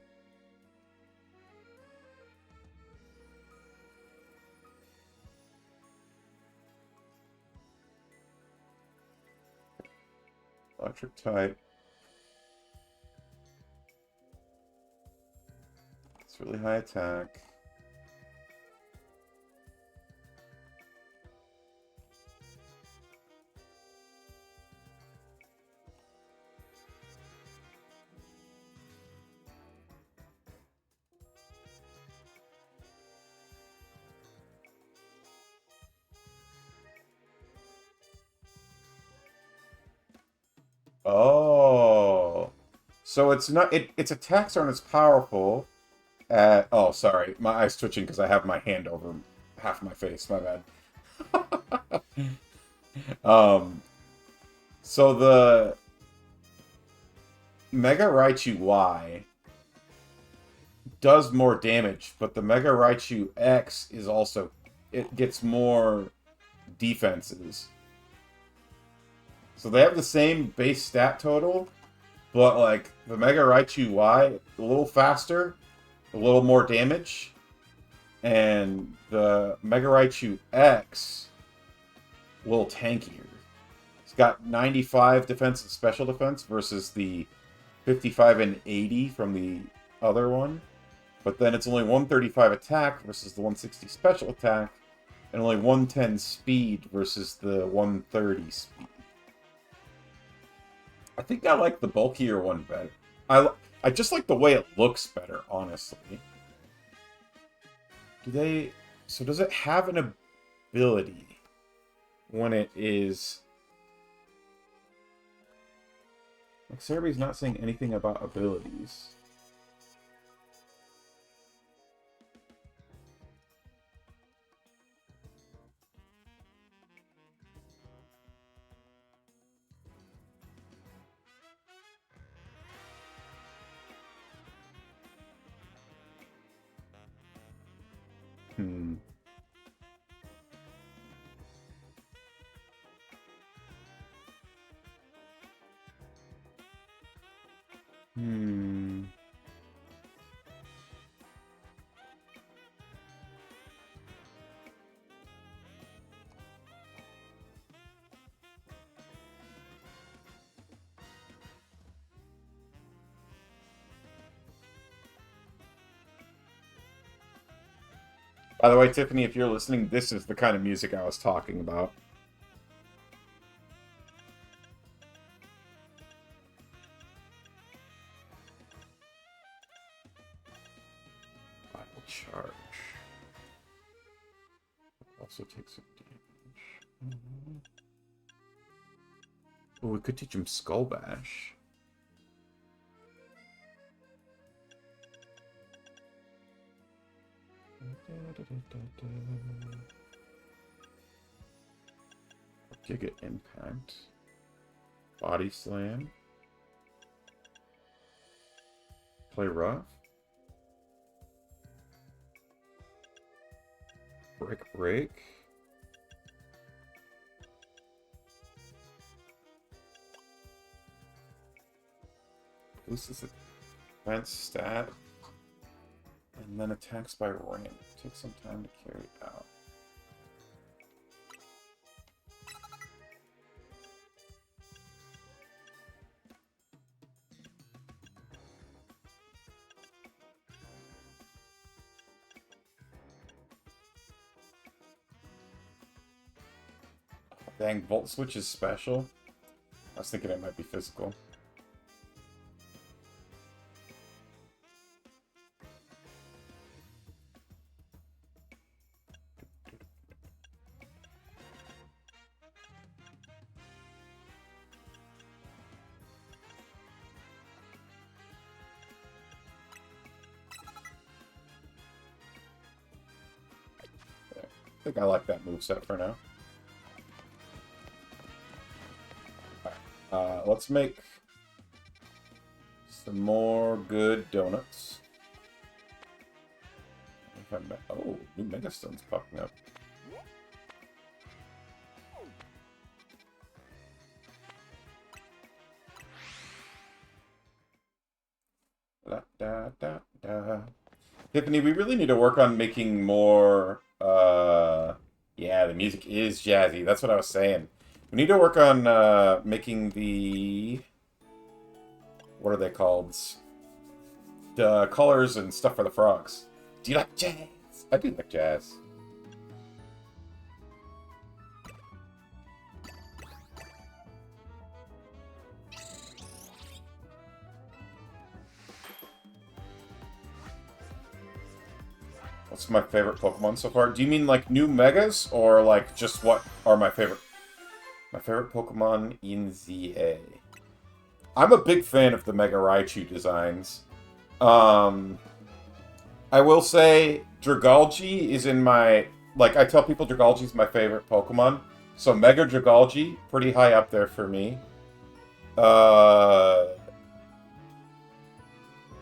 Electric type. It's really high attack. Oh. So it's not its attacks aren't as powerful, at... Oh, sorry. My eye's twitching because I have my hand over half my face. My bad. um, so the Mega Raichu Y does more damage, but the Mega Raichu X is also... It gets more defenses. So they have the same base stat total, but like the Mega Raichu Y, a little faster, a little more damage, and the Mega Raichu X, a little tankier. It's got 95 defense and special defense versus the 55 and 80 from the other one. But then it's only 135 attack versus the 160 special attack, and only 110 speed versus the 130 speed. I think I like the bulkier one better. I just like the way it looks better, honestly. So does it have an ability when it is... Like, Cerebee's not saying anything about abilities. Hmm. Hmm. By the way, Tiffany, if you're listening, this is the kind of music I was talking about. Final charge. Also takes some damage. Oh, we could teach him Skull Bash. Giga Impact. Body Slam. Play rough. Break. Boosts his defense stat. And then attacks by ramp. Takes some time to carry out. Dang, Volt Switch is special. I was thinking it might be physical. I think I like that moveset for now. Let's make some more good donuts. Oh, new Megastone's popping up. Tiffany, we really need to work on making more, yeah, the music is jazzy. That's what I was saying. We need to work on, making the, what are they called? The colors and stuff for the frogs. Do you like jazz? I do like jazz. What's my favorite Pokemon so far? Do you mean like new Megas or like just what are my favorite? My favorite Pokemon in ZA. I'm a big fan of the Mega Raichu designs. I will say Dragalge is in my, like, I tell people Dragalge is my favorite Pokemon. So Mega Dragalge, pretty high up there for me. Uh,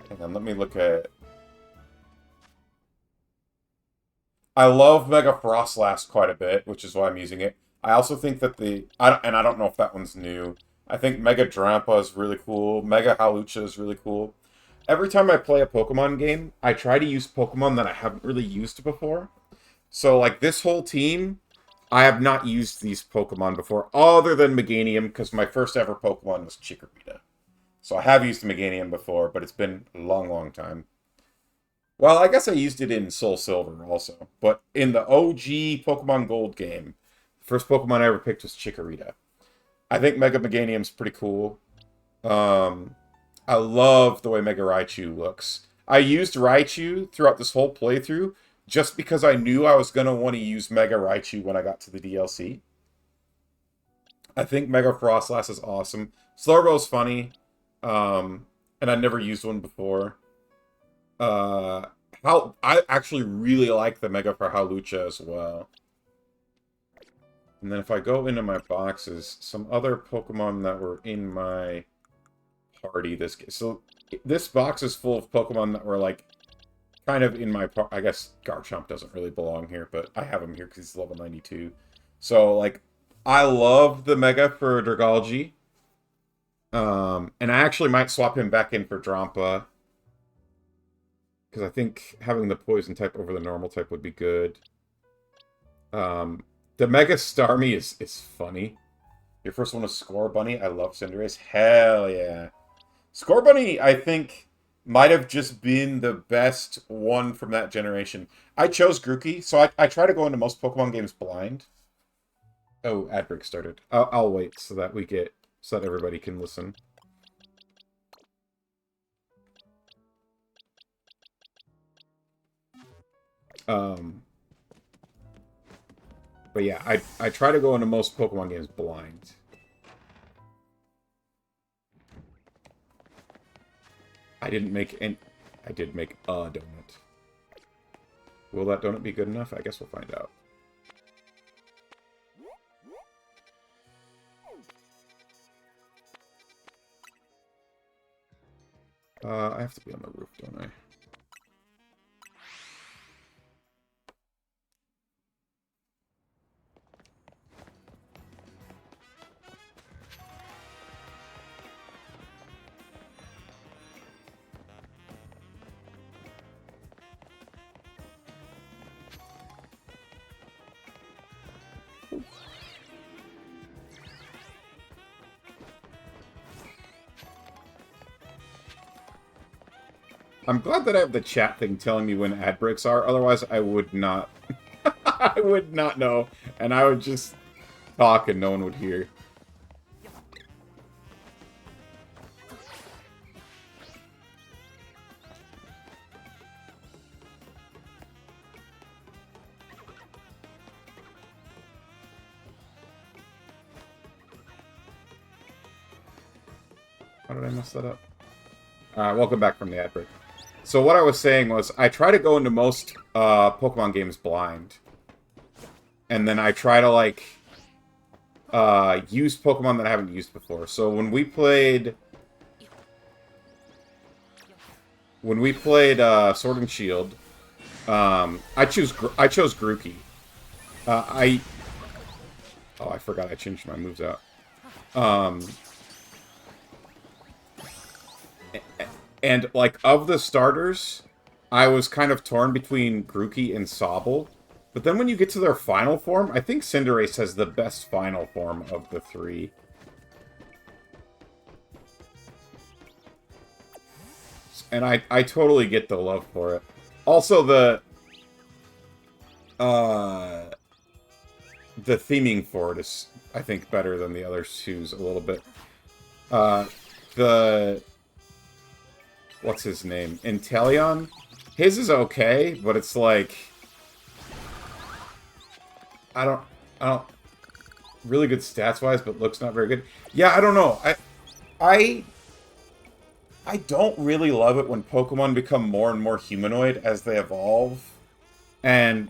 Hang on, let me look at. I love Mega Frostlass quite a bit, which is why I'm using it. I also think that and I don't know if that one's new. I think Mega Drampa is really cool. Mega Halucha is really cool. Every time I play a Pokemon game, I try to use Pokemon that I haven't really used before. So, like, this whole team, I have not used these Pokemon before, other than Meganium, because my first ever Pokemon was Chikorita. So I have used Meganium before, but it's been a long, long time. Well, I guess I used it in Soul Silver also. But in the OG Pokemon Gold game, the first Pokemon I ever picked was Chikorita. I think Mega Meganium's pretty cool. Um, I love the way Mega Raichu looks. I used Raichu throughout this whole playthrough just because I knew I was going to want to use Mega Raichu when I got to the DLC. I think Mega Frostlass is awesome. Slurbo's funny, and I never used one before. How I actually really like the Mega for Halucha as well. And then if I go into my boxes, some other Pokemon that were in my party so this box is full of Pokemon that were like kind of in my I guess Garchomp doesn't really belong here, but I have him here because he's level 92. So like I love the Mega for Dragalge. And I actually might swap him back in for Drampa. Because I think having the poison type over the normal type would be good. The Mega Starmie is funny. Your first one was Score Bunny. I love Cinderace. Hell yeah. Score Bunny, I think, might have just been the best one from that generation. I chose Grookey, so I try to go into most Pokemon games blind. Oh, ad break started. I'll wait so that so that everybody can listen. But yeah, I try to go into most Pokemon games blind. I did make a donut. Will that donut be good enough? I guess we'll find out. I have to be on the roof, don't I? I'm glad that I have the chat thing telling me when ad breaks are. Otherwise, I would not. I would not know, and I would just talk and no one would hear. How did I mess that up? Alright, welcome back from the ad break. So what I was saying was, I try to go into most Pokemon games blind. And then I try to, like, use Pokemon that I haven't used before. So when we played... Sword and Shield, I chose Grookey. Oh, I forgot I changed my moves out. And, like, of the starters, I was kind of torn between Grookey and Sobble. But then when you get to their final form, I think Cinderace has the best final form of the three. And I totally get the love for it. Also, the theming for it is, I think, better than the other two's a little bit. What's his name? Inteleon? His is okay, but it's like... I don't... Really good stats-wise, but looks not very good. Yeah, I don't know. I I don't really love it when Pokemon become more and more humanoid as they evolve. And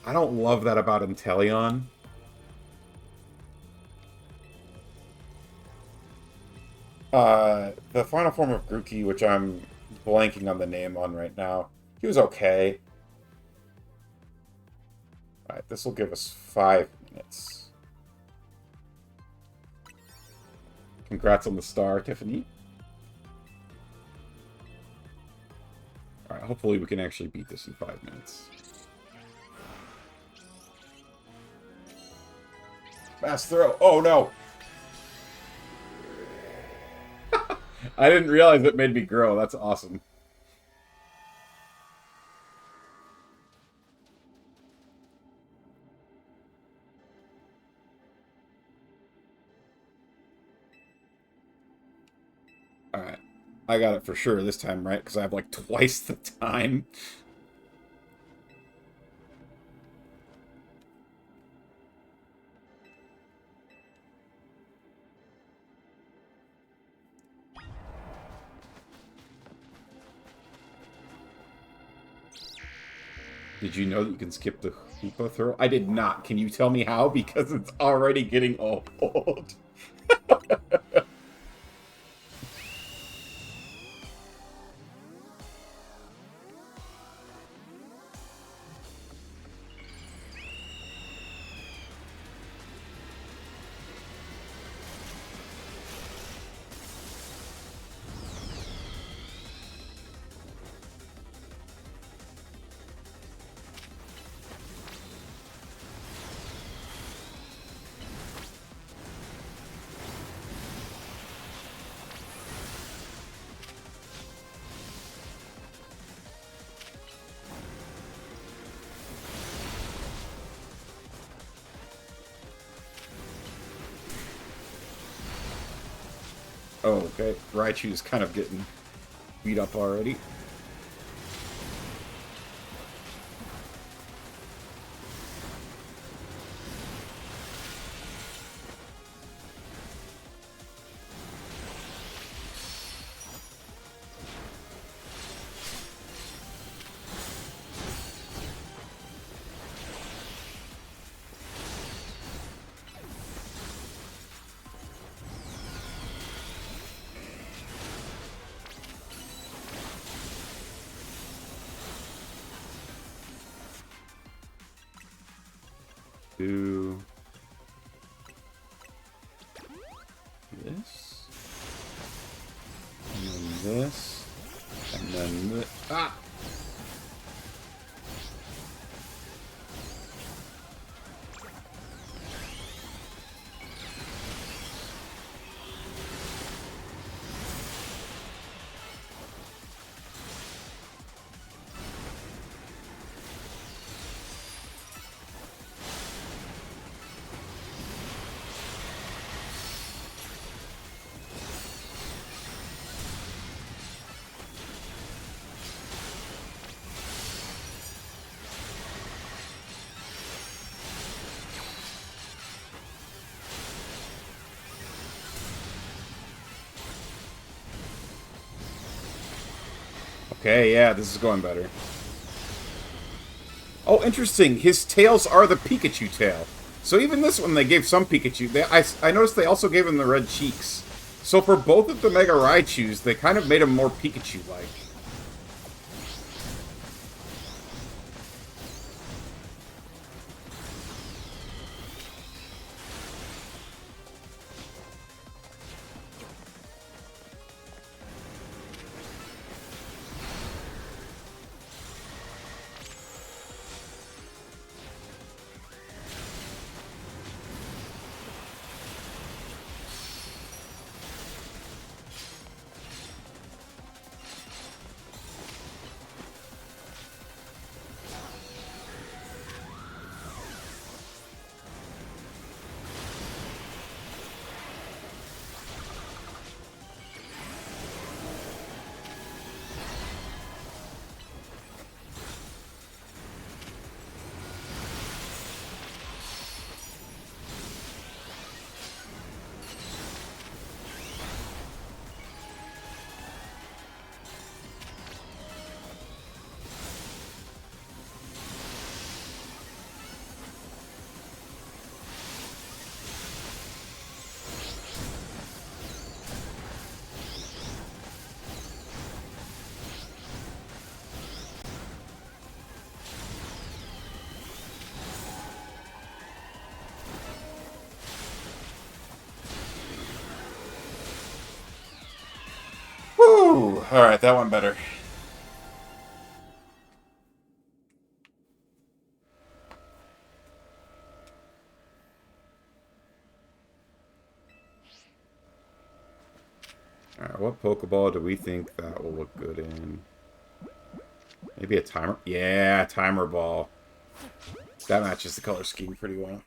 I don't love that about Inteleon. The final form of Grookey, which I'm blanking on the name on right now, he was okay. Alright, this will give us 5 minutes. Congrats on the star, Tiffany. Alright, hopefully we can actually beat this in 5 minutes. Fast throw! Oh no! I didn't realize it made me grow. That's awesome. Alright. I got it for sure this time, right? Because I have like twice the time. Did you know that you can skip the Hoopa throw? I did not. Can you tell me how? Because it's already getting old. Oh, okay. Raichu's kind of getting beat up already. Do this, and then this, and then this. Ah! Okay, yeah, this is going better. Oh, interesting. His tails are the Pikachu tail. So even this one, they gave some Pikachu. I noticed they also gave him the red cheeks. So for both of the Mega Raichus, they kind of made him more Pikachu-like. Whew! Alright, that one better. Alright, what Pokeball do we think that will look good in? Maybe a timer? Yeah, timer ball. That matches the color scheme pretty well.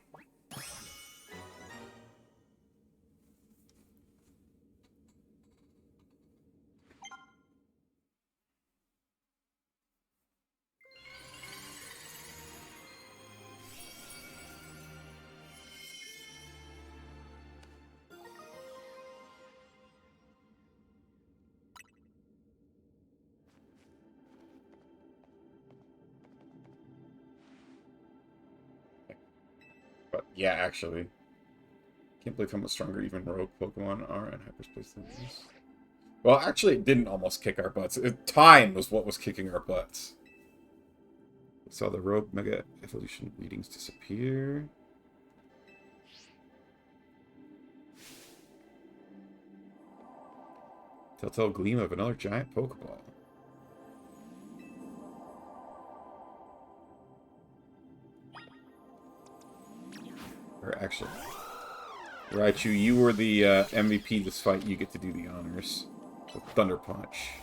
But yeah, actually. Can't believe how much stronger even rogue Pokemon are in Hyperspace than these. Well, actually, it didn't almost kick our butts. Time was what was kicking our butts. We saw the rogue Mega Evolution readings disappear. Telltale gleam of another giant Pokeball. Or actually, Raichu, you were the MVP this fight. You get to do the honors. So Thunder Punch.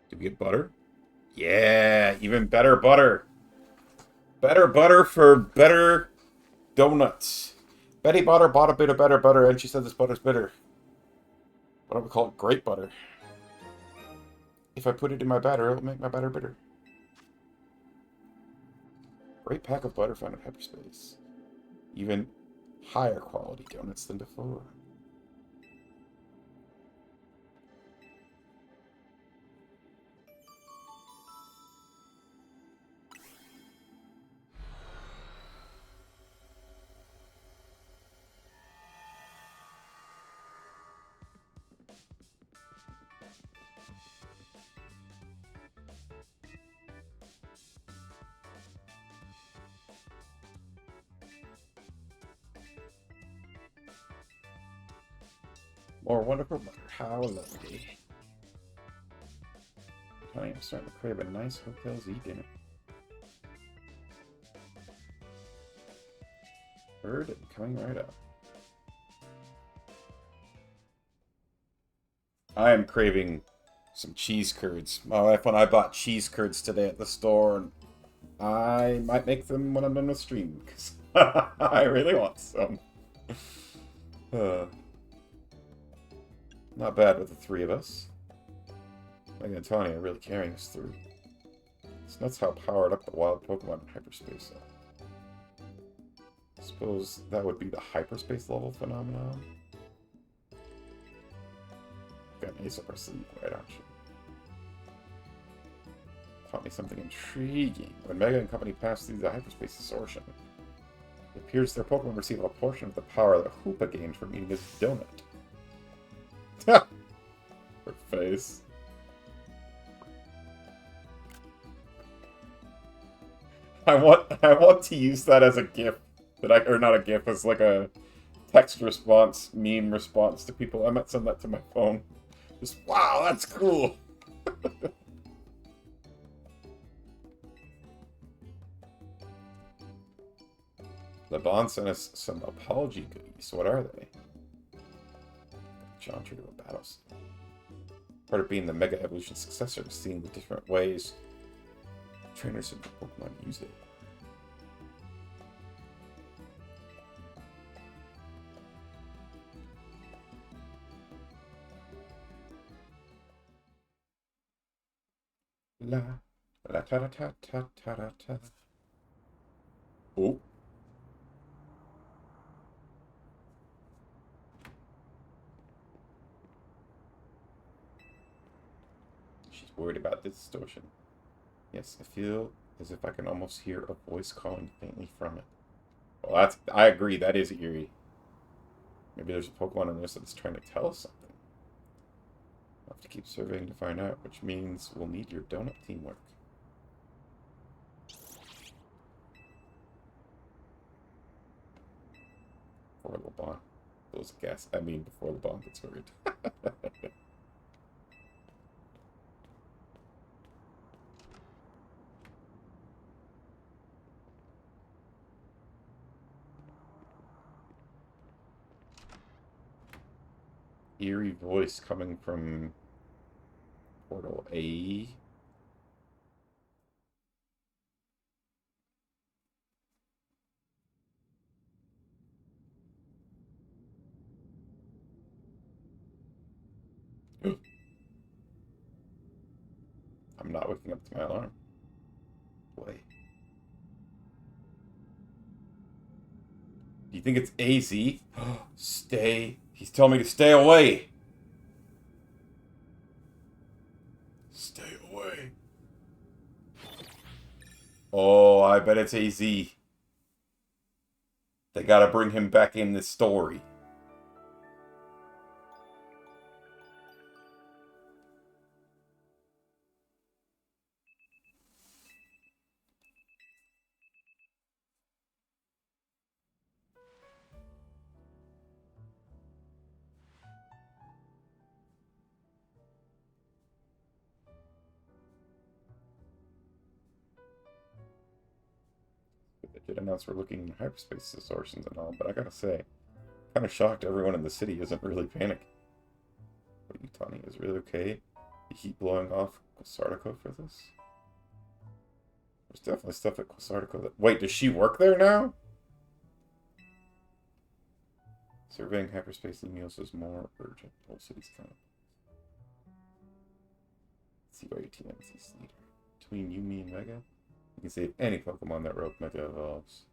Did we get butter? Yeah, even better butter. Better butter for better donuts. Betty bought a bit of better butter, and she said this butter's bitter. Why don't we call it great butter? If I put it in my batter, it'll make my batter bitter. Great pack of butter found in Hyperspace. Even higher quality donuts than before. More wonderful butter. How lovely. I am starting to crave a nice Hotel Z dinner. Heard and coming right up. I am craving some cheese curds. My wife and I bought cheese curds today at the store, and I might make them when I'm done with stream, because I really want some. Not bad with the three of us. Megan and Tony are really carrying us through. It's nuts how powered up the wild Pokemon in Hyperspace are. I suppose that would be the Hyperspace level phenomenon. Got an ace up our sleeve, right, aren't you? Taught me something intriguing. When Mega and company passed through the Hyperspace Distortion, it appears their Pokemon receive a portion of the power that Hoopa gained from eating his donut. Her face. I want to use that as a GIF or not a GIF, as like a text response, meme response to people. I might send that to my phone. Just wow, that's cool. LeBon sent us some apology goodies. What are they? Challenge her to a battle. Part of being the Mega Evolution successor is seeing the different ways trainers and Pokemon use it. La la ta ta ta ta ta ta. Oh. She's worried about this distortion. Yes, I feel as if I can almost hear a voice calling faintly from it. Well, I agree, that is eerie. Maybe there's a Pokemon in this that's trying to tell us something. I'll have to keep surveying to find out, which means we'll need your donut teamwork. before the bomb. Those gas. I mean, before the bomb gets worried. Eerie voice coming from portal A. I'm not waking up to my alarm. Boy. Do you think it's AZ? Stay. He's telling me to stay away. Stay away. Oh, I bet it's AZ. They gotta bring him back in this story. They did announce we're looking in hyperspace distortions and all, but I gotta say, kind of shocked everyone in the city isn't really panicking. What are you, Tani? Is it really okay? The heat blowing off Quasartico for this? There's definitely stuff at Quasartico that... Wait, does she work there now? Surveying hyperspace Lumios is more urgent. Whole city's coming. Let's see why your TMC's leader. Between you, me, and Mega, you can save any Pokemon that Rogue Mega evolves.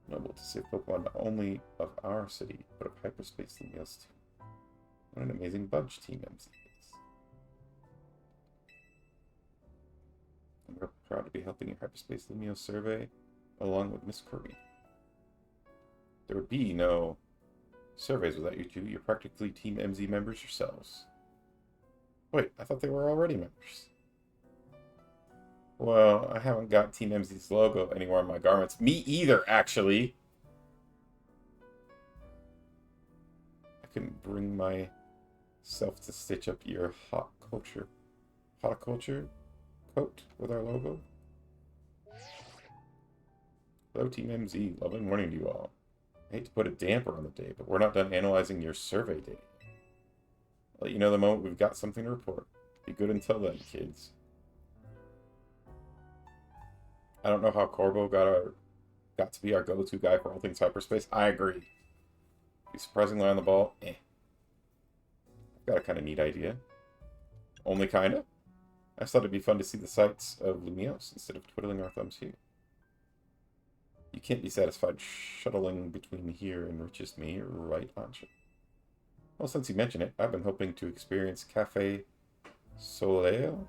Noble to save Pokemon not only of our city, but of hyperspace Lumios too. What an amazing bunch Team MC is. I'm real proud to be helping your hyperspace Lumios survey along with Miss Kirby. There would be no surveys without you two. You're practically Team MZ members yourselves. Wait, I thought they were already members. Well, I haven't got Team MZ's logo anywhere on my garments. Me either, actually. I couldn't bring myself to stitch up your horticulture coat with our logo. Hello, Team MZ. Lovely morning to you all. I hate to put a damper on the day, but we're not done analyzing your survey data. I'll let you know the moment we've got something to report. Be good until then, kids. I don't know how Corbo got to be our go-to guy for all things hyperspace. I agree. He's surprisingly on the ball. I've got a kind of neat idea. Only kinda. I just thought it'd be fun to see the sights of Lumios instead of twiddling our thumbs here. You can't be satisfied shuttling between here and Richest Me, right, Ancha? Well, since you mention it, I've been hoping to experience Cafe Soleil?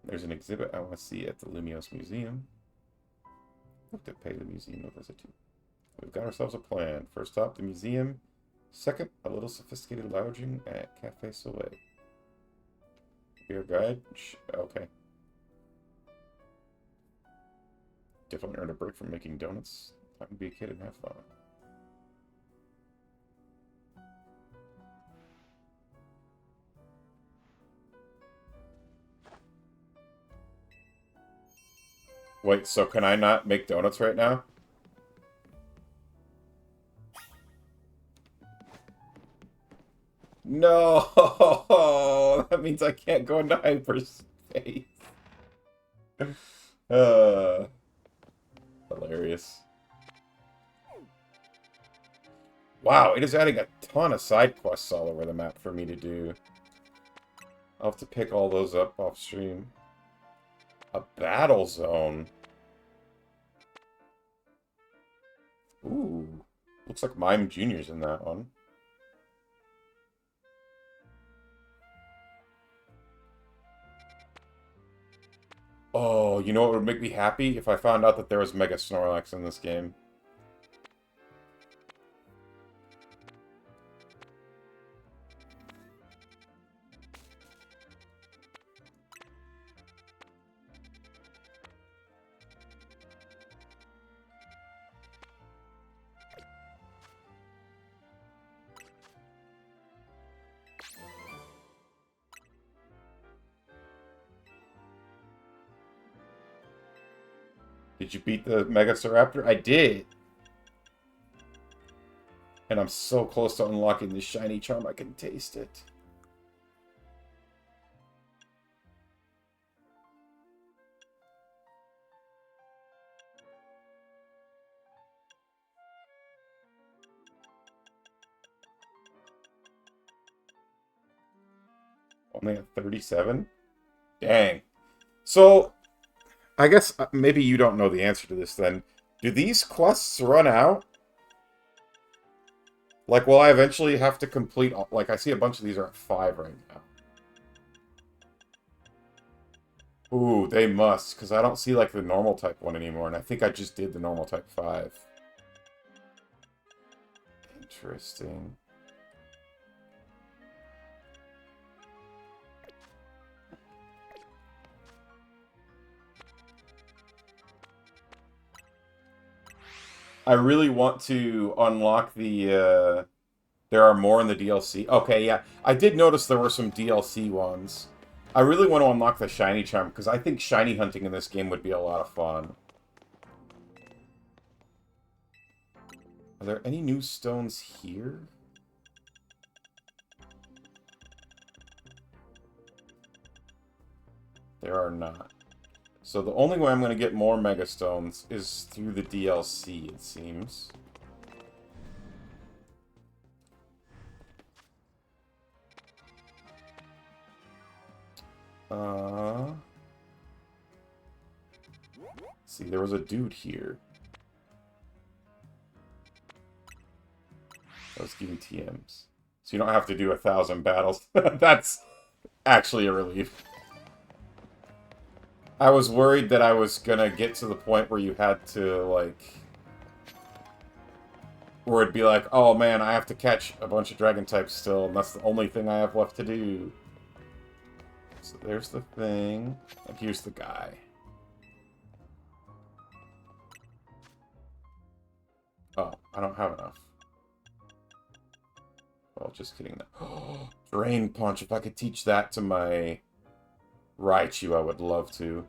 There's an exhibit I want to see at the Lumios Museum. I have to pay the museum a visit to. We've got ourselves a plan. First stop, the museum. Second, a little sophisticated lounging at Cafe Soleil. Beer guide? Okay. Definitely earned a break from making donuts. Time to be a kid and have fun. Wait, so can I not make donuts right now? No! That means I can't go into hyperspace. Hilarious. Wow, it is adding a ton of side quests all over the map for me to do. I'll have to pick all those up off stream. A battle zone. Ooh. Looks like Mime Jr.'s in that one. Oh, you know what would make me happy? If I found out that there was Mega Snorlax in this game. Did you beat the Megaceraptor? I did. And I'm so close to unlocking the shiny charm, I can taste it. Only at 37? Dang. So, I guess maybe you don't know the answer to this then. Do these quests run out? Like, will I eventually have to complete... Like, I see a bunch of these are at 5 right now. Ooh, they must, because I don't see, like, the normal type one anymore, and I think I just did the normal type 5. Interesting. I really want to unlock the, there are more in the DLC. Okay, yeah. I did notice there were some DLC ones. I really want to unlock the shiny charm, because I think shiny hunting in this game would be a lot of fun. Are there any new stones here? There are not. So the only way I'm going to get more Mega Stones is through the DLC, it seems. See, there was a dude here. That was giving TMs. So you don't have to do 1,000 battles. That's actually a relief. I was worried that I was gonna get to the point where you had to, like... Where it'd be like, oh man, I have to catch a bunch of dragon types still, and that's the only thing I have left to do. So there's the thing. And here's the guy. Oh, I don't have enough. Well, just kidding. Drain Punch. If I could teach that to my Raichu, I would love to.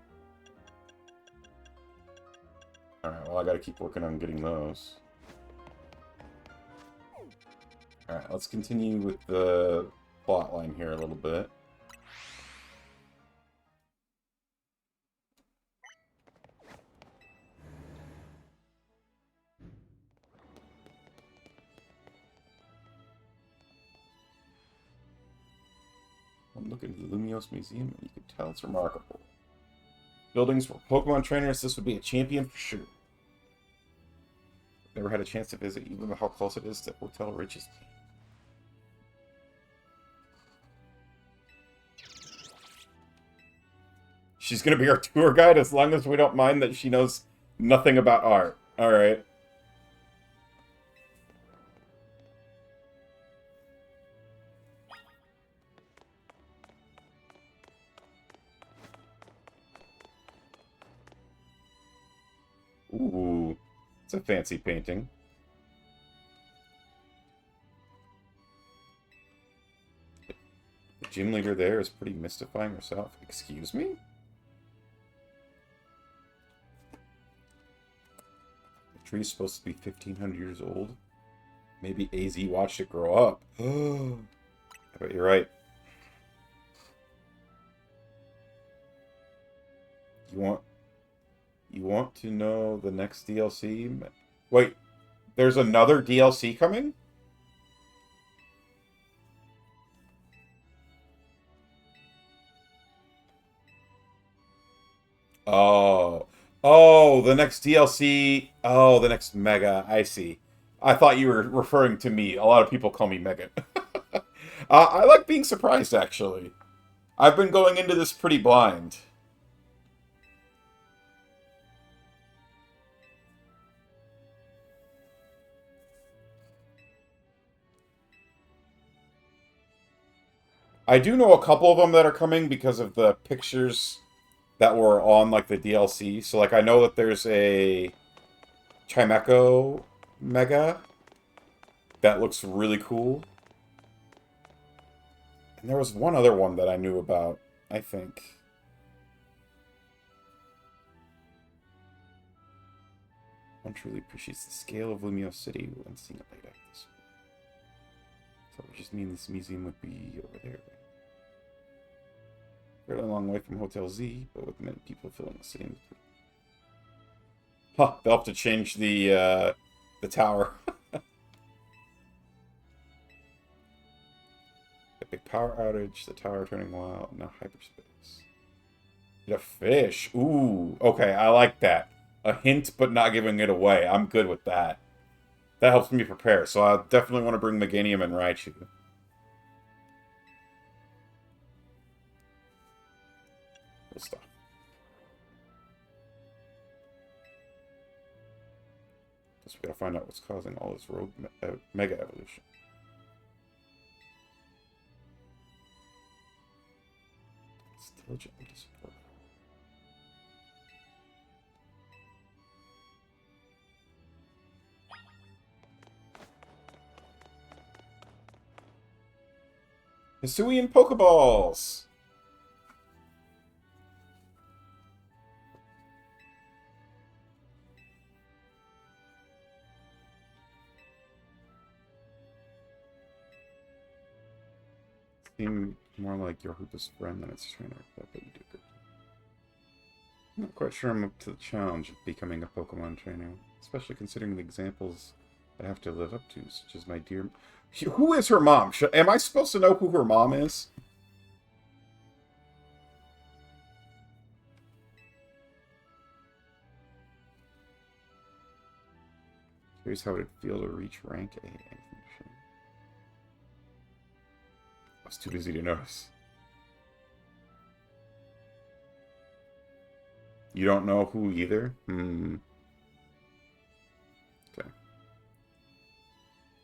Alright, well, I gotta keep working on getting those. Alright, let's continue with the plot line here a little bit. I'm looking at the Lumiose Museum, and you can tell it's remarkable. Buildings for Pokemon trainers, this would be a champion for sure. Never had a chance to visit, even how close it is to Hotel Riches. She's gonna be our tour guide as long as we don't mind that she knows nothing about art. Alright. Ooh. It's a fancy painting. The gym leader there is pretty mystifying herself. Excuse me? The tree's supposed to be 1,500 years old. Maybe AZ watched it grow up. I bet you're right. You want to know the next DLC? Wait, there's another DLC coming? Oh. Oh, the next DLC. Oh, the next Mega. I see. I thought you were referring to me. A lot of people call me Megan. I like being surprised, actually. I've been going into this pretty blind. I do know a couple of them that are coming because of the pictures that were on, like, the DLC. So, like, I know that there's a Chimecho Mega that looks really cool. And there was one other one that I knew about, I think. one truly appreciates the scale of Lumio City when seeing it laid out this way. So it would just mean this museum would be over there. Fairly long way from Hotel Z, but with many people filling the city. Huh, they'll have to change the tower. A big power outage, the tower turning wild, now hyperspace. A fish. Ooh, okay, I like that. A hint, but not giving it away. I'm good with that. That helps me prepare, so I definitely want to bring Meganium and Raichu. We'll stop. Guess we gotta find out what's causing all this rogue mega evolution. It's diligently support. Hisuian Pokeballs! Seem more like your Hoopa's friend than its trainer, but you do good. I'm not quite sure I'm up to the challenge of becoming a Pokemon trainer, especially considering the examples I have to live up to, such as my dear... Who is her mom? Am I supposed to know who her mom is? Here's how it'd feel to reach rank A. I was too busy to notice. You don't know who either? Okay.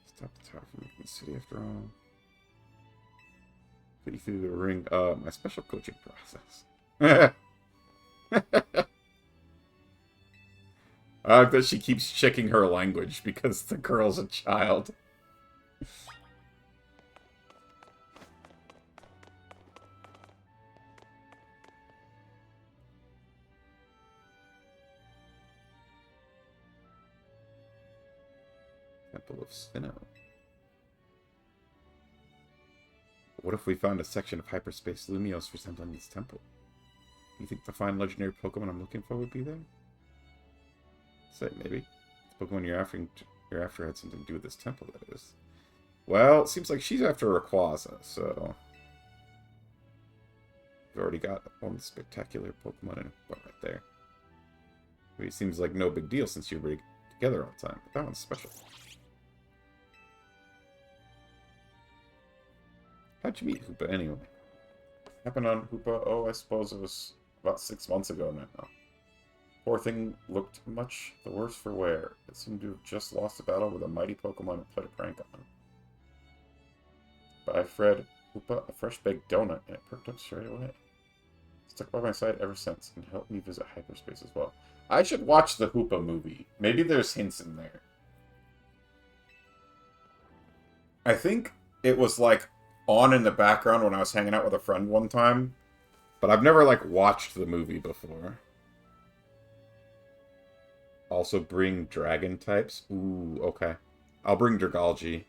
Stop the tower from making the city after all. Put you through the ring. My special coaching process. I like that she keeps checking her language because the girl's a child. Temple of Sinnoh. What if we found a section of Hyperspace Lumios resembling this temple? Do you think the fine legendary Pokemon I'm looking for would be there? Say, maybe. The Pokemon you're after had something to do with this temple, that is. Well, it seems like she's after Rayquaza, so... We've already got one spectacular Pokemon in right there. I mean, it seems like no big deal since you're together all the time, but that one's special. How'd you meet Hoopa, anyway? Happened on Hoopa, oh, I suppose it was about 6 months ago now. Poor thing looked much the worse for wear. It seemed to have just lost a battle with a mighty Pokemon and played a prank on him. But I fed Hoopa a fresh baked donut, and it perked up straight away. Stuck by my side ever since, and helped me visit Hyperspace as well. I should watch the Hoopa movie. Maybe there's hints in there. I think it was, like, on in the background when I was hanging out with a friend one time. But I've never, like, watched the movie before. Also bring dragon types. Ooh, okay. I'll bring Dragalge.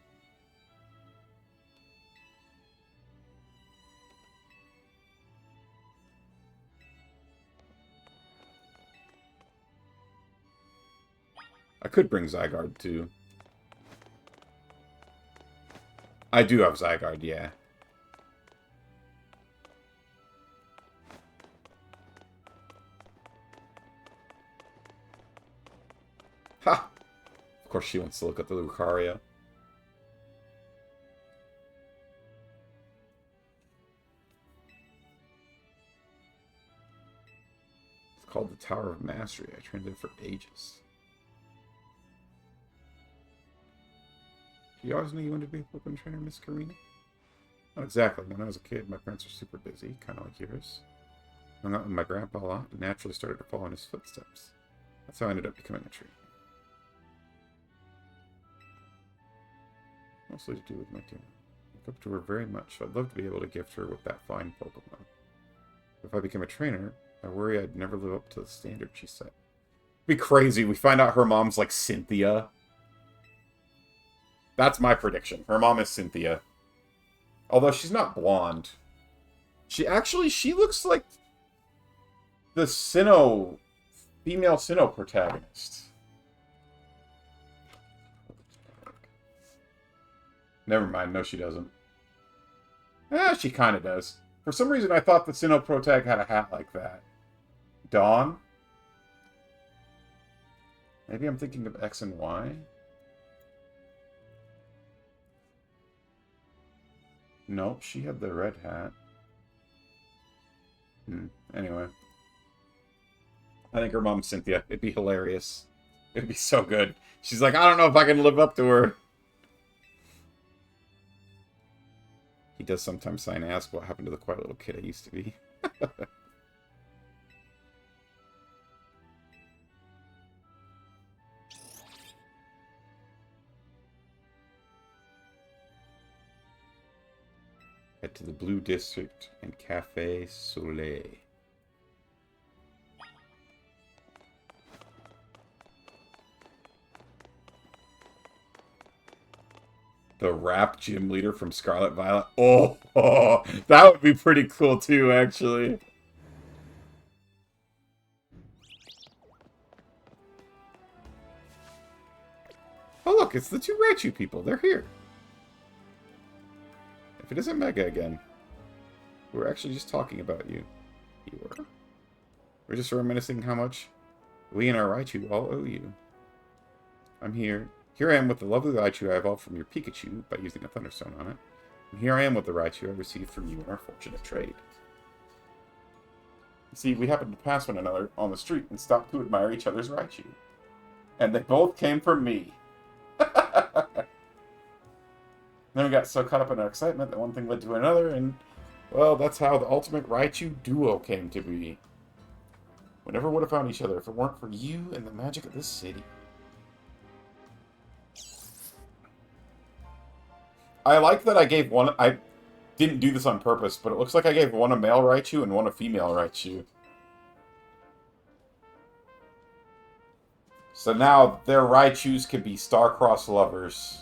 I could bring Zygarde, too. I do have Zygarde, yeah. Ha! Of course she wants to look at the Lucario. It's called the Tower of Mastery. I trained there for ages. You always knew you wanted to be a Pokemon trainer, Miss Karina? Not exactly. When I was a kid, my parents were super busy, kind of like yours. Hung out with my grandpa a lot and naturally started to follow in his footsteps. That's how I ended up becoming a trainer. Mostly to do with my team. I look up to her very much, so I'd love to be able to gift her with that fine Pokemon. If I became a trainer, I worry I'd never live up to the standard she set. Be crazy. We find out her mom's like Cynthia. That's my prediction. Her mom is Cynthia. Although she's not blonde. She looks like the female Sinnoh protagonist. Never mind. No, she doesn't. She kind of does. For some reason, I thought the Sinnoh protag had a hat like that. Dawn? Maybe I'm thinking of X and Y? Nope, she had the red hat. Anyway. I think her mom's Cynthia. It'd be hilarious. It'd be so good. She's like, I don't know if I can live up to her. He does sometimes sign ask what happened to the quiet little kid I used to be. Head to the Blue District and Cafe Soleil. The rap gym leader from Scarlet Violet. Oh, that would be pretty cool too, actually. Oh, look, it's the two Raichu people. They're here. If it isn't Mega again, we're actually just talking about you. You were? We're just reminiscing how much we and our Raichu all owe you. I'm here. Here I am with the lovely Raichu I evolved from your Pikachu by using a Thunderstone on it. And here I am with the Raichu I received from you in our fortunate trade. You see, we happened to pass one another on the street and stopped to admire each other's Raichu. And they both came from me. Then we got so caught up in our excitement that one thing led to another, and, well, that's how the ultimate Raichu duo came to be. We never would have found each other if it weren't for you and the magic of this city. I like that I gave one... I didn't do this on purpose, but it looks like I gave one a male Raichu and one a female Raichu. So now their Raichus can be star-crossed lovers.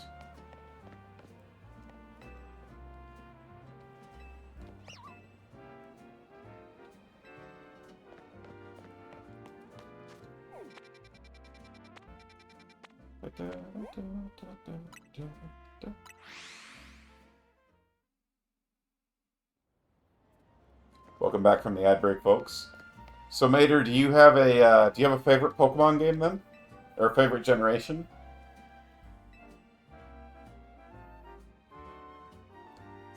Welcome back from the ad break, folks. So, Mater, do you have a favorite Pokemon game then, or a favorite generation?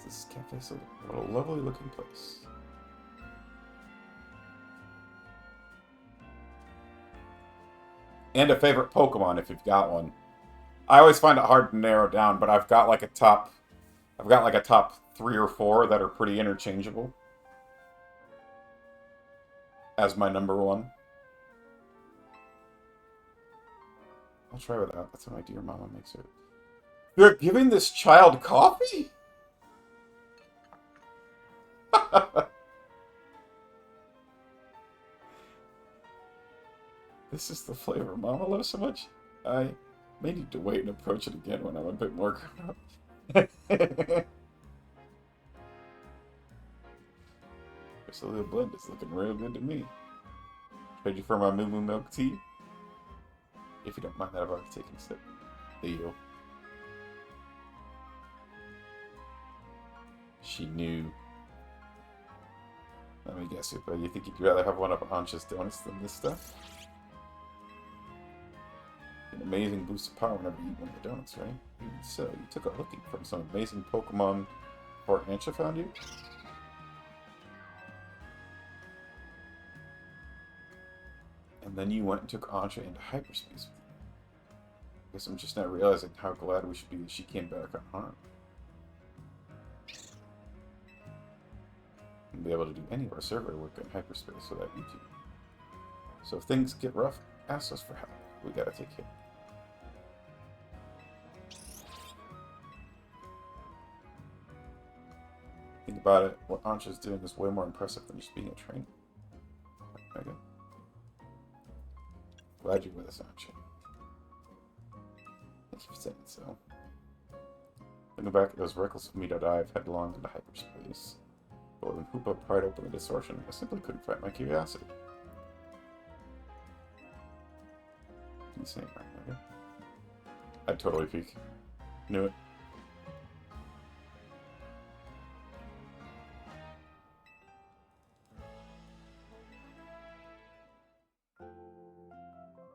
This cafe is a lovely looking place. And a favorite Pokemon if you've got one. I always find it hard to narrow down, but I've got like a top 3 or 4 that are pretty interchangeable as my number one. I'll try without. That's how my dear mama makes it. They're giving this child coffee? This is the flavor Mama loves so much. I may need to wait and approach it again when I'm a bit more grown up. This little blend is looking real good to me. Trade you for my Moo Moo milk tea? If you don't mind that, I've already taken a sip. Deal. She knew. Let me guess, Super. You think you'd rather have one of Ancha's donuts than this stuff? An amazing boost of power whenever you eat one of the donuts, right? Even so, you took a looking from some amazing Pokemon before Ancha found you? And then you went and took Ancha into hyperspace with you. I guess I'm just now realizing how glad we should be that she came back unharmed. And be able to do any of our survey work in hyperspace without you two. So if things get rough, ask us for help. We gotta take care. Think about it, what Ancha's doing is way more impressive than just being a trainer. Mega. Glad you're with us, aren't you? Thank you for saying so. Looking back, it was reckless of me to dive headlong into hyperspace. But when Hoopa pried open the distortion, I simply couldn't fight my curiosity. Insane, right? I'd totally peek. Knew it.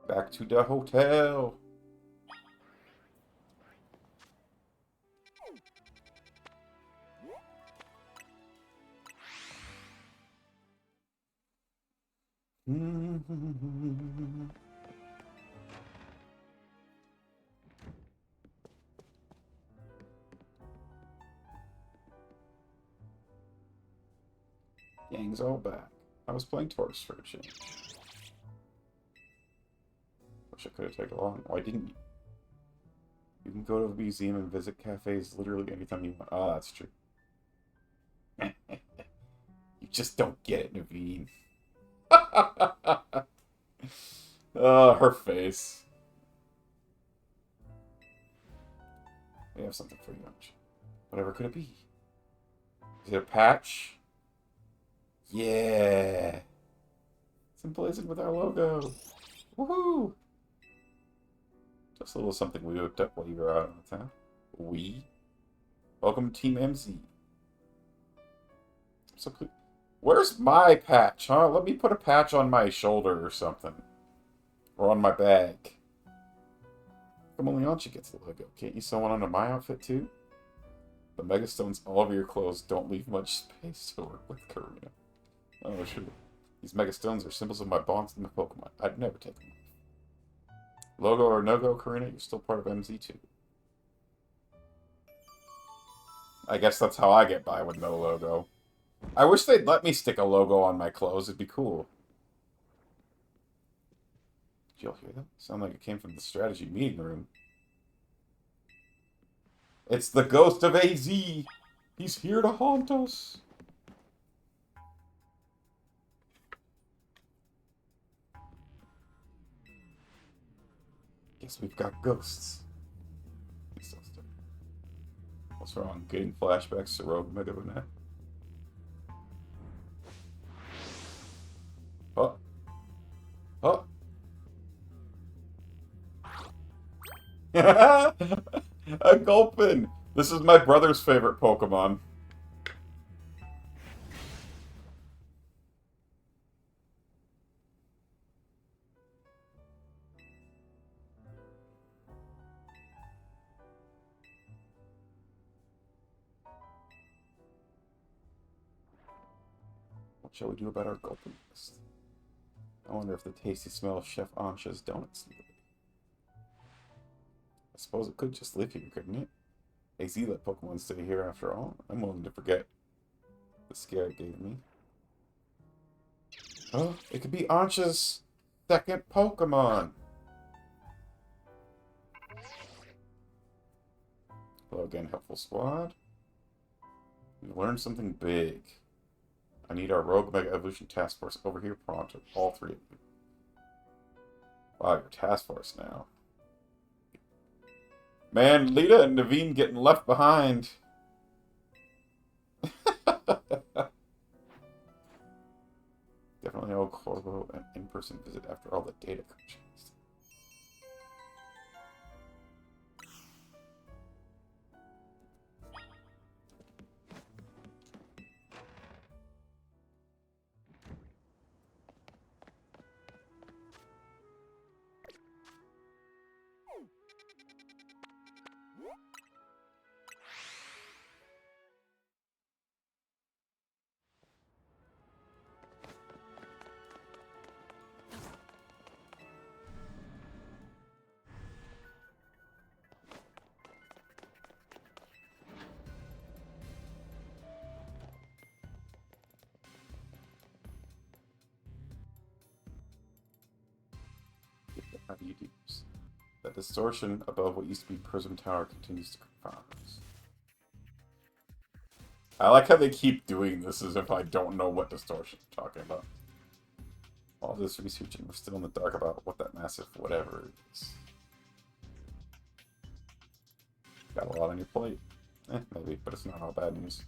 Back to the hotel. Gang's all back. I was playing tourist for a change. Wish I could have taken along. Why didn't you? You can go to a museum and visit cafes literally anytime you want. Ah, that's true. You just don't get it, Naveen. Oh, her face. We have something for you, don't you? Whatever could it be? Is it a patch? Yeah. It's emblazoned with our logo. Woohoo! Just a little something we whipped up while you were out on the town. We? Welcome to Team MZ. So please. Where's my patch, huh? Let me put a patch on my shoulder or something. Or on my bag. Come only Anchi gets the logo. Can't you sew one onto my outfit too? The Megastones all over your clothes don't leave much space to work with, Karina. Oh, sure. These Megastones are symbols of my bonds and my Pokemon. I'd never take them off. Logo or no-go, Karina, you're still part of MZ too. I guess that's how I get by with no logo. I wish they'd let me stick a logo on my clothes. It'd be cool. Did y'all hear that? Sound like it came from the strategy meeting room. It's the ghost of AZ. He's here to haunt us. Guess we've got ghosts. What's wrong? Getting flashbacks to Rogue Mega Net? Oh. Oh. A Gulpin! This is my brother's favorite Pokemon. What shall we do about our Gulpin list? I wonder if the tasty smell of Chef Ansha's donuts leave it. I suppose it could just live here, couldn't it? AZ let Pokemon stay here after all. I'm willing to forget the scare it gave me. Oh, it could be Ansha's second Pokemon. Hello again, helpful squad. We've learned something big. I need our Rogue Mega Evolution Task Force over here pronto. All three of you. Wow, your task force now. Man, Lita and Naveen getting left behind. Definitely owe Corvo an in-person visit after all the data crunching. How do you do this? That distortion above what used to be Prism Tower continues to confound us. I like how they keep doing this as if I don't know what distortion I'm talking about. All this research and we're still in the dark about what that massive whatever is. Got a lot on your plate. Maybe, but it's not all bad news.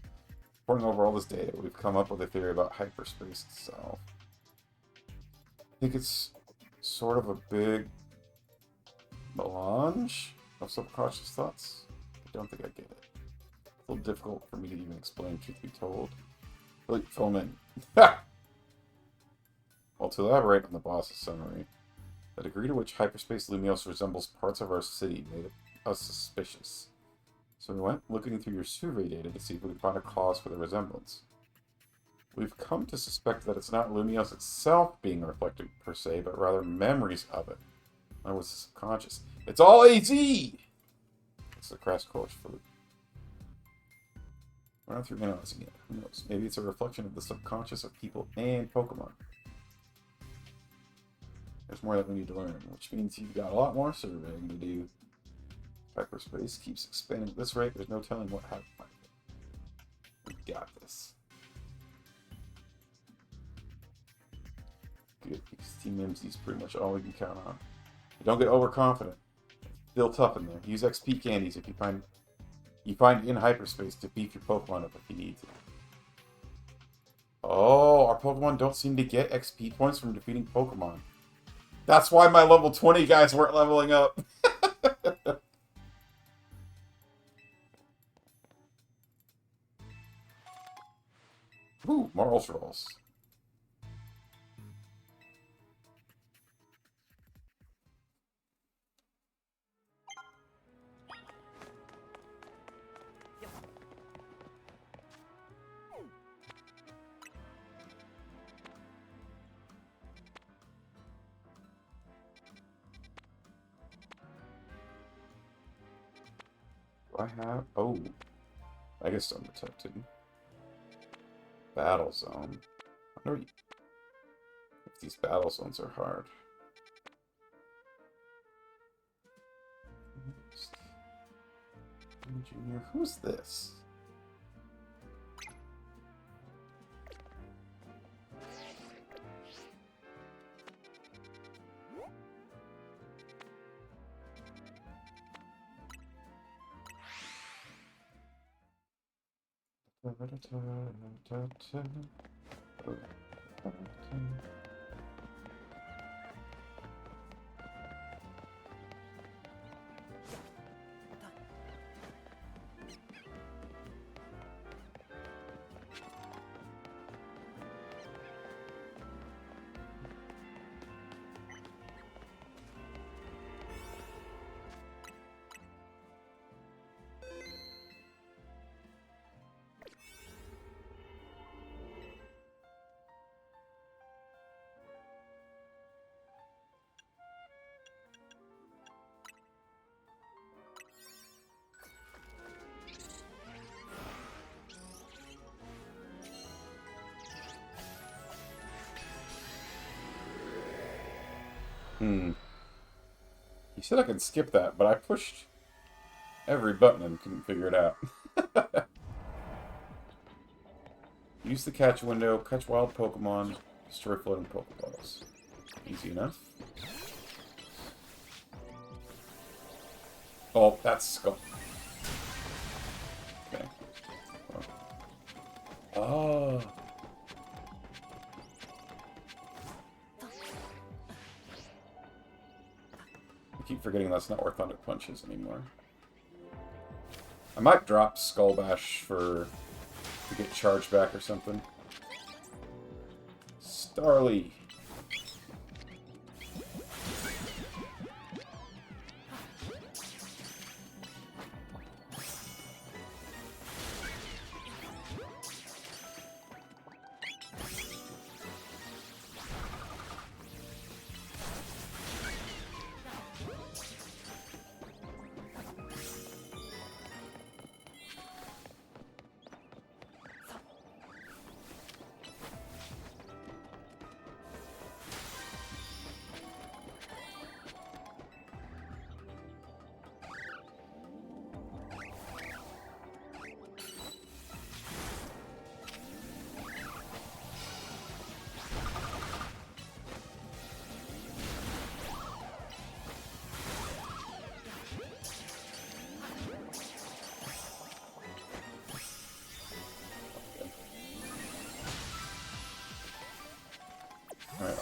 Pouring over all this data, we've come up with a theory about hyperspace itself. I think it's sort of a big melange of subconscious thoughts. I don't think I get it. It's a little difficult for me to even explain, truth be told. Wait, film in. Well, to elaborate on the boss's summary, the degree to which hyperspace Lumios resembles parts of our city made us suspicious. So we went looking through your survey data to see if we could find a cause for the resemblance. We've come to suspect that it's not Lumios itself being reflected per se, but rather memories of it. In other words, subconscious. It's all AZ! It's a crash course for... We're not through analyzing it. Who knows? Maybe it's a reflection of the subconscious of people and Pokemon. There's more that we need to learn, which means you've got a lot more surveying to do. Hyperspace keeps expanding at this rate. There's no telling what happened. We got this. Good, because Team MZ is pretty much all we can count on. But don't get overconfident. Still tough in there. Use XP candies if you find in hyperspace to beef your Pokemon up if you need to. Oh, our Pokemon don't seem to get XP points from defeating Pokemon. That's why my level 20 guys weren't leveling up. Ooh, more Ultra Balls. Do I have... Oh. I guess I'm protected. Battle zone. I wonder if these battle zones are hard. Junior, who's this? You said I could skip that, but I pushed every button and couldn't figure it out. Use the catch window, catch wild Pokemon, destroy floating Pokeballs. Easy enough. Oh, that's Skull. Okay. Oh. I keep forgetting that's not where Thunder Punch is anymore. I might drop Skull Bash to get charged back or something. Starly.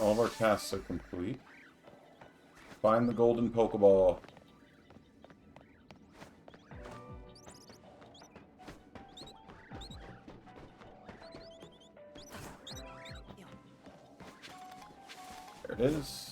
all of our tasks are complete. Find the golden Pokeball. There it is.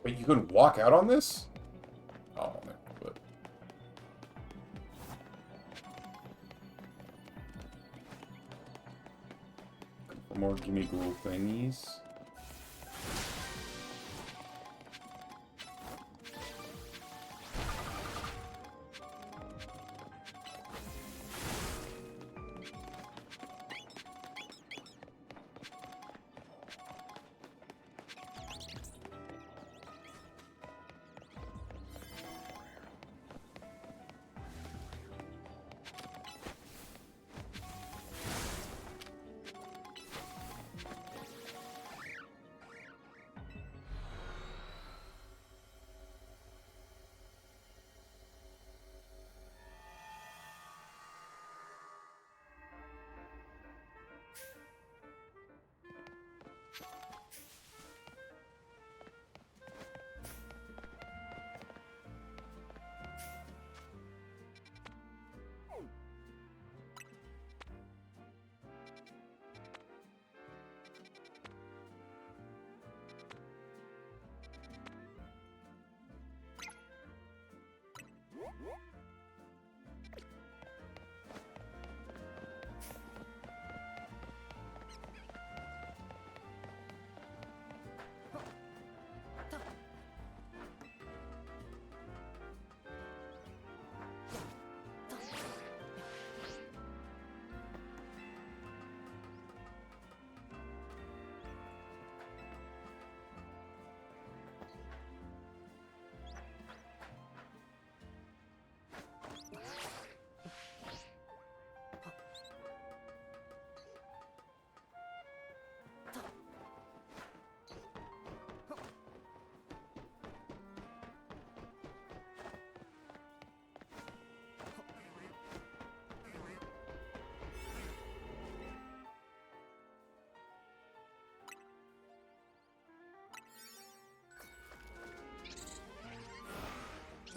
Wait, you can walk out on this? Oh, man. But... more gimme ghoul thingies.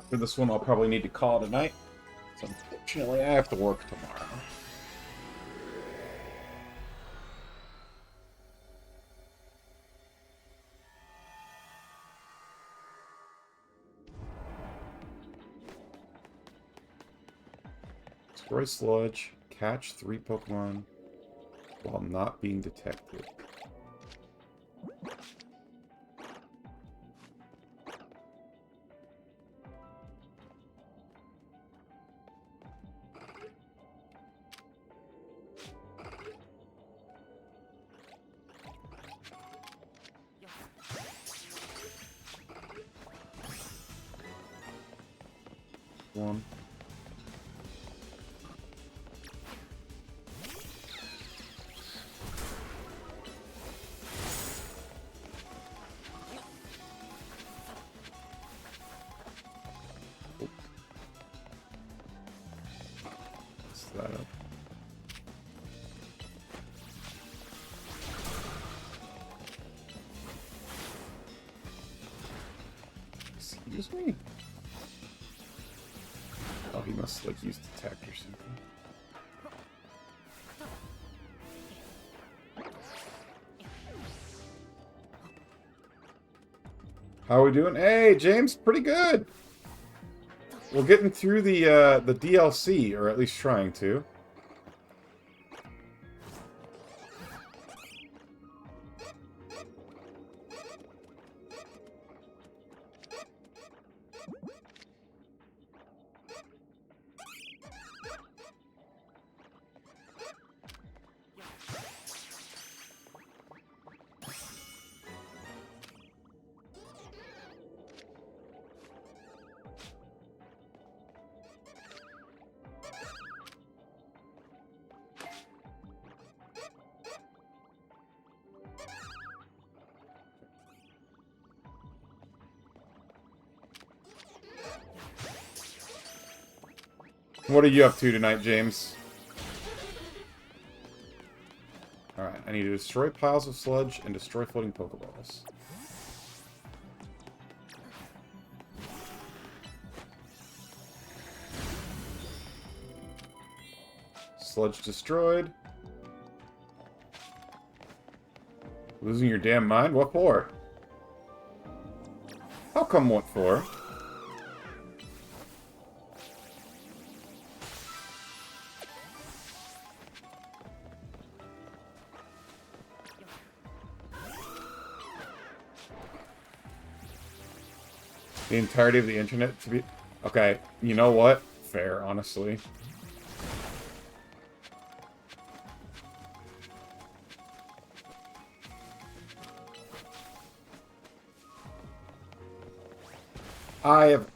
For this one, I'll probably need to call it a night. So unfortunately, I have to work tomorrow. Destroy Sludge, catch 3 Pokemon while not being detected. one. That up. Excuse me? Oh, he must like use detect or something. How are we doing? Hey, James, pretty good. We're getting through the DLC, or at least trying to. What are you up to tonight, James? Alright, I need to destroy piles of sludge and destroy floating Pokeballs. Sludge destroyed. Losing your damn mind? What for? How come what for? The entirety of the internet to be... Okay, you know what? Fair, honestly. I have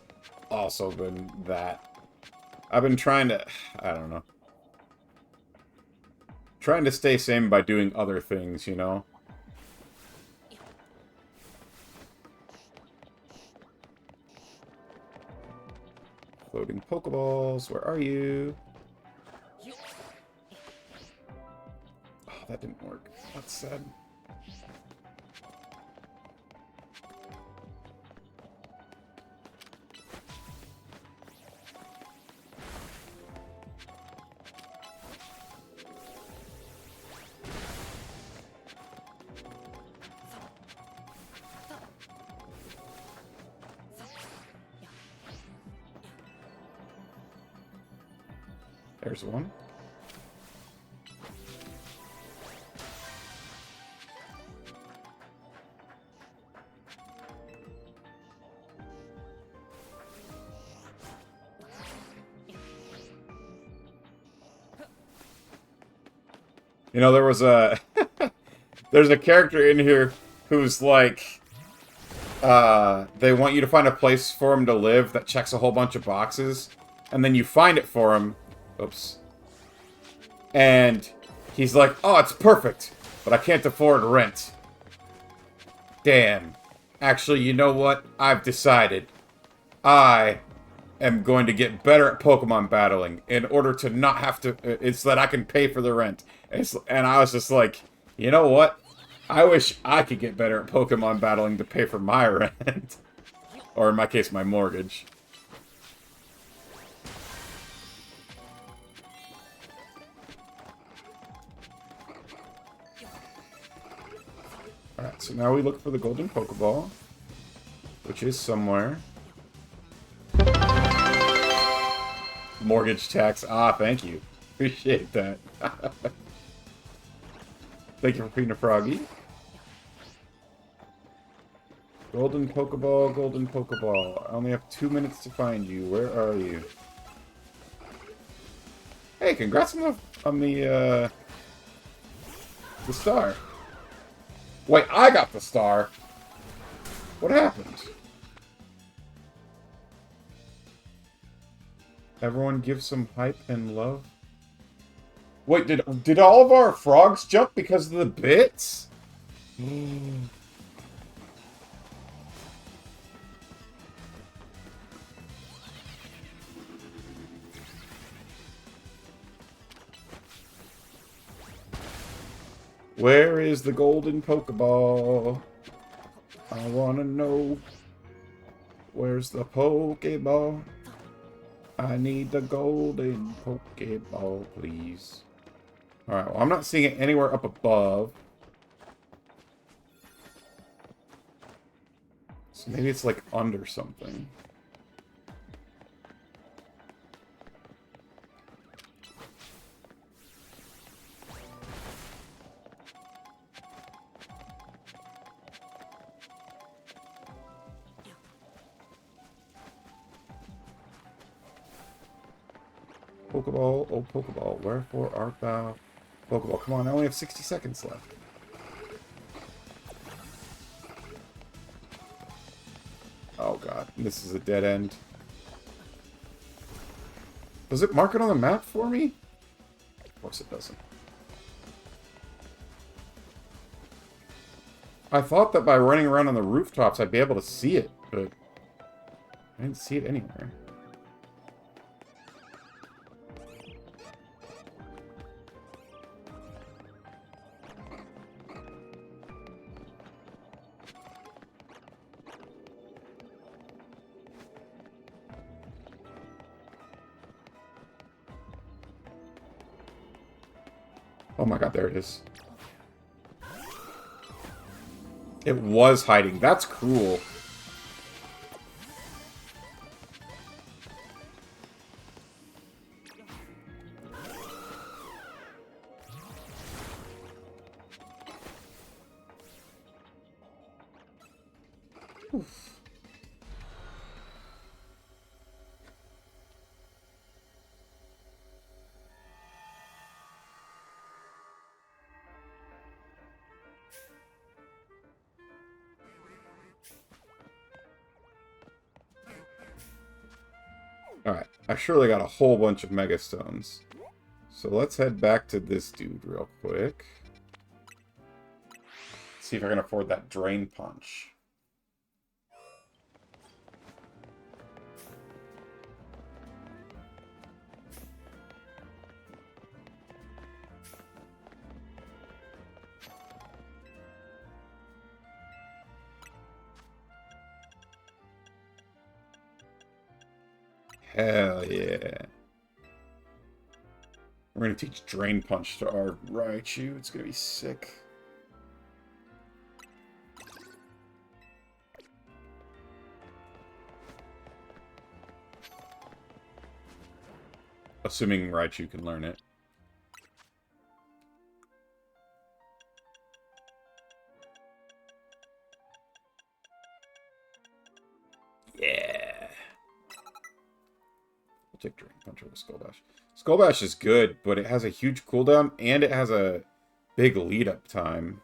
also been that. I've been trying to... I don't know. Trying to stay sane by doing other things, you know? Floating Pokeballs, where are you? Oh, that didn't work. That's sad. There's one. You know, there was a... there's a character in here who's like... they want you to find a place for him to live that checks a whole bunch of boxes. And then you find it for him. Oops. And he's like, oh, it's perfect, but I can't afford rent. Damn. Actually, you know what? I've decided. I am going to get better at Pokemon battling in order to not have to... It's that I can pay for the rent. And I was just like, you know what? I wish I could get better at Pokemon battling to pay for my rent. Or in my case, my mortgage. Alright, so now we look for the golden Pokeball, which is somewhere. Mortgage tax. Ah, thank you. Appreciate that. Thank you for feeding a froggy. Golden Pokeball, golden Pokeball. I only have 2 minutes to find you. Where are you? Hey, congrats on the star. Wait, I got the star. What happened? Everyone give some hype and love. Wait, did all of our frogs jump because of the bits? Where is the golden Pokeball? I wanna know. Where's the Pokeball? I need the golden Pokeball, please. Alright, well, I'm not seeing it anywhere up above. So maybe it's like under something. Pokeball, oh Pokeball, wherefore art thou? Pokeball, come on, I only have 60 seconds left. Oh god, this is a dead end. Does it mark it on the map for me? Of course it doesn't. I thought that by running around on the rooftops I'd be able to see it, but I didn't see it anywhere. Oh my god, there it is. It was hiding. That's cruel. Oof. Alright, I surely got a whole bunch of Mega Stones. So let's head back to this dude real quick. See if I can afford that Drain Punch. Hell yeah. We're gonna teach Drain Punch to our Raichu. It's gonna be sick. Assuming Raichu can learn it. Yeah. We'll take Drain Punch over Skull Bash. Skull Bash is good, but it has a huge cooldown, and it has a big lead-up time.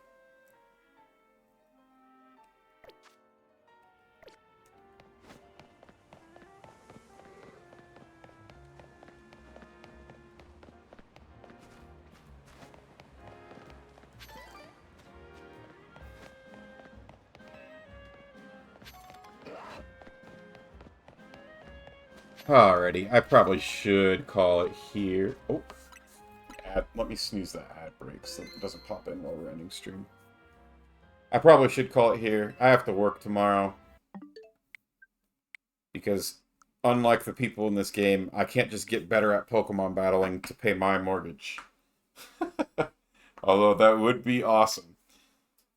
Alrighty, I probably should call it here. Oh, let me snooze that ad break so it doesn't pop in while we're ending stream. I probably should call it here. I have to work tomorrow. Because, unlike the people in this game, I can't just get better at Pokemon battling to pay my mortgage. Although that would be awesome.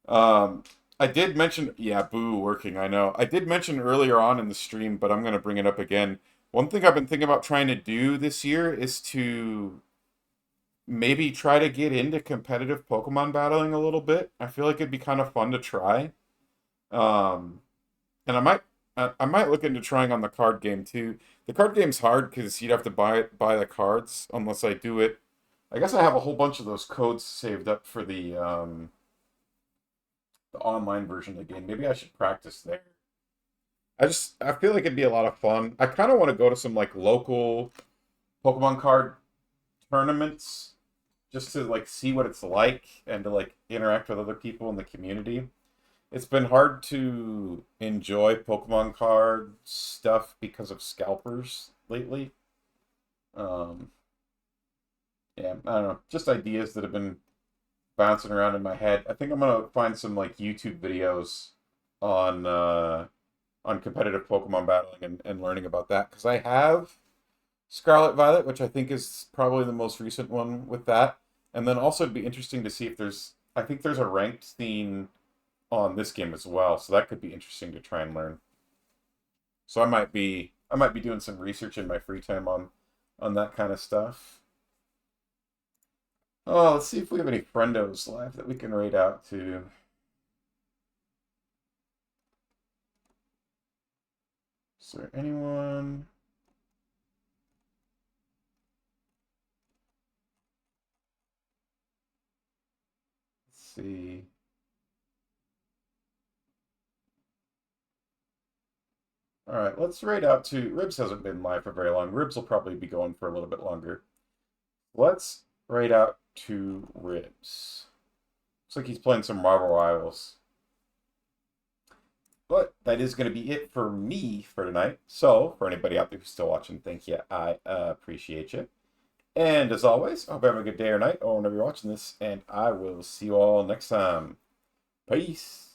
I did mention... Yeah, boo, working, I know. I did mention earlier on in the stream, but I'm going to bring it up again. One thing I've been thinking about trying to do this year is to maybe try to get into competitive Pokemon battling a little bit. I feel like it'd be kind of fun to try. And I might look into trying on the card game too. The card game's hard because you'd have to buy the cards unless I do it. I guess I have a whole bunch of those codes saved up for the online version of the game. Maybe I should practice there. I feel like it'd be a lot of fun. I kind of want to go to some like local Pokemon card tournaments just to like see what it's like and to like interact with other people in the community. It's been hard to enjoy Pokemon card stuff because of scalpers lately. Um, yeah, I don't know. Just ideas that have been bouncing around in my head. I think I'm gonna find some like YouTube videos on competitive Pokemon battling and learning about that because I have Scarlet Violet, which I think is probably the most recent one with that. And then also it'd be interesting to see if there's I think there's a ranked scene on this game as well, so that could be interesting to try and learn. So I might be doing some research in my free time on that kind of stuff. Oh, let's see if we have any friendos live that we can raid out to. Is there anyone? Let's see. All right, let's raid out to Ribs hasn't been live for very long. Ribs will probably be going for a little bit longer. Let's raid out to Ribs. Looks like he's playing some Marvel Rivals. But that is going to be it for me for tonight. So, for anybody out there who's still watching, thank you. I appreciate you. And as always, I hope you have a good day or night or whenever you're watching this. And I will see you all next time. Peace.